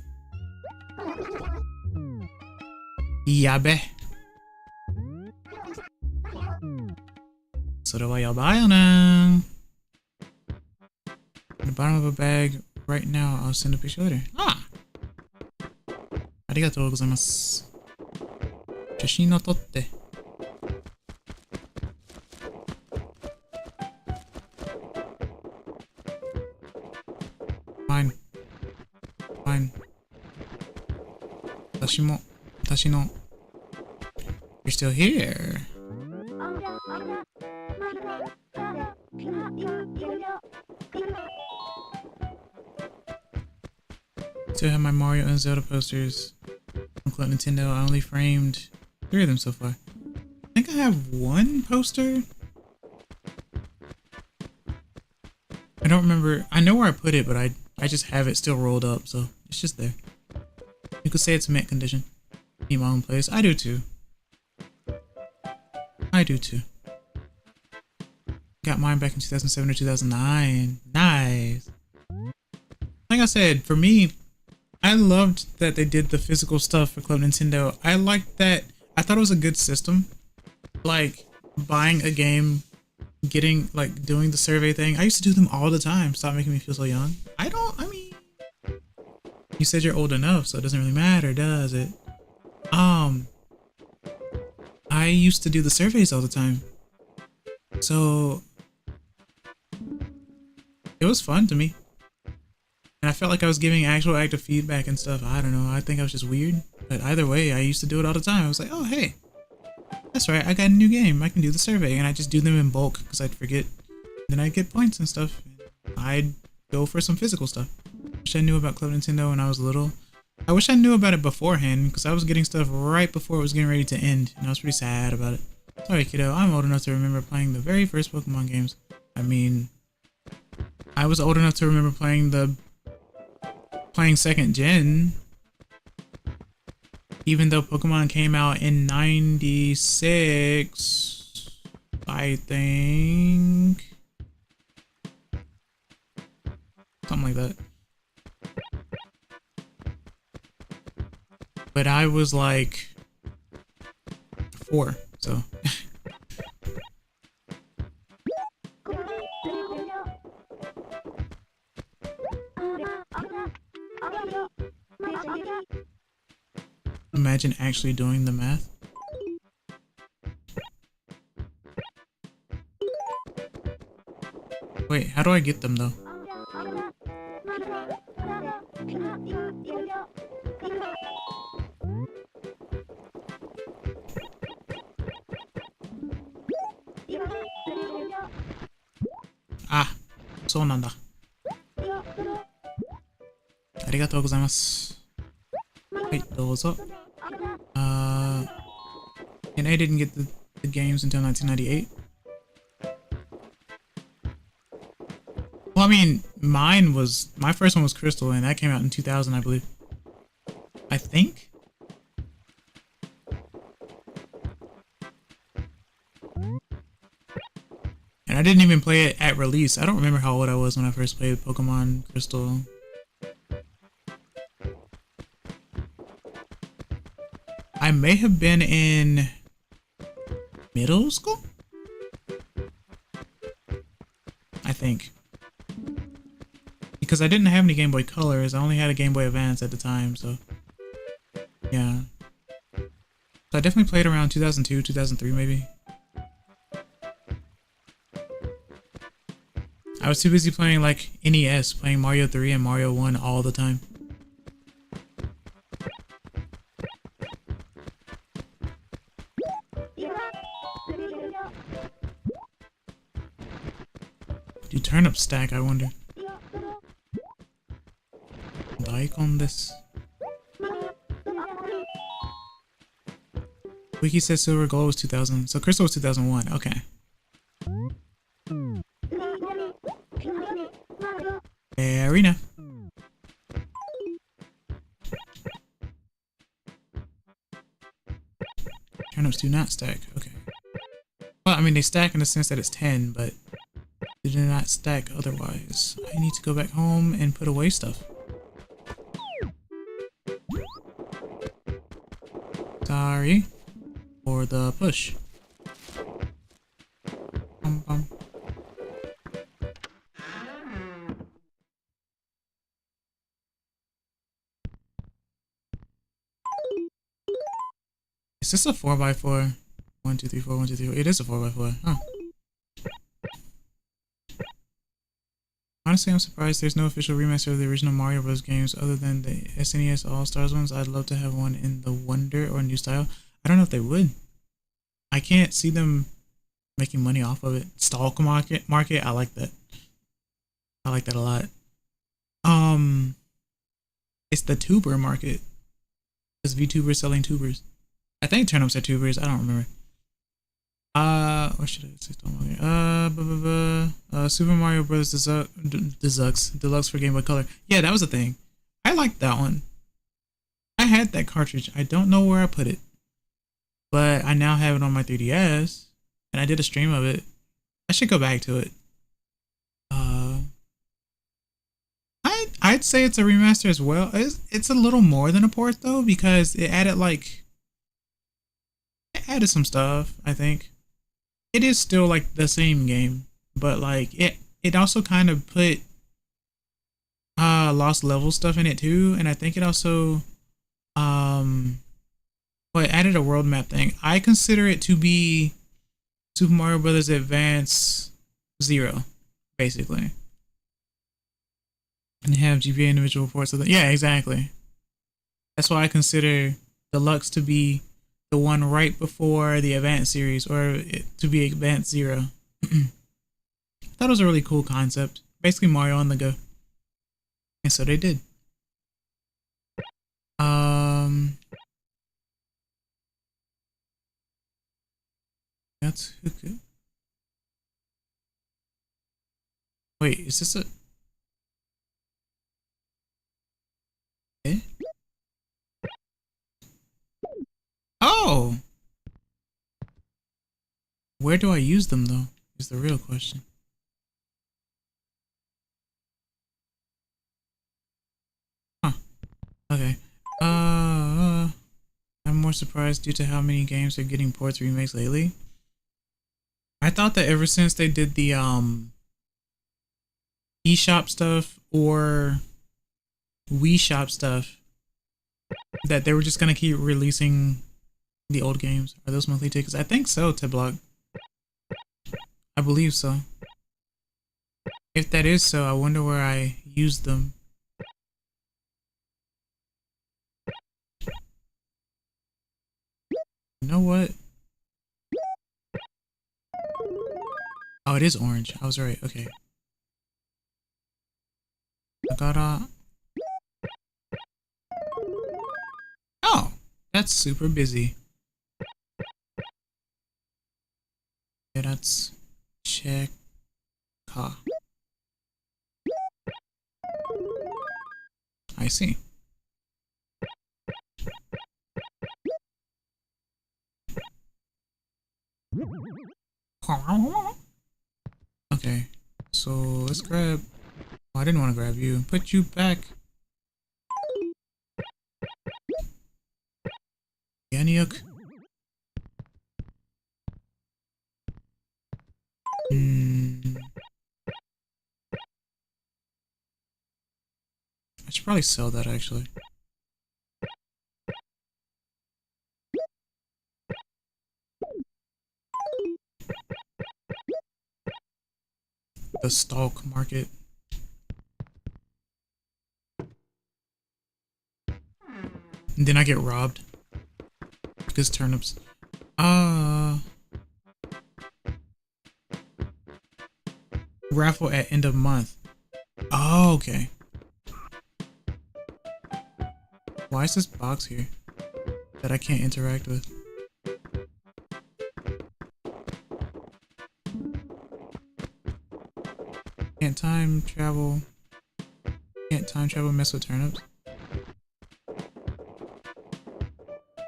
Yabe. それはやばいよな. In the bottom of a bag right now. I'll send a picture later. Ah! ありがとうございます。写真を撮って。Fine. Fine. 私も、私の。You're still here. Still have my Mario and Zelda posters from Club Nintendo. I only framed 3 of them so far. I think I have 1 poster. I don't remember. I know where I put it, but I just have it still rolled up, so it's just there. You could say it's mint condition. Need my own place. I do too. I do too. Got mine back in 2007 or 2009. Nice. Like I said, for me, I loved that they did the physical stuff for Club Nintendo. I liked that. I thought it was a good system. Like, buying a game, getting, like, doing the survey thing. I used to do them all the time. Stop making me feel so young. I mean, you said you're old enough, so it doesn't really matter, does it? I used to do the surveys all the time. So, it was fun to me. And I felt like I was giving actual active feedback and stuff. I don't know. I think I was just weird. But either way, I used to do it all the time. I was like, oh, hey, that's right. I got a new game. I can do the survey. And I just do them in bulk because I'd forget. Then I'd get points and stuff. I'd go for some physical stuff. Wish I knew about Club Nintendo when I was little. I wish I knew about it beforehand, because I was getting stuff right before it was getting ready to end, and I was pretty sad about it. Sorry, kiddo, I'm old enough to remember playing the very first Pokemon games. I mean, I was old enough to remember playing second gen, even though Pokemon came out in 96, I think. Something like that. But I was like 4, so. Imagine actually doing the math. Wait, how do I get them though? Ah, そうなんだ。ありがとうございます。はい、どうぞ。And I didn't get the games until 1998. Well, I mean, my first one was Crystal, and that came out in 2000, I believe. I think? And I didn't even play it at release. I don't remember how old I was when I first played Pokemon Crystal. I may have been in middle school? I think. Because I didn't have any Game Boy Colors, I only had a Game Boy Advance at the time, so yeah. So I definitely played around 2002, 2003 maybe. I was too busy playing like NES, playing Mario 3 and Mario 1 all the time. Do turnip stack, I wonder. Daikon this. Wiki says Silver Gold was 2000, so Crystal was 2001. Okay. Fair enough. Turnips do not stack. Okay. Well, I mean, they stack in the sense that it's 10, but they do not stack otherwise. I need to go back home and put away stuff. Sorry for the push. Bum, bum. Is this a 4x4? 1, 2, 3, 4, 1, 2, 3, 4. It is a 4x4. Oh. Honestly, I'm surprised there's no official remaster of the original Mario Bros. Games other than the SNES All-Stars ones. I'd love to have one in the Wonder or new style. I don't know if they would. I can't see them making money off of it. Stalk market, I like that. I like that a lot. It's the tuber market. It's VTubers selling tubers. I think turnips are tubers. I don't remember. What should I say? Super Mario Bros. Deluxe for Game Boy Color. Yeah, that was a thing. I liked that one. I had that cartridge. I don't know where I put it, but I now have it on my 3DS, and I did a stream of it. I should go back to it. I'd say it's a remaster as well. It's a little more than a port though, because it added some stuff, I think. It is still like the same game, but like it also kind of put lost level stuff in it too, and I think it also it added a world map thing. I consider it to be Super Mario Bros. Advance 0, basically. And have GBA individual ports of the, yeah, exactly. That's why I consider Deluxe to be the one right before the Advance series, or to be Advance 0. I thought it was a really cool concept. Basically Mario on the go. And so they did. That's hookah. Wait, is this a... Eh? Oh! Where do I use them though? Is the real question. Huh. Okay. I'm more surprised due to how many games are getting ports remakes lately. I thought that ever since they did the eShop stuff or Wii Shop stuff, that they were just gonna keep releasing the old games. Are those monthly tickets? I think so, Teblock. I believe so. If that is so, I wonder where I used them. You know what? Oh, it is orange. I was right. Okay. I got Oh, that's super busy. Yeah, that's check. I see. Okay, so let's grab... Oh, I didn't want to grab you. Put you back. Yaniuk. I should probably sell that actually. The stock market. And then I get robbed. Because turnips. Raffle at end of month. Oh, okay. Why is this box here that I can't interact with? Can't time travel. Can't time travel mess with turnips.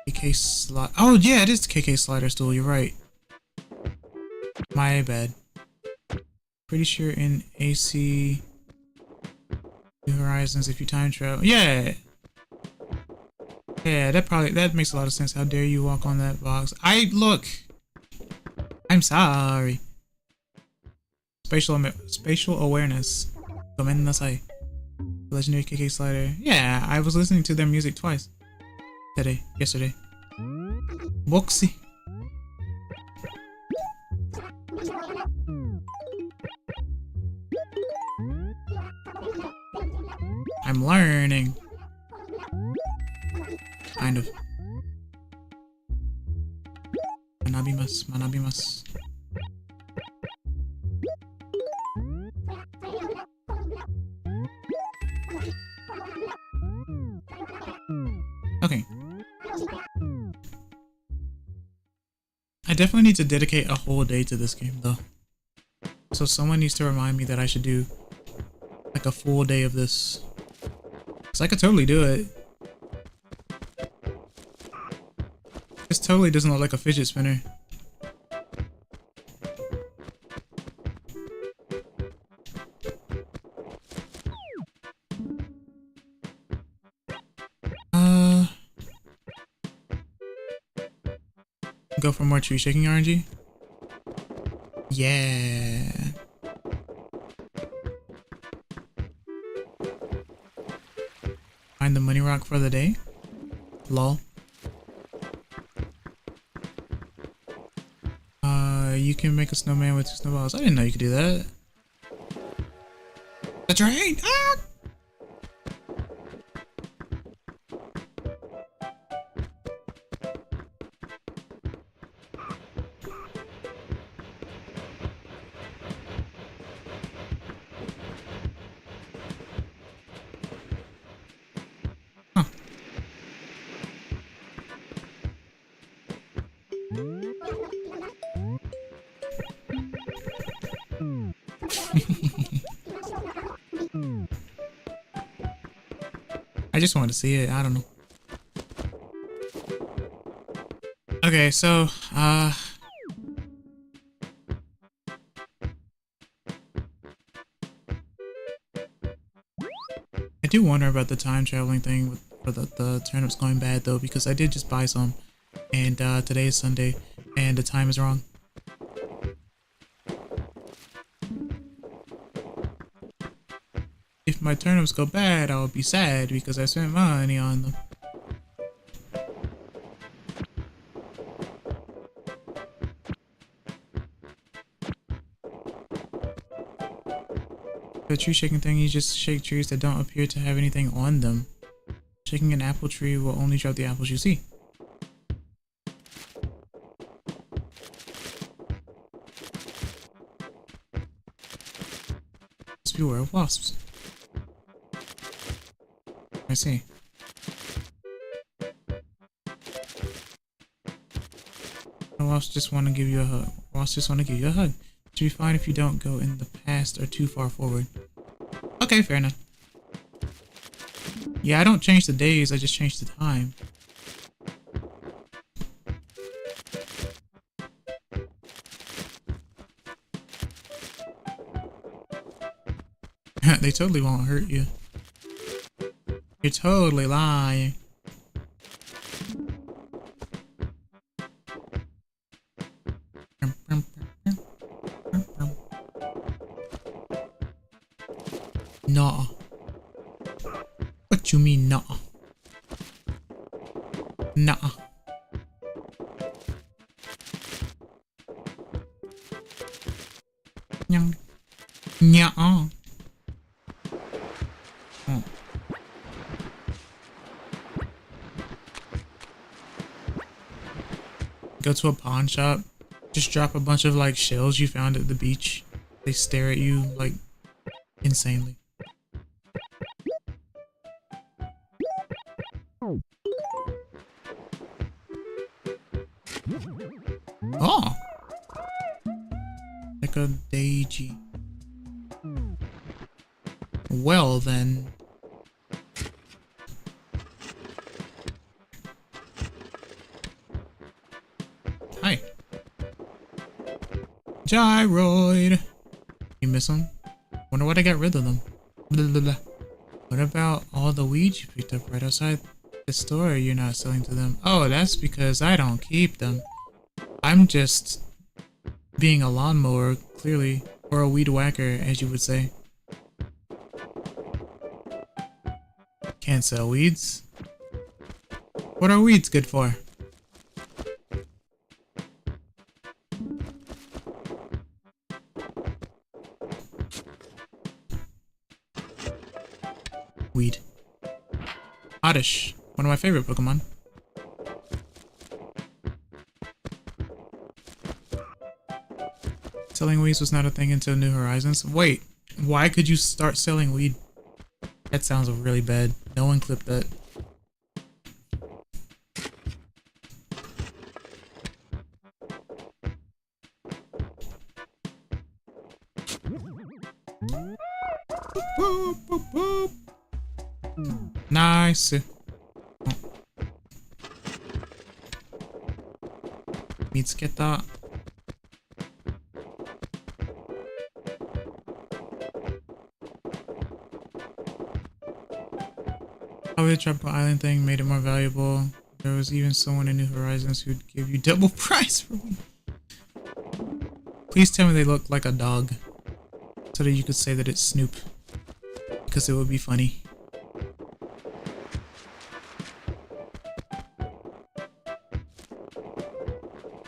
KK slide. Oh yeah, it is the KK slider stool. You're right. My bad. Pretty sure in AC New Horizons, if you time travel, yeah, that makes a lot of sense. How dare you walk on that box? I'm sorry. Spatial awareness. Gomennasai. Legendary KK slider. Yeah, I was listening to their music twice. Yesterday. Boxy. I'm learning. Kind of. Manabimasu. Okay. I definitely need to dedicate a whole day to this game though. So someone needs to remind me that I should do like a full day of this. Cause I could totally do it. This totally doesn't look like a fidget spinner. Go for more tree shaking RNG? Yeah. Find the money rock for the day? Lol. You can make a snowman with 2 snowballs. I didn't know you could do that. The train! Ah! I just wanted to see it. I don't know. Okay, so I do wonder about the time traveling thing with for the turnips going bad though, because I did just buy some, and today is Sunday, and the time is wrong. If my turnips go bad, I'll be sad because I spent money on them. The tree shaking thing, you just shake trees that don't appear to have anything on them. Shaking an apple tree will only drop the apples you see. Just beware of wasps. I see. The wasps just want to give you a hug. Wasps just want to give you a hug. It should be fine if you don't go in the past or too far forward. Okay, fair enough. Yeah, I don't change the days, I just change the time. They totally won't hurt you. You're totally lying. Nah. What you mean, nah? Nah. Nyang. Nya. Oh. Go to a pawn shop. Just drop a bunch of like shells you found at the beach. They stare at you like insanely. Oh! Like a Deiji. Well then. Hi. Gyroid! You miss them? Wonder why I got rid of them. Blah, blah, blah. What about all the weeds you picked up right outside the store you're not selling to them? Oh, that's because I don't keep them. I'm just being a lawnmower, clearly. Or a weed whacker, as you would say. Can't sell weeds? What are weeds good for? Weed. Oddish, one of my favorite Pokemon. Selling weeds was not a thing until New Horizons. Wait, why could you start selling weed? That sounds really bad. No one clipped that. Boop, boop, boop. Nice. Mitsuket. Probably the tropical island thing made it more valuable. There was even someone in New Horizons who'd give you double price for one. Please tell me they look like a dog, so that you could say that it's Snoop, because it would be funny.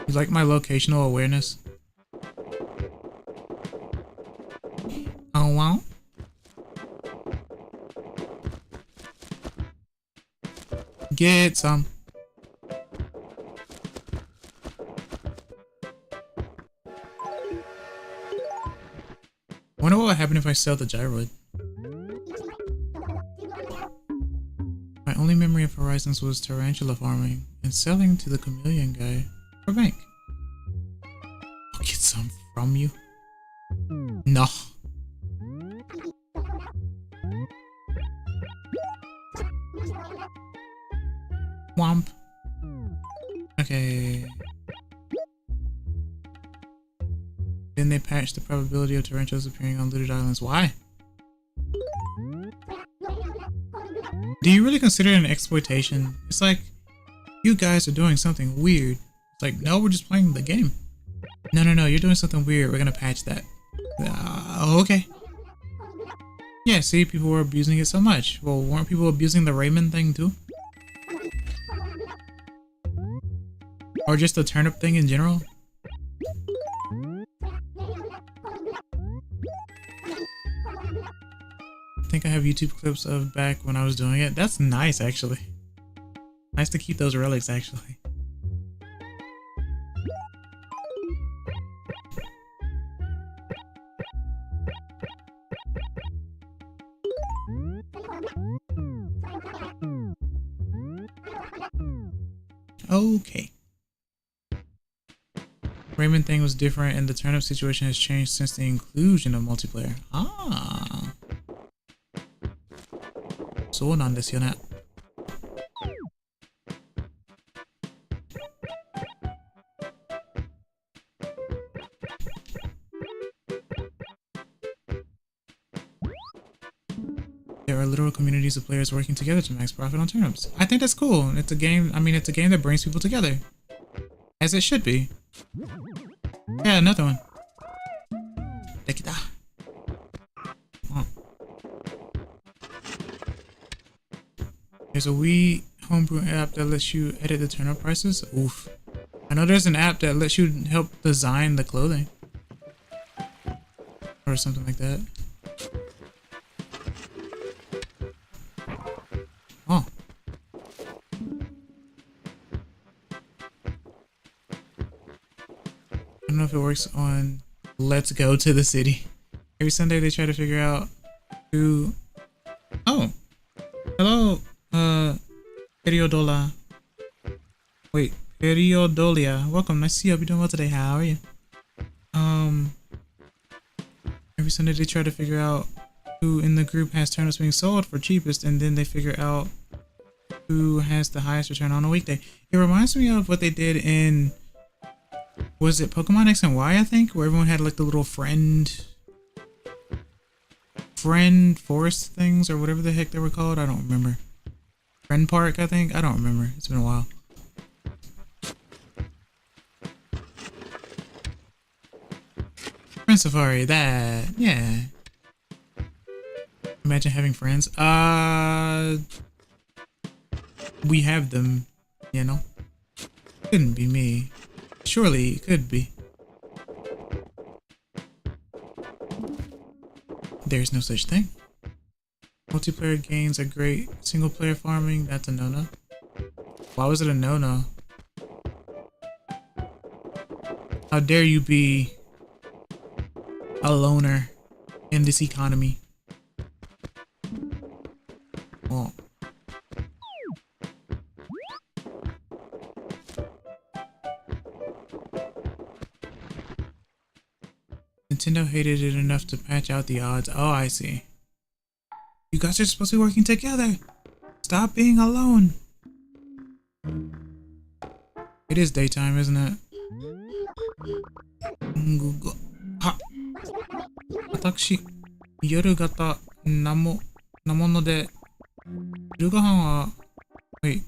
You like my locational awareness? Oh wow. Get some. I wonder what would happen if I sell the gyroid. My only memory of Horizons was tarantula farming and selling to the chameleon guy for bank. I'll get some from you. No. Then they patched the probability of tarantulas appearing on looted islands. Why? Do you really consider it an exploitation? It's like, you guys are doing something weird. It's like, no, we're just playing the game. No, you're doing something weird. We're gonna patch that. Okay. Yeah, see, people were abusing it so much. Well, weren't people abusing the Raymond thing too? Or just the turnip thing in general? I think I have YouTube clips of back when I was doing it. That's nice, actually. Nice to keep those relics, actually. Okay. Raymond thing was different and the turnip situation has changed since the inclusion of multiplayer. Ah. そうなんですよね。There are literal communities of players working together to max profit on turnips. I think that's cool. It's a game, I mean, it's a game that brings people together. As it should be. Yeah, another one. Oh. There's a Wii homebrew app that lets you edit the turnip prices. Oof. I know there's an app that lets you help design the clothing. Or something like that. Oh. I don't know if it works on Let's Go to the City. Every Sunday they try to figure out who... Oh. Hello, Periodola. Wait, Periodolia. Welcome, nice to see you. Hope you're doing well today. How are you? Every Sunday they try to figure out who in the group has turnips being sold for cheapest, and then they figure out who has the highest return on a weekday. It reminds me of what they did in... Was it Pokemon X and Y, I think? Where everyone had like the little friend forest things or whatever the heck they were called. I don't remember. Friend Park, I think. I don't remember. It's been a while. Friend Safari, that, yeah. Imagine having friends. We have them, you know. Couldn't be me. Surely it could be. There's no such thing. Multiplayer games are great. Single player farming, that's a no-no. Why was it a no-no? How dare you be a loner in this economy? Well, Nintendo hated it enough to patch out the odds. Oh, I see. You guys are supposed to be working together. Stop being alone. It is daytime, isn't it? Ha. 私、夜型なもので、昼ご飯は、はい、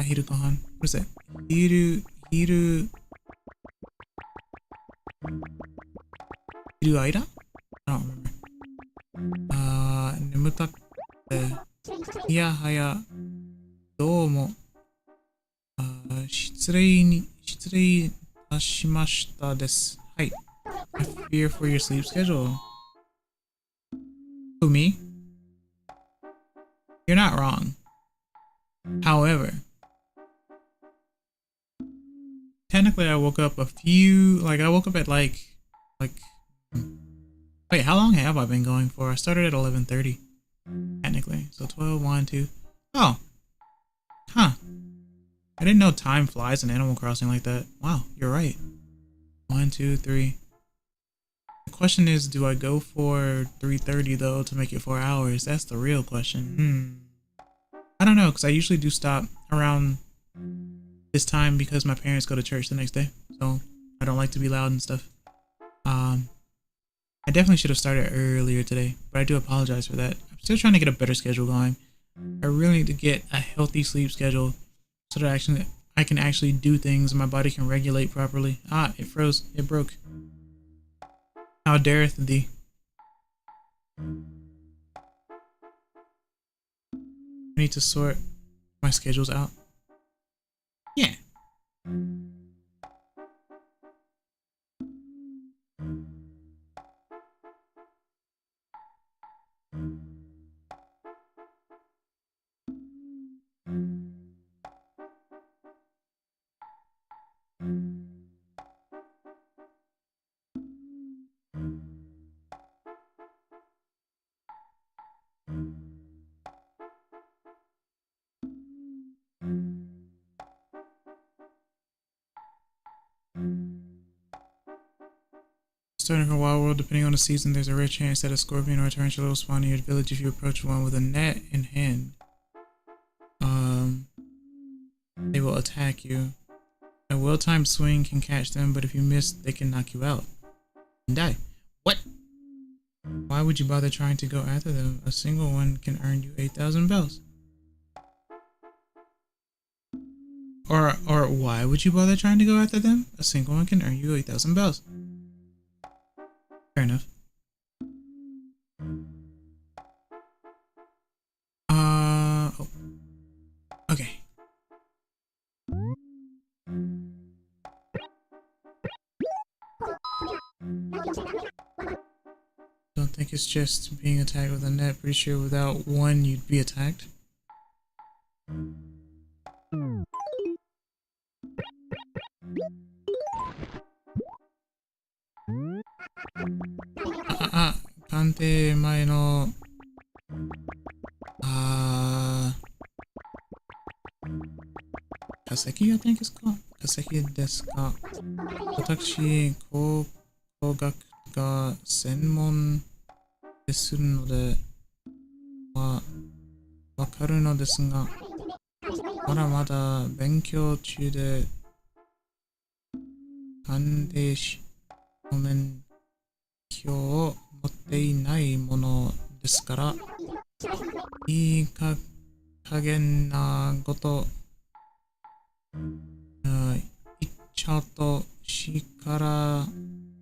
昼ご飯。うるさい。昼間? I don't remember. 眠たくて、いやはや、どうも、失礼いたしましたです。はい。I fear for your sleep schedule. Who, me? You're not wrong. However, technically I woke up I woke up at like, wait, how long have I been going for? I started at 11:30, technically. So 12, 1, 2. Oh. Huh. I didn't know time flies in Animal Crossing like that. Wow, you're right. 1, 2, 3. The question is, do I go for 3:30 though to make it 4 hours? That's the real question. I don't know, because I usually do stop around this time because my parents go to church the next day. So I don't like to be loud and stuff. I definitely should have started earlier today, but I do apologize for that. I'm still trying to get a better schedule going. I really need to get a healthy sleep schedule so that I can actually do things and my body can regulate properly. Ah, it froze. It broke. How dareth thee? I need to sort my schedules out. Yeah. Starting from Wild World, depending on the season, there's a rare chance that a scorpion or a tarantula will spawn in your village if you approach one with a net in hand. They will attack you. A well-timed swing can catch them, but if you miss, they can knock you out and die. What? Why would you bother trying to go after them? A single one can earn you 8,000 bells. Or why would you bother trying to go after them? A single one can earn you 8,000 bells. Fair enough. Oh. Okay. Don't think it's just being attacked with a net. Pretty sure without one you'd be attacked. Kante mae no Kaseki, I think it's called. Kaseki desu ka? Watashi kogaku ga senmon desu no de wa wakaru no desu ga mada mada benkyou chū de kandeishi no menkyou o motte inai mono desu kara ii kagen na goto ichato shikara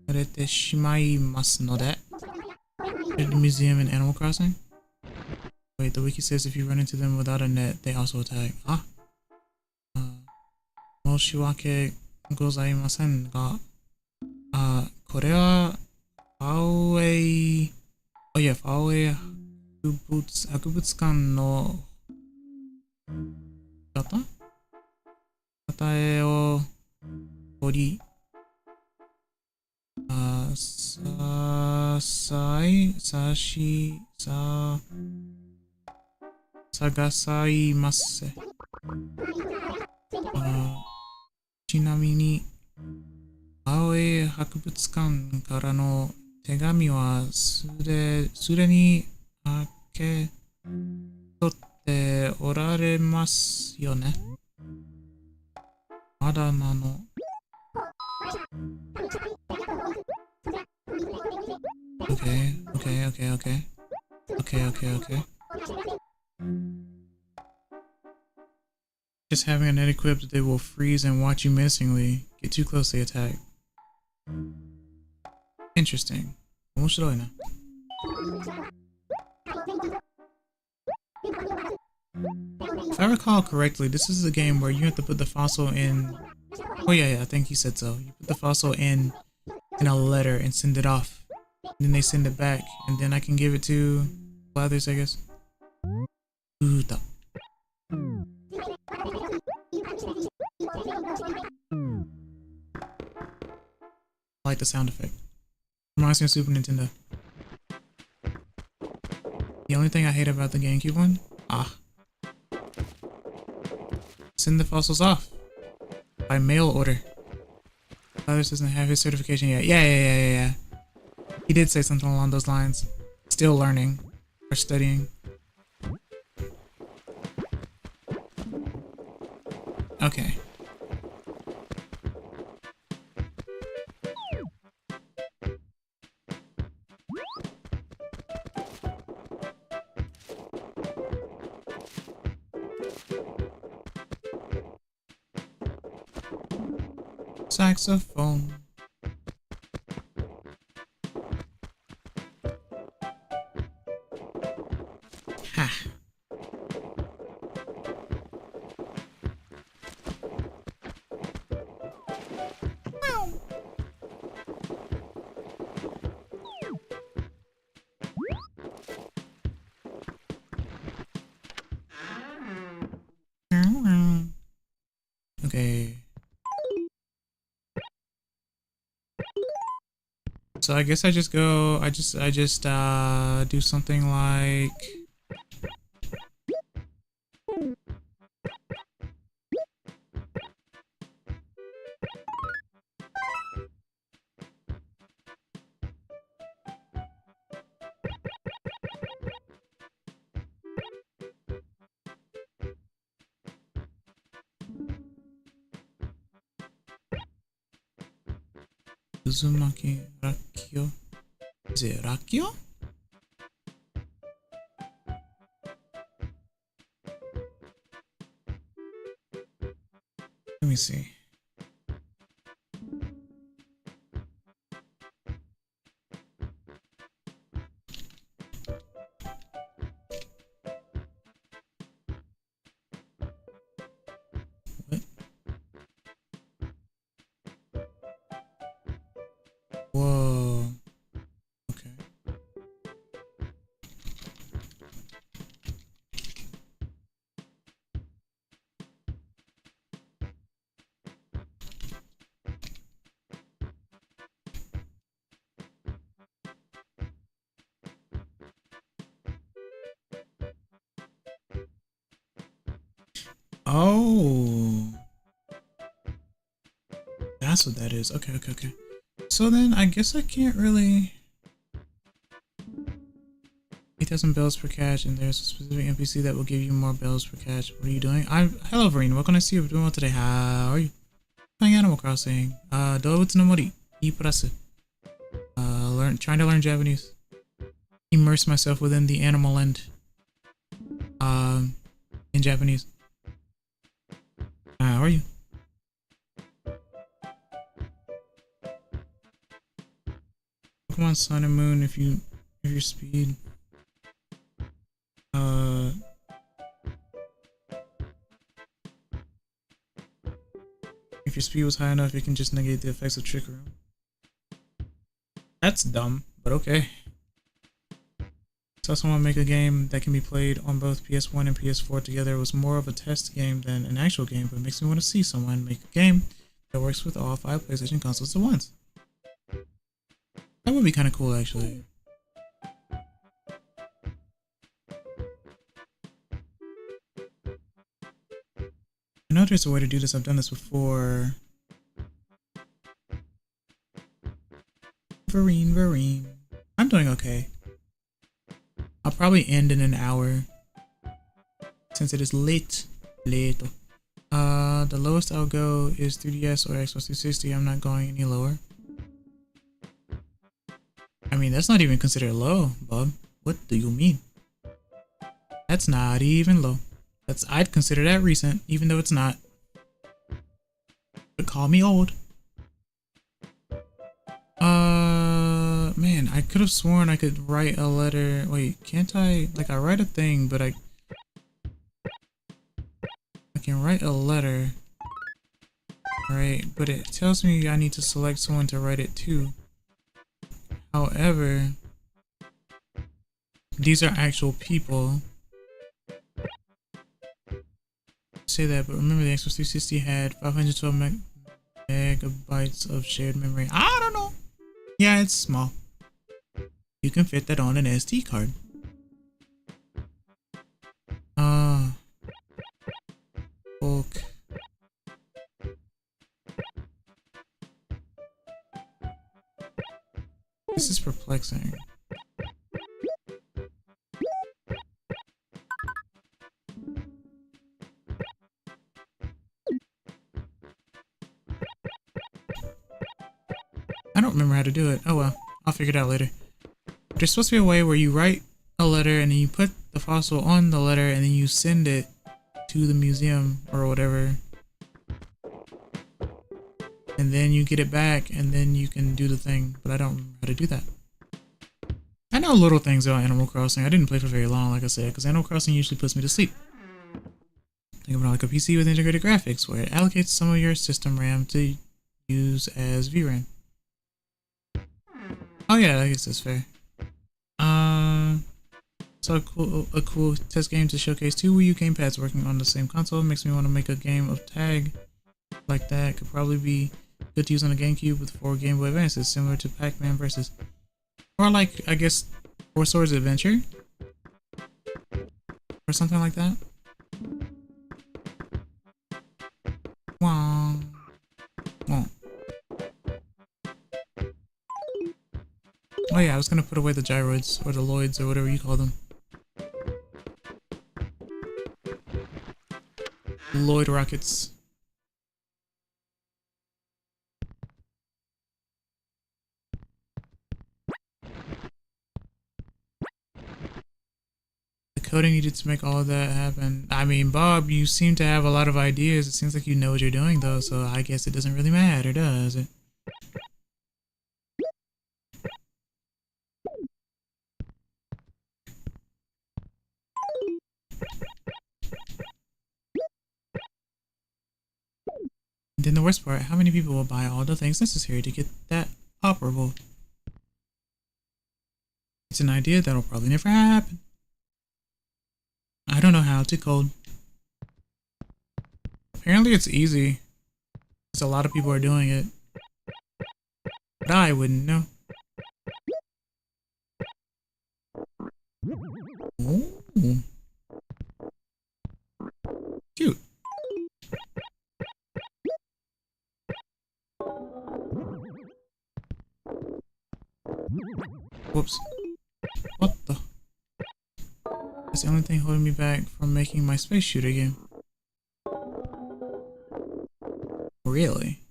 rete shimaimasu node. The museum in Animal Crossing? Wait, the wiki says if you run into them without a net, they also attack. Ah? Moshiwake gozaimasen ga. Kore wa Faraway. Oh yeah, Faraway Hakubutsukan no Gata? Katae o tori. Sagasaimasu. ちなみに、青江博物館からの手紙はすでに開け取っておられますよね。まだなの。Okay. Just having a net equipped, they will freeze and watch you menacingly. Get too close, they attack. Interesting. 面白いな. If I recall correctly, this is a game where you have to put the fossil in. Oh yeah, I think he said so. You put the fossil in a letter and send it off. And then they send it back, and then I can give it to others, I guess. Uta. I like the sound effect. Reminds me of Super Nintendo. The only thing I hate about the GameCube one? Send the fossils off. By mail order. Others doesn't have his certification yet. Yeah. He did say something along those lines. Still learning. Or studying. Okay. Saxophone. Ha. Okay. So I guess I just go, I just do something like, Uzumaki Rakyo. Is it Rakyo? Let me see. What? Whoa. Okay. Oh. That's what that is. Okay, okay, okay. So then I guess I can't really... 8,000 bells per catch, and there's a specific NPC that will give you more bells per catch. What are you doing? Hello, Verena. What can I see you doing well today? How are you? Playing Animal Crossing. Doubutsu no Mori. E plus. Trying to learn Japanese. Immerse myself within the animal land. In Japanese. How are you? Pokemon Sun and Moon. If your speed. If your speed was high enough, it can just negate the effects of Trick Room. That's dumb, but okay. Saw someone make a game that can be played on both PS1 and PS4 together. It was more of a test game than an actual game, but it makes me want to see someone make a game that works with all 5 PlayStation consoles at once. That would be kind of cool, actually. I know there's a way to do this. I've done this before. Vereen. I'm doing okay. I'll probably end in an hour since it is late. The lowest I'll go is 3DS or Xbox 360. I'm not going any lower. I mean, that's not even considered low, Bob. What do you mean? That's not even low. I'd consider that recent, even though it's not. But call me old. Man, I could have sworn I could write a letter. Wait, can't I? Like, I write a thing, but I can write a letter. Right, but it tells me I need to select someone to write it to. However, these are actual people. Say that, but remember the Xbox 360 had 512 megabytes of shared memory. I don't know. Yeah, it's small. You can fit that on an SD card. Bulk. This is perplexing. I don't remember how to do it. Oh well, I'll figure it out later. There's supposed to be a way where you write a letter and then you put the fossil on the letter and then you send it to the museum or whatever. and then you get it back, and then you can do the thing. But I don't remember how to do that. I know little things about Animal Crossing. I didn't play for very long, like I said, because Animal Crossing usually puts me to sleep. Think about like a PC with integrated graphics, where it allocates some of your system RAM to use as VRAM. Oh yeah, I guess that's fair. So a cool test game to showcase two Wii U gamepads working on the same console. Makes me want to make a game of tag like that. Could probably be good to use on a GameCube with 4 Game Boy Advances, similar to Pac-Man versus, or like I guess 4 Swords Adventure or something like that. Wow. Well. Oh yeah, I was gonna put away the gyroids or the Lloyds or whatever you call them. Lloyd rockets. The coding needed to make all of that happen. I mean, Bob, you seem to have a lot of ideas. It seems like you know what you're doing though, so I guess it doesn't really matter, does it? Then the worst part, how many people will buy all the things necessary to get that operable? It's an idea that'll probably never happen. I don't know how to code. Apparently it's easy, because a lot of people are doing it. But I wouldn't know. Ooh. Cute. Whoops. What the? That's the only thing holding me back from making my space shooter game. Really?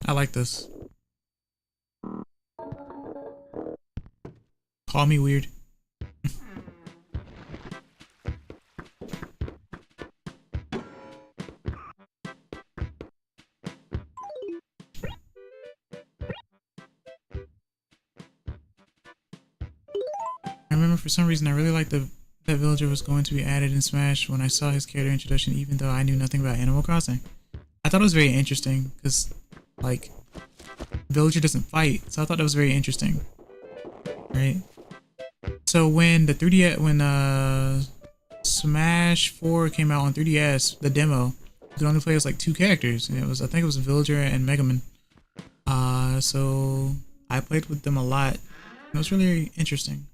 I like this. Call me weird. I remember for some reason I really liked that villager was going to be added in Smash when I saw his character introduction, even though I knew nothing about Animal Crossing. I thought it was very interesting because, like, villager doesn't fight, so I thought that was very interesting. Right? So when the 3DS, when Smash 4 came out on 3DS, the demo, you could only play as like 2 characters, and it was, I think it was Villager and Mega Man. So I played with them a lot. It was really interesting.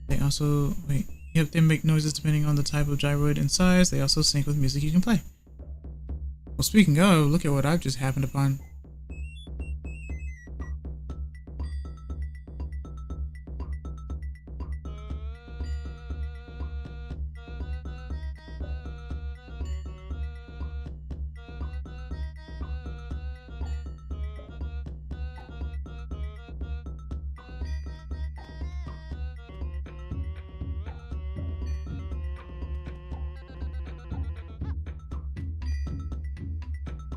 They also, wait, yep, they make noises depending on the type of gyroid and size. They also sync with music you can play. Well, speaking of, look at what I've just happened upon.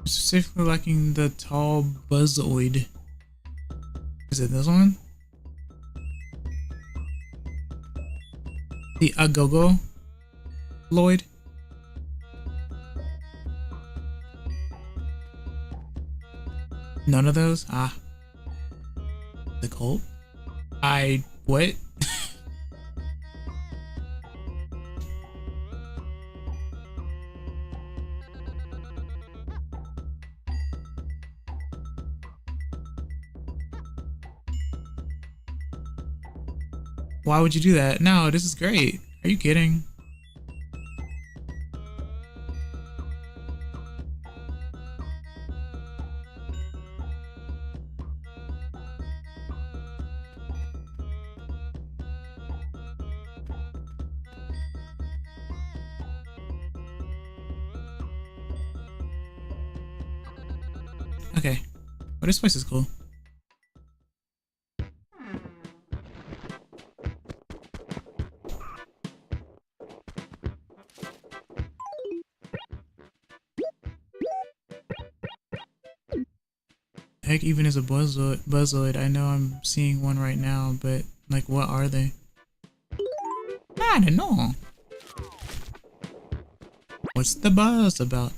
Specifically liking the tall buzzoid. Is it this one? The Agogo Lloyd? None of those? Ah. The Colt? What? Why would you do that? No, this is great. Are you kidding? Okay. Well, this place is cool. heck even is a buzzoid? I know I'm seeing one right now, but like, what are they? I don't know. What's the buzz about?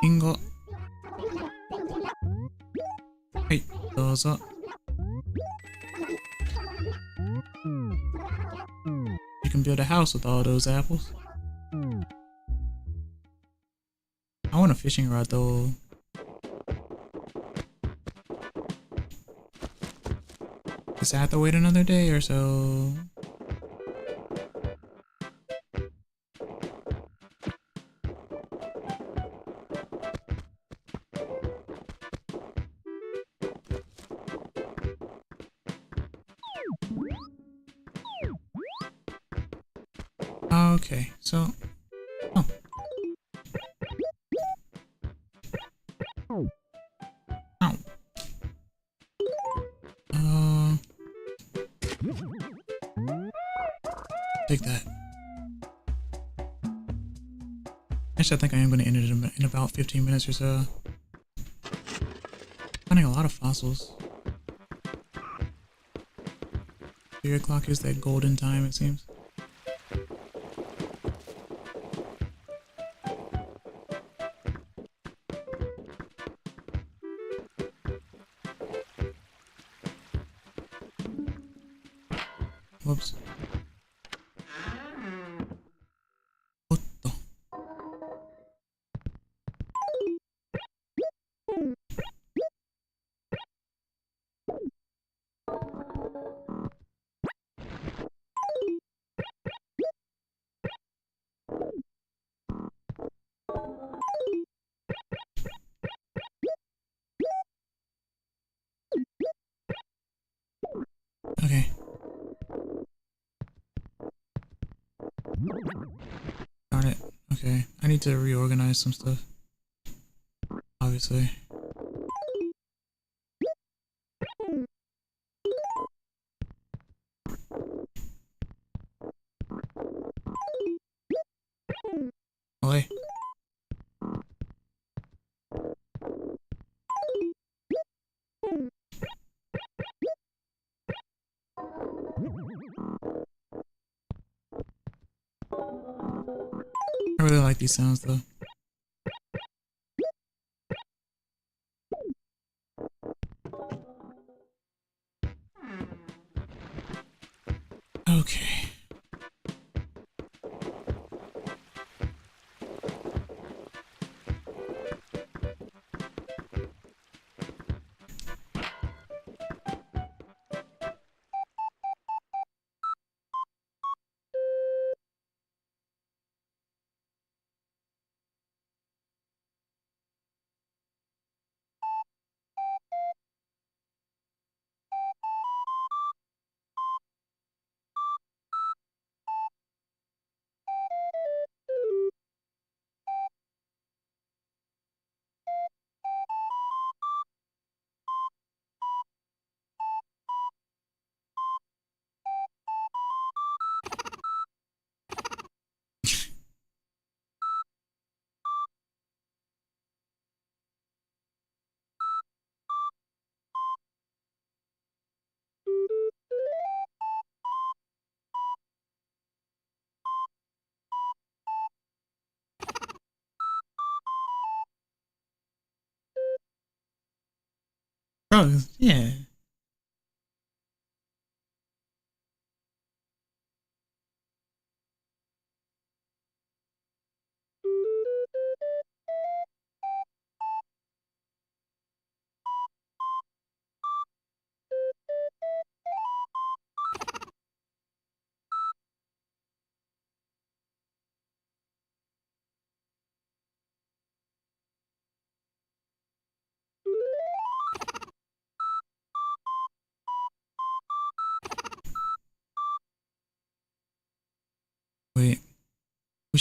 Bingo. Hey, dozo. You can build a house with all those apples. I want a fishing rod though. Guess I have to wait another day or so. Okay, so oh. Ow. Take that. Actually, I think I am going to end it in about 15 minutes or so. Finding a lot of fossils. 3 o'clock is that golden time, it seems. Whoops. What the? Okay. Darn it. Okay. I need to reorganize some stuff. Obviously. Olé. I really like these sounds though. Okay. Bro, yeah.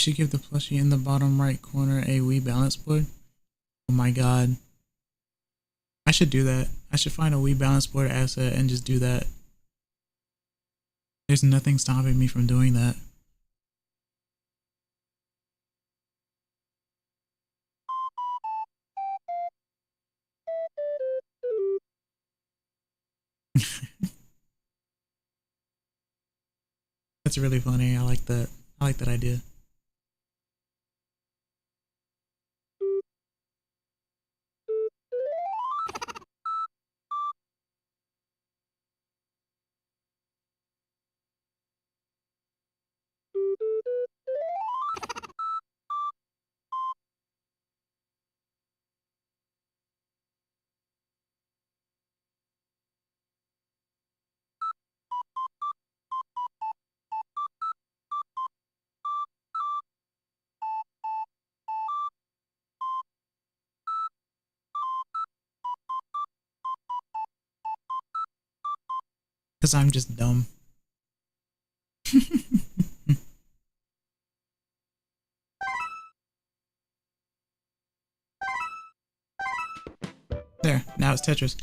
We should give the plushie in the bottom right corner a Wii balance board. Oh my god. I should do that. I should find a Wii balance board asset and just do that. There's nothing stopping me from doing that. That's really funny. I like that. I like that idea. Because I'm just dumb. There, now it's Tetris.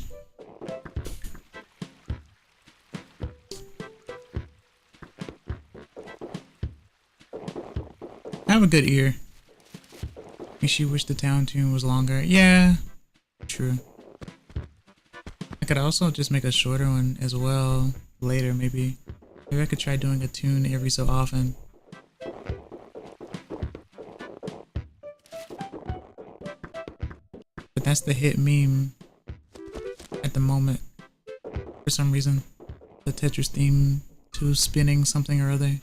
I have a good ear. Makes you wish the town tune was longer. Yeah, true. I could also just make a shorter one as well later, maybe. Maybe I could try doing a tune every so often. But that's the hit meme at the moment. For some reason, the Tetris theme to spinning something or other.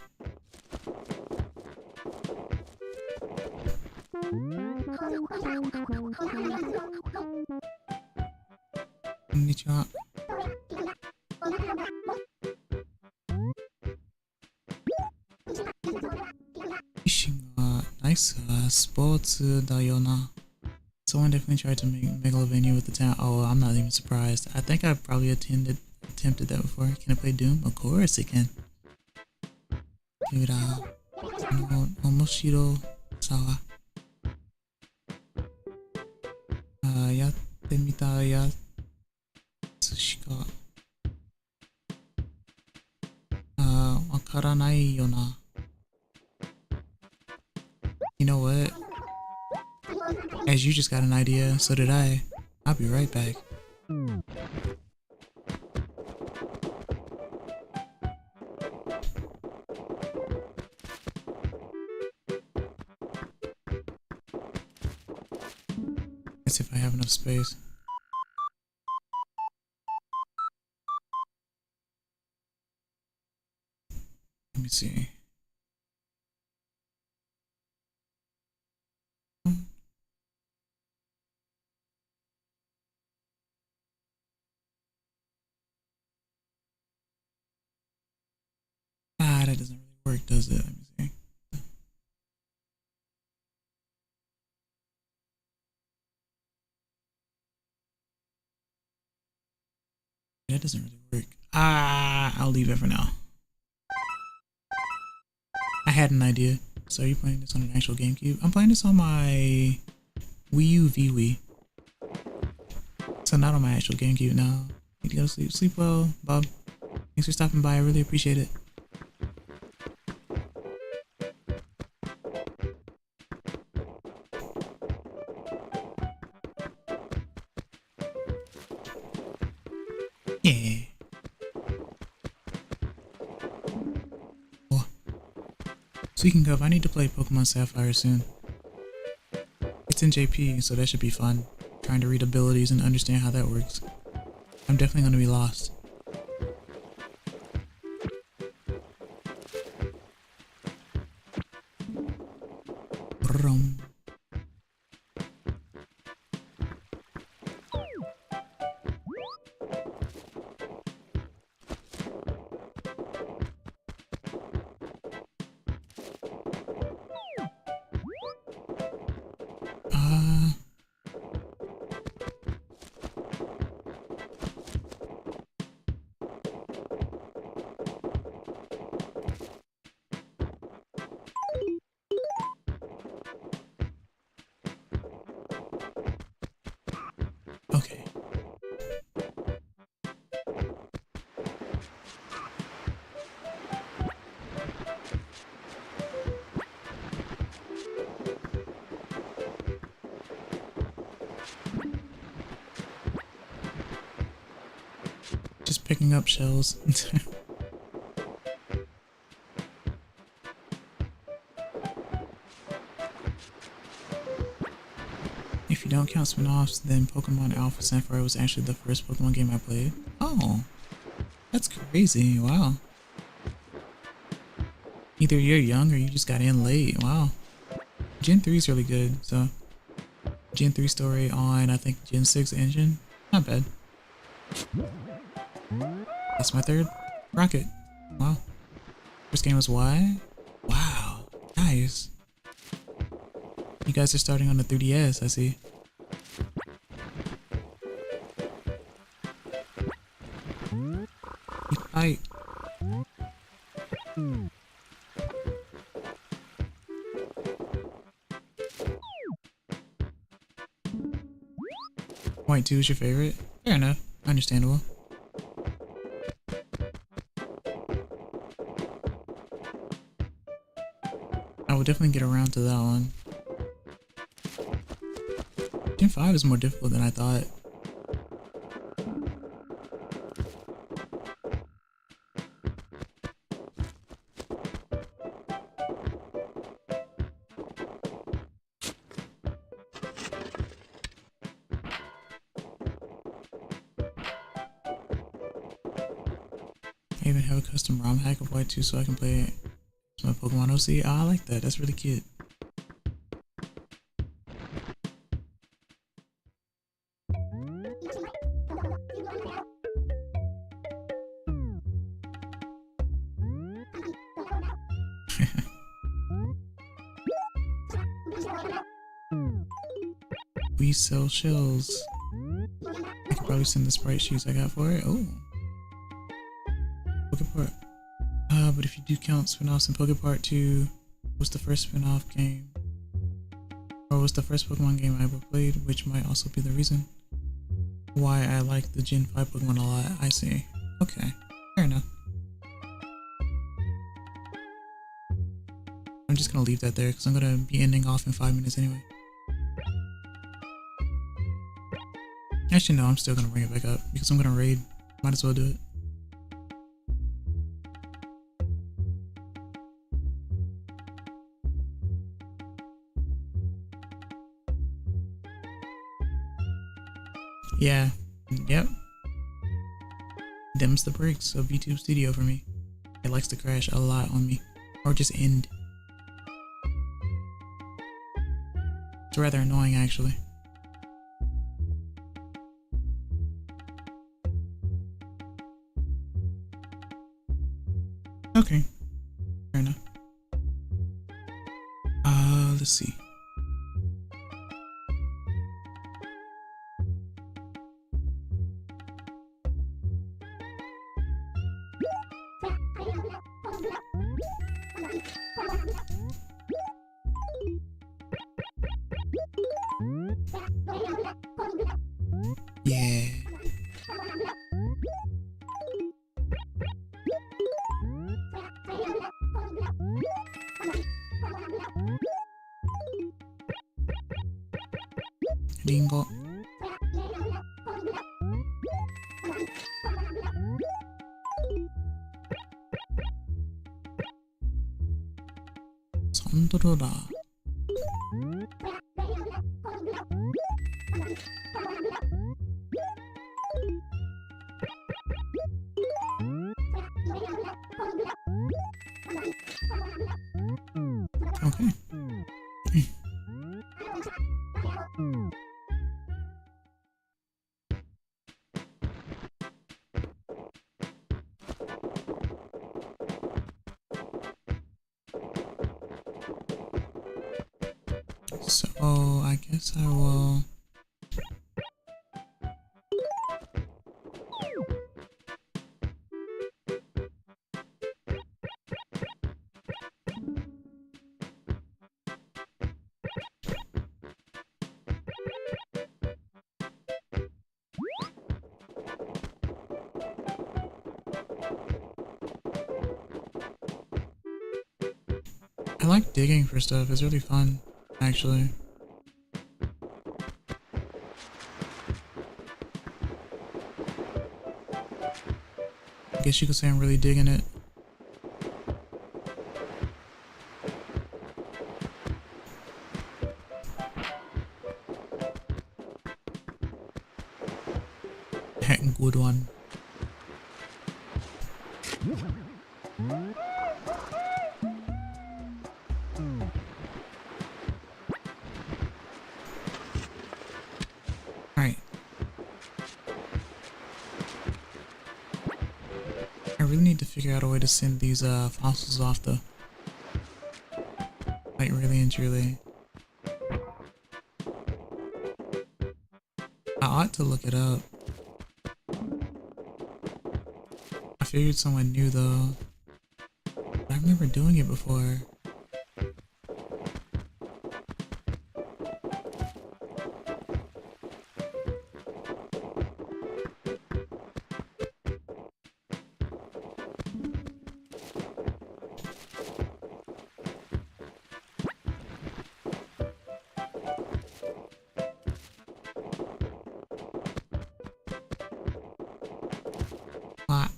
Konnichiwa. Fishing nice sports da yo na. Someone definitely tried to make Megalovania with the town. Oh, I'm not even surprised. I think I've probably attempted that before. Can it play Doom? Of course it can. Omoshiro sawa. Yatte mita yatsu shika wakaranai yo na. You know what? As you just got an idea, so did I. I'll be right back. Let's see if I have enough space. Let me see. That doesn't really work, does it? Let me see. That doesn't really work. I'll leave it for now. I had an idea. So are you playing this on an actual GameCube? I'm playing this on my Wii U Wii. So not on my actual GameCube now. Need to go to sleep. Sleep well, Bob. Thanks for stopping by. I really appreciate it. Yeah. Oh. Speaking of, I need to play Pokemon Sapphire soon. It's in JP, so that should be fun. Trying to read abilities and understand how that works. I'm definitely going to be lost. Brum. picking up shells. If you don't count spin-offs, then Pokemon Alpha Sapphire was actually the first Pokemon game I played. Oh, that's crazy. Wow. Either you're young or you just got in late. Wow. Gen 3 is really good. So, Gen 3 story on, I think, Gen 6 engine. Not bad. That's my third rocket. Wow. First game was Y. Wow. Nice. You guys are starting on the 3DS, I see. You fight. White 2 is your favorite? Fair enough. Understandable. I will definitely get around to that one. Gen 5 is more difficult than I thought. I even have a custom ROM hack of White 2 so I can play it. It's my Pokemon OC. Oh, I like that. That's really cute. We sell shells. I could probably send the sprite sheets I got for it. Oh. Pokepart. But if you do count spin-offs in Pokepart 2, was the first spin-off game, or was the first Pokemon game I ever played, which might also be the reason why I like the Gen 5 Pokemon a lot. I see. Okay, fair enough. I'm just gonna leave that there because I'm gonna be ending off in 5 minutes anyway. Actually, no, I'm still gonna bring it back up because I'm gonna raid. Might as well do it. Yeah, yep. Them's the breaks of VTube Studio for me. It likes to crash a lot on me, or just end. It's rather annoying, actually. Okay, fair enough. Let's see. Yeah. Ringo. Sondoroda. Okay. So I guess I will. I like digging for stuff. It's really fun, actually. guess you could say I'm really digging it. Good one. Alright. I really need to figure out a way to send these fossils off though. Like really and truly. I ought to look it up. I figured someone knew though. But I remember doing it before. Ah.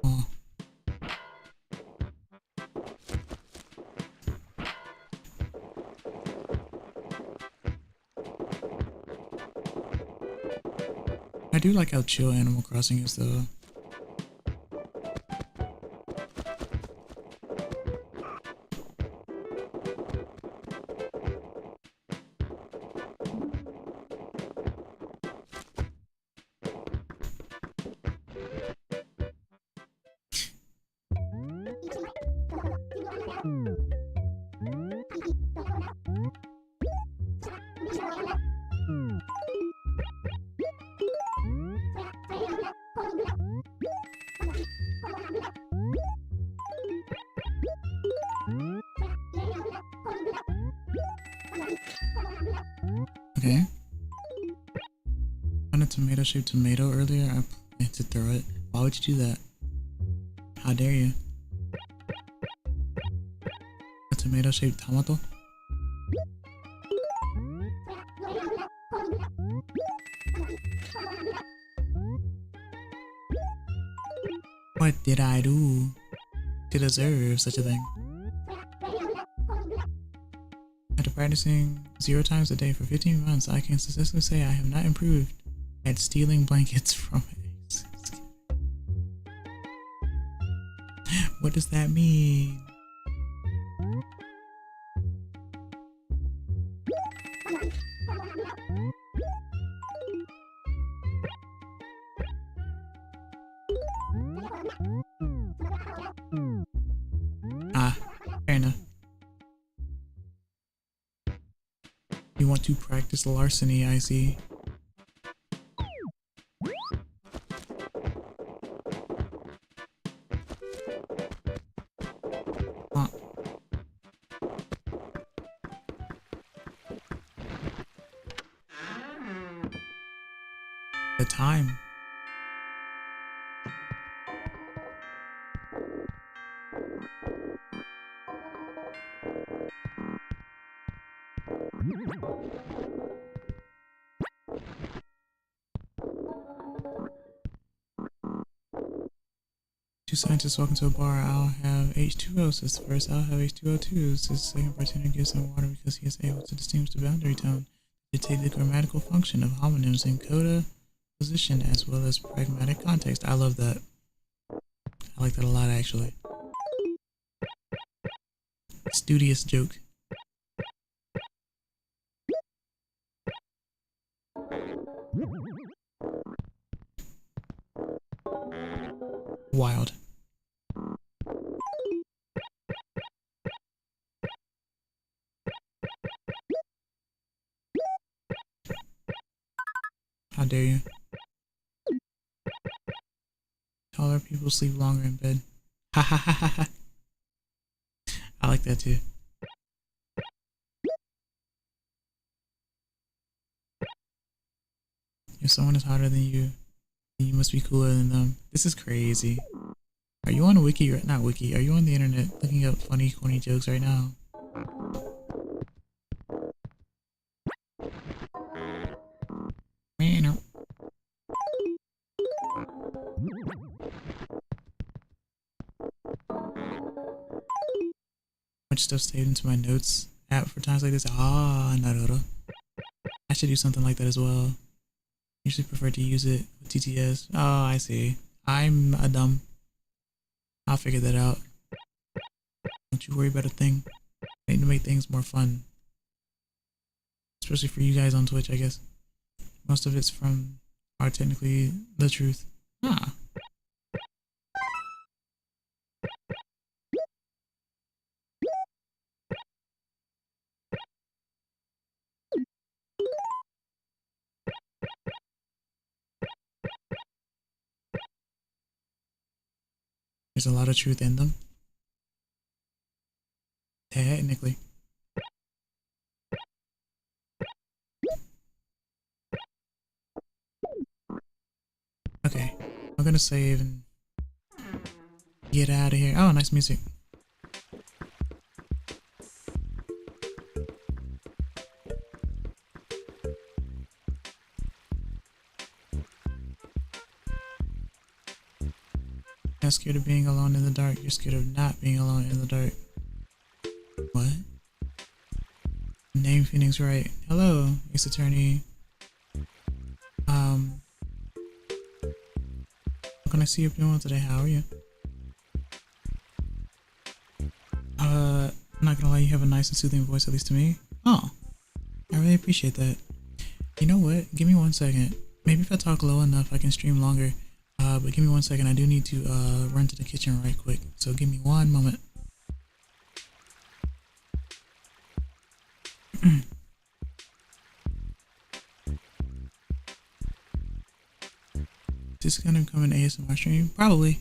Oh. I do like how chill Animal Crossing is though. Okay. Found a tomato-shaped tomato earlier. I planned to throw it. Why would you do that? How dare you? A tomato-shaped tomato? What did I do to deserve such a thing? After practicing 0 times a day for 15 months, I can successfully say I have not improved at stealing blankets from eggs. What does that mean? Ah, fair enough. You want to practice larceny, I see. Huh. The time. Two scientists walk into a bar. I'll have H2O, says the first. I'll have H2O2, says the second. Bartender gives him water because he is able to distinguish the boundary tone, dictate the grammatical function of homonyms in coda position as well as pragmatic context. I love that. I like that a lot, actually. Studious joke. Wild. How dare you? Taller people sleep longer in bed. Ha ha ha ha ha. I like that too. If someone is hotter than you must be cooler than them. This is crazy. Are you on a wiki or not wiki? Are you on the internet looking up funny, corny jokes right now? Man, much stuff saved into my notes app for times like this. Ah, Naruto. I should do something like that as well. Usually prefer to use it with TTS. Oh, I see. I'm a dumb. I'll figure that out. Don't you worry about a thing. I need to make things more fun. Especially for you guys on Twitch, I guess. Most of it's are technically the truth. Ah. There's a lot of truth in them. Technically. Okay. I'm gonna save and get out of here. Oh, nice music. You're not scared of being alone in the dark. You're scared of not being alone in the dark. What? Name Phoenix right. Hello, Ace Attorney. What can I see you doing today? How are you? I'm not gonna lie, you have a nice and soothing voice, at least to me. Oh, I really appreciate that. You know what? Give me 1 second. Maybe if I talk low enough, I can stream longer. But give me 1 second. I do need to run to the kitchen right quick. So give me 1 moment. Is this gonna become an ASMR stream? Probably.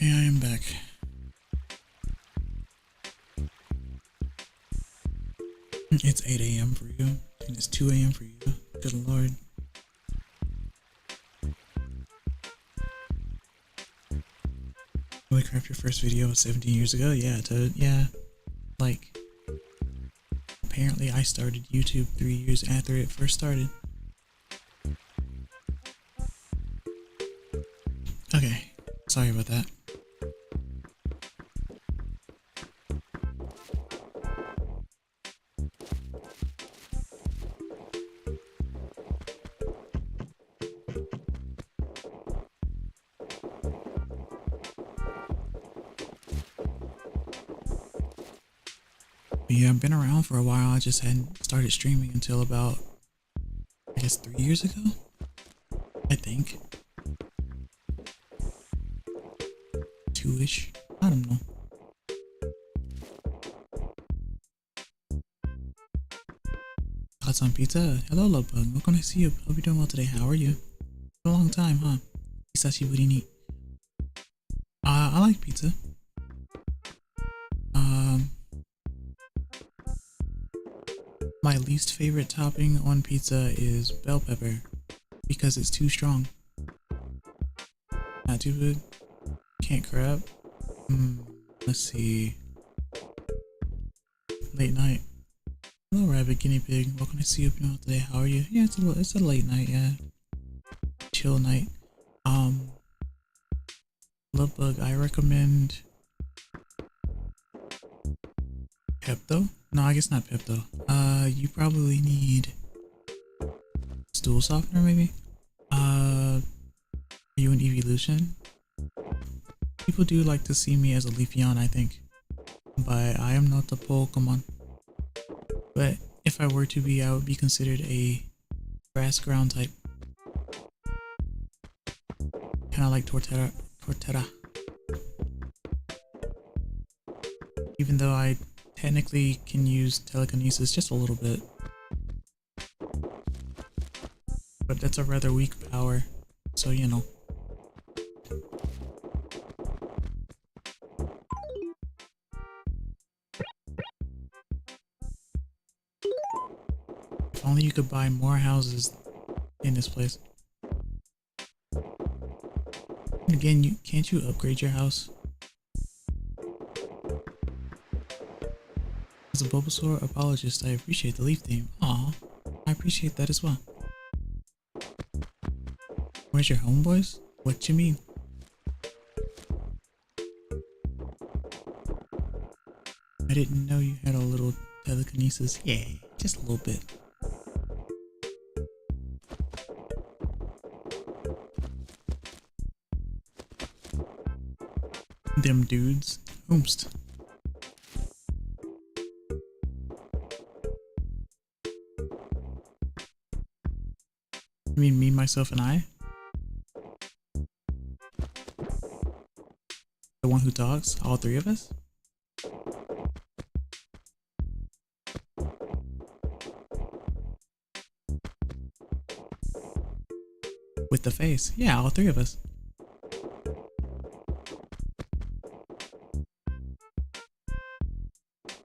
Okay, I am back. It's 8 a.m. for you, and it's 2 a.m. for you. Good lord. Really craft your first video 17 years ago? Yeah, yeah. Like, apparently I started YouTube 3 years after it first started. Okay, sorry about that. But yeah, I've been around for a while. I just hadn't started streaming until about, I guess, 3 years ago? I think. 2-ish. I don't know. Thoughts on pizza? Hello, Lovebug. Welcome to see you. Hope you're doing well today. How are you? Been a long time, huh? Hisashi burini. I like pizza. My least favorite topping on pizza is bell pepper because it's too strong. Not too good. Can't crab. Let's see. Late night. Hello, rabbit guinea pig. Welcome to see you today. How are you? Yeah, it's a late night. Yeah, chill night. Lovebug. I recommend Pepto. No, I guess not Pepto. You probably need stool softener, maybe. Are you an evolution? People do like to see me as a Leafeon, I think, but I am not a Pokemon. But if I were to be, I would be considered a grass ground type. Kind of like Torterra. Even though I technically can use telekinesis just a little bit. But that's a rather weak power, so you know. If only you could buy more houses in this place. Again, can't you upgrade your house? As a Bulbasaur apologist, I appreciate the leaf theme. Aw, I appreciate that as well. Where's your homeboys? What you mean? I didn't know you had a little telekinesis. Yeah, just a little bit. Them dudes. Oomst. You mean me, myself, and I? The one who talks? All three of us? With the face? Yeah, all three of us.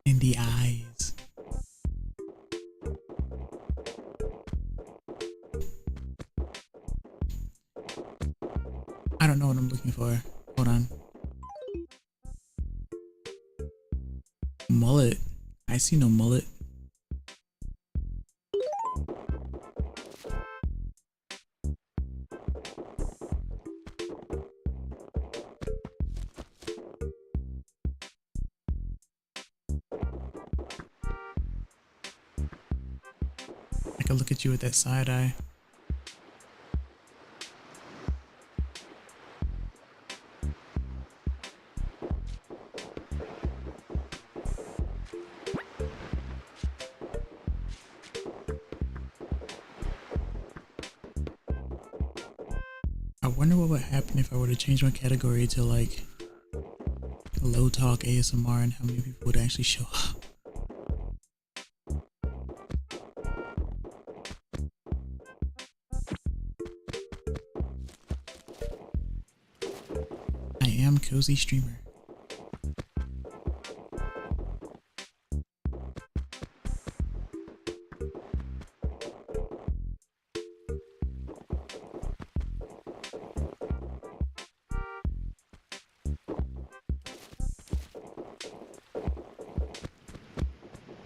In the eyes. I don't know what I'm looking for. Hold on. Mullet. I see no mullet. I can look at you with that side eye. I wonder what would happen if I were to change my category to like low talk ASMR and how many people would actually show up. I am cozy streamer.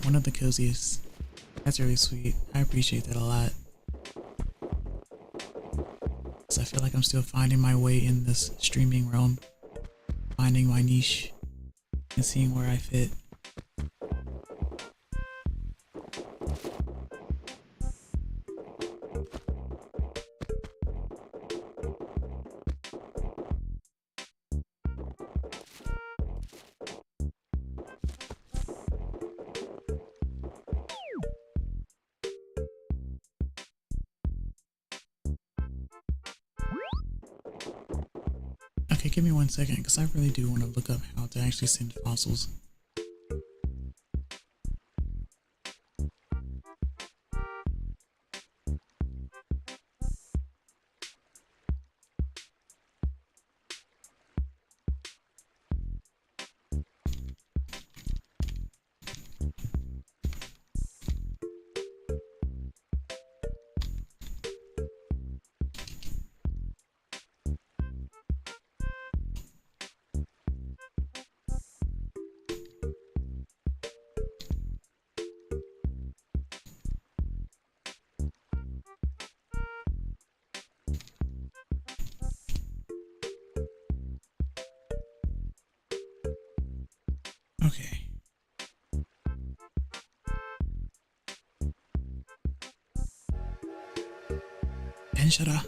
One of the coziest. That's really sweet. I appreciate that a lot. So I feel like I'm still finding my way in this streaming realm, finding my niche and seeing where I fit. Okay, give me 1 second, because I really do want to look up how to actually send fossils. Okay. And shut up.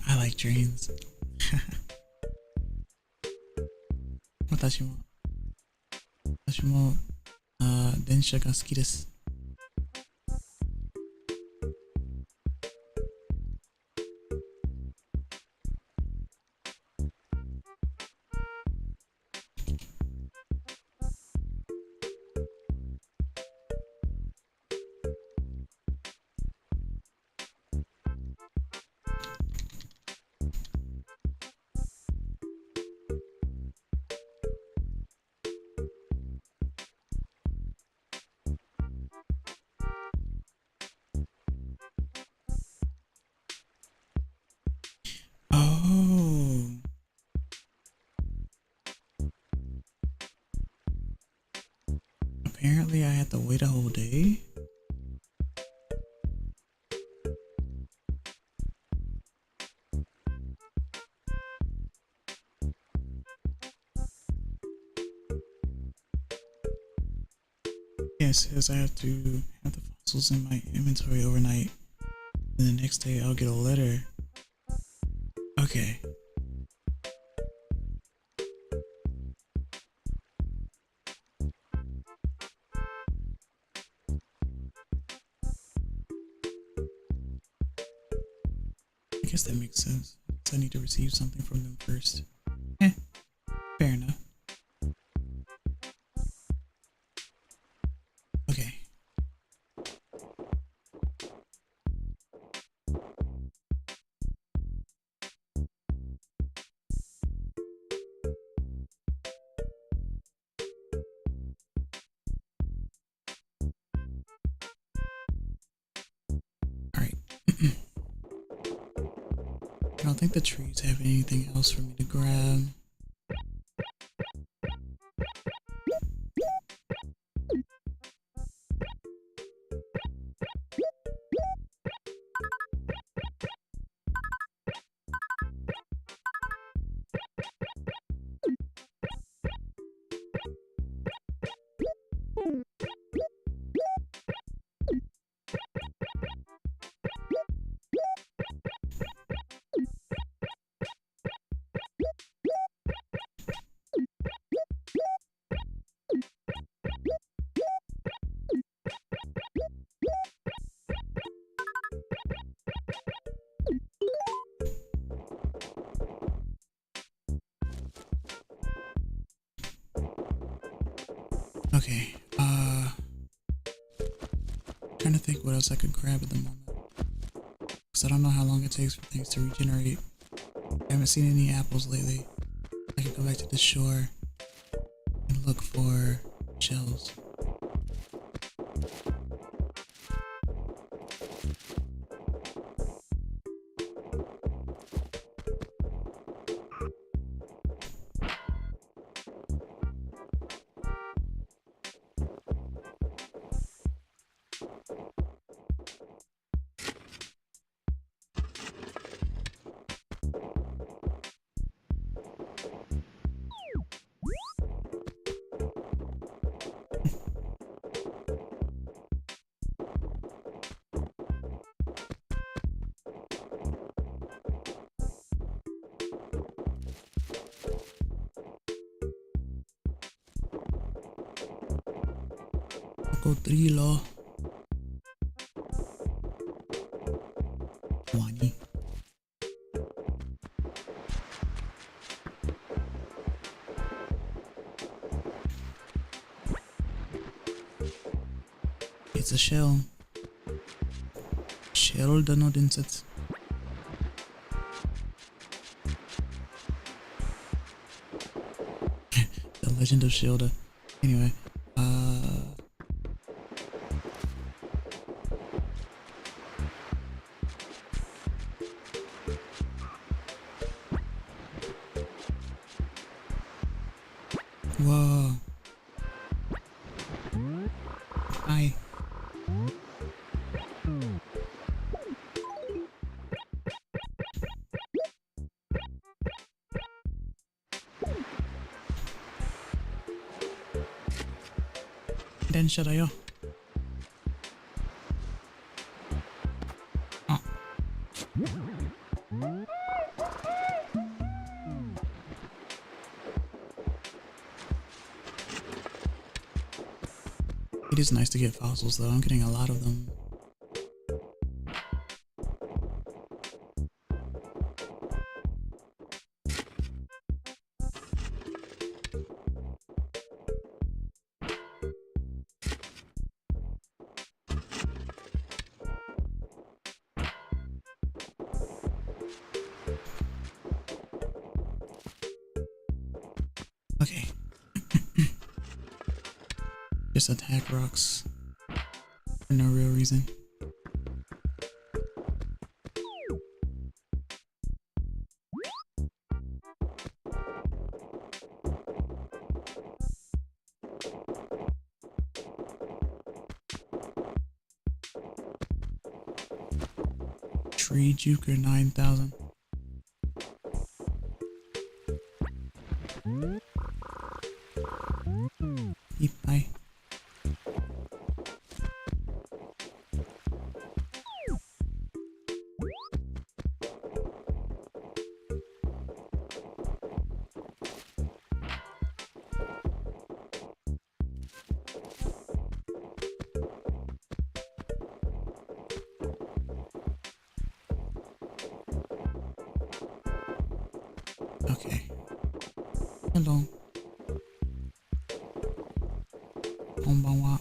I like trains. 私も電車が好きです。Oh. Apparently I had to wait a whole day. Yeah, it says I have to have the fossils in my inventory overnight. And the next day I'll get a letter. Okay. I guess that makes sense. So I need to receive something from them first. Fair enough. Okay. Alright. I don't think the trees have anything else for me to grab. Okay, trying to think what else I could grab at the moment. Because I don't know how long it takes for things to regenerate. I haven't seen any apples lately. I could go back to the shore and look for shells. Cocodrilo. Wani. It's a shell. Shell danodinset. The Legend of Shilda. Anyway, whoa. Hi. Den kör jag. Oh. It is nice to get fossils though. I'm getting a lot of them. Okay. Just attack rocks for no real reason. Tree Juker 9000. Bye. Okay. Hello. Konbanwa.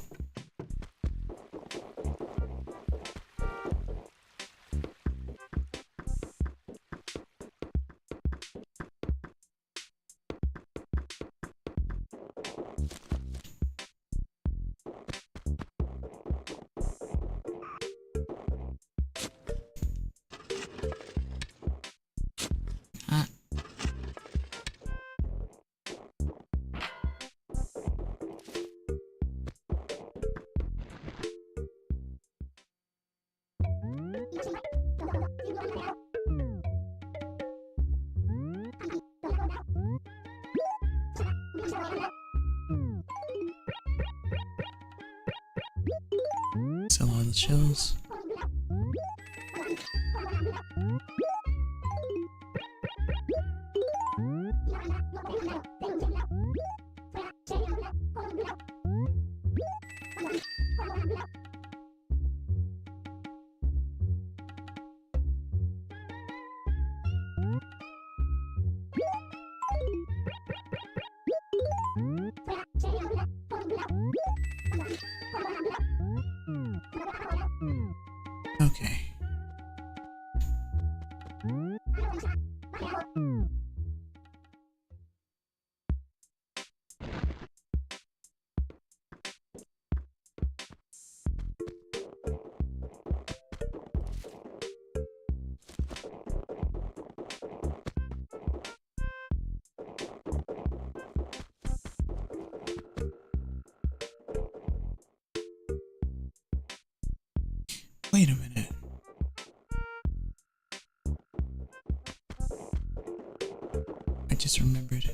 Ah. Sell all the shells. Wait a minute. I just remembered.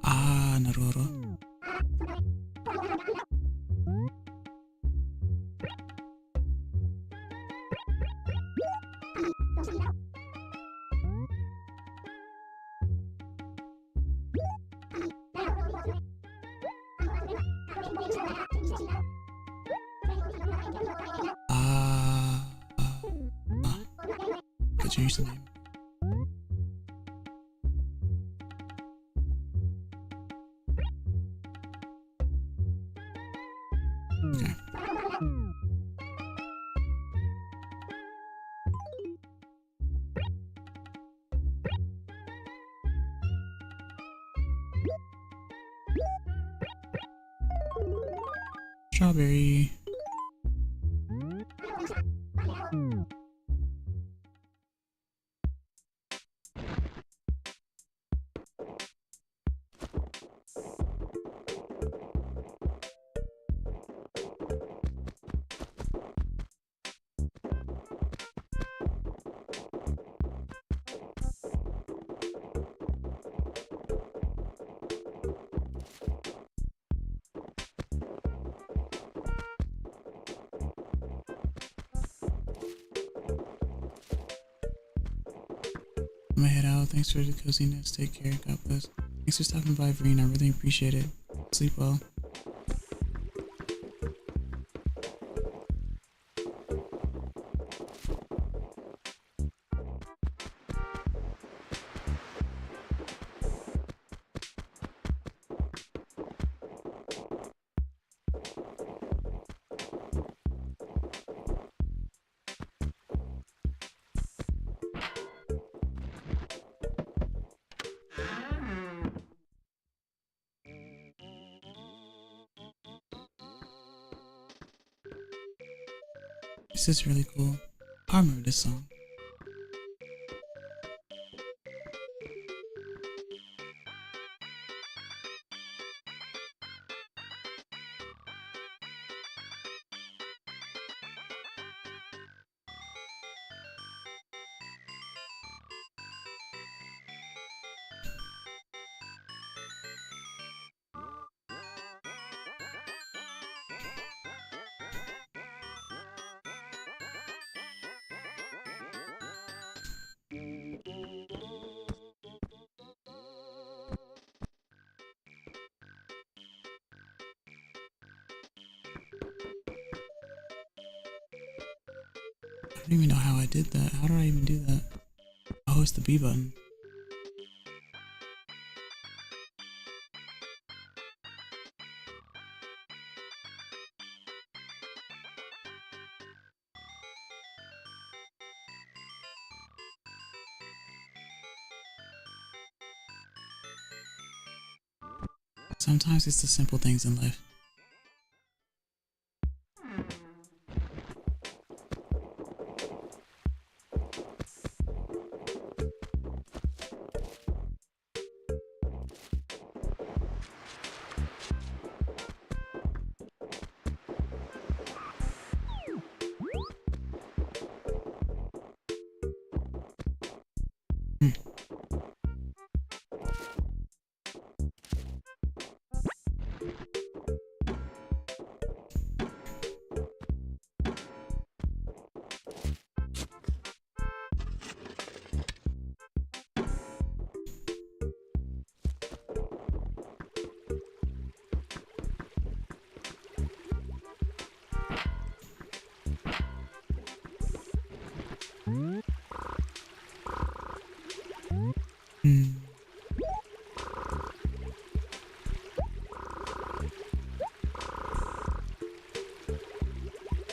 Ah, なるほど。Change the name. Okay. Strawberry. I'm gonna head out. Thanks for the coziness. Take care. God bless. Thanks for stopping by, Vereen. I really appreciate it. Sleep well. This is really cool. I remember this song. I don't even know how I did that. How do I even do that? Oh, it's the B button. Sometimes it's the simple things in life.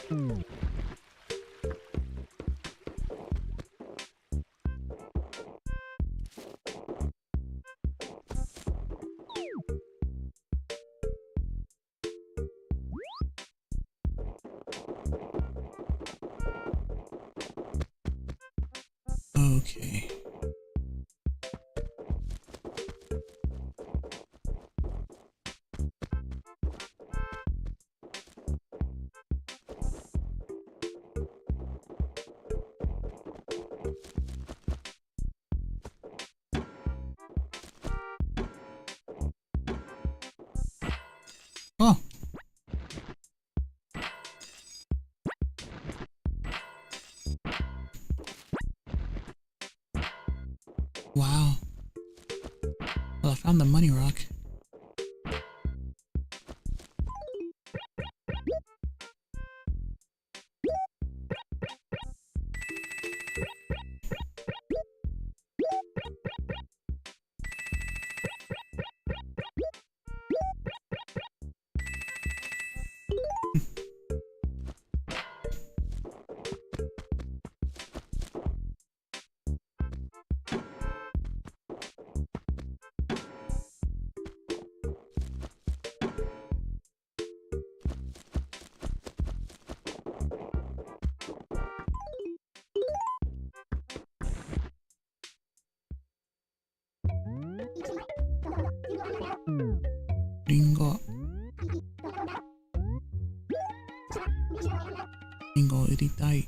Okay. Oh. Wow. Well, I found the money rock. Ringo. Ringo iritai.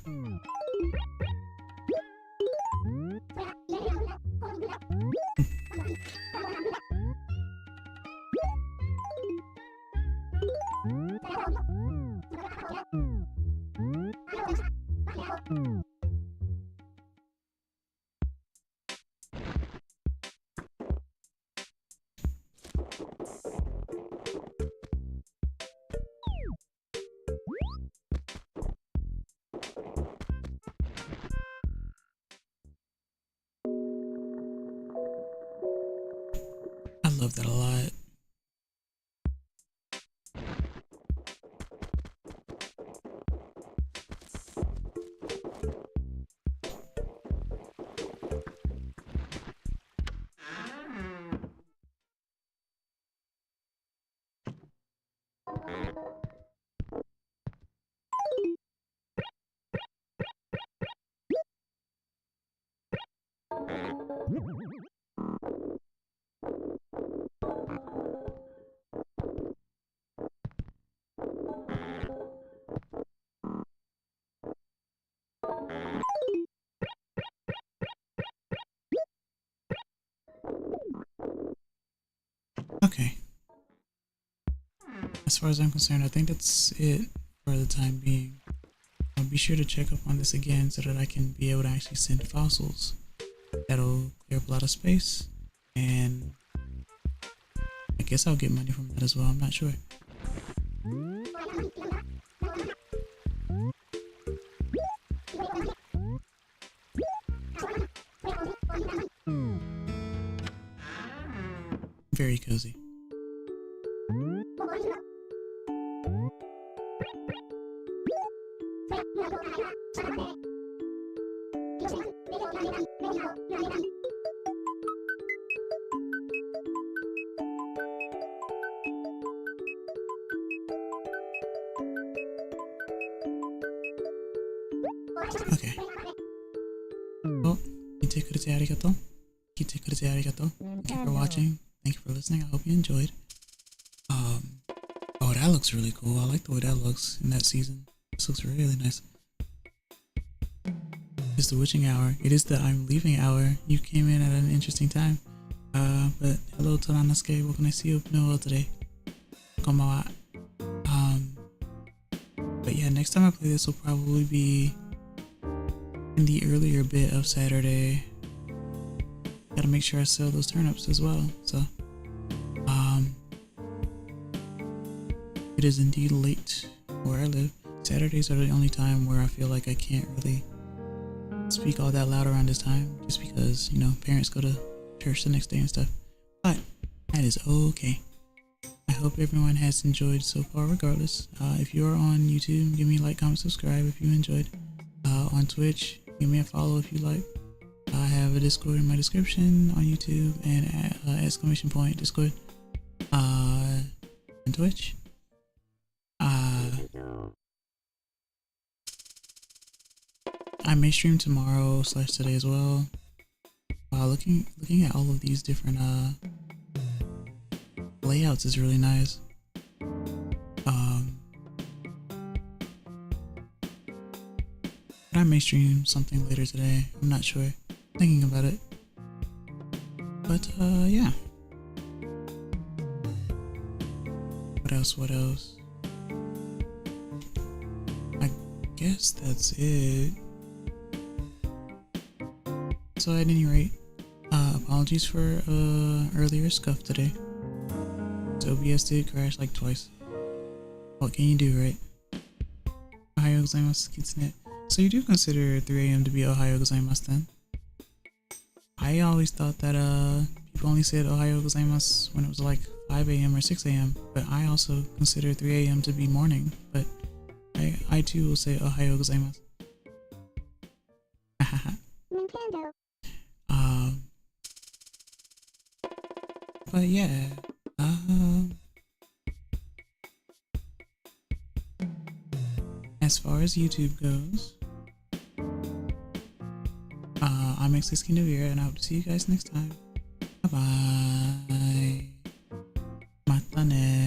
I love that a lot. Okay. As far as I'm concerned, I think that's it for the time being. I'll be sure to check up on this again so that I can be able to actually send fossils. That'll clear up a lot of space, and I guess I'll get money from that as well. I'm not sure. Very cozy. Okay. Well, kite kurete arigato. Kite kurete arigato. Thank you for watching. Thank you for listening. I hope you enjoyed. Oh, that looks really cool. I like the way that looks in that season. This looks really nice. It's the witching hour. It is the I'm leaving hour. You came in at an interesting time. But hello Toranasuke. What can I see you no today? Konbanwa. But yeah, next time I play this will probably be in the earlier bit of Saturday. Gotta make sure I sell those turnips as well. So it is indeed late where I live. Saturdays are the only time where I feel like I can't really speak all that loud around this time, just because, you know, parents go to church the next day and stuff. But that is okay. I hope everyone has enjoyed so far regardless. If you're on YouTube, give me a like, comment, subscribe if you enjoyed. On Twitch, give me a follow if you like. I have a Discord in my description on YouTube and exclamation point Discord on Twitch. I may stream tomorrow / today as well. Looking at all of these different layouts is really nice. But I may stream something later today. I'm not sure. Thinking about it. But yeah. What else? I guess that's it. So at any rate, apologies for earlier scuff today. So OBS did crash like twice. What can you do, right? Ohayou gozaimasu, kitsune. So you do consider 3 a.m. to be Ohayou gozaimasu then? I always thought that people only said Ohayou gozaimasu when it was like 5 a.m. or 6 a.m. But I also consider 3 a.m. to be morning. But I too will say Ohayou gozaimasu. Nintendo. But yeah. As far as YouTube goes, I'm kitsunevtuber, and I hope to see you guys next time. Bye bye. Matane.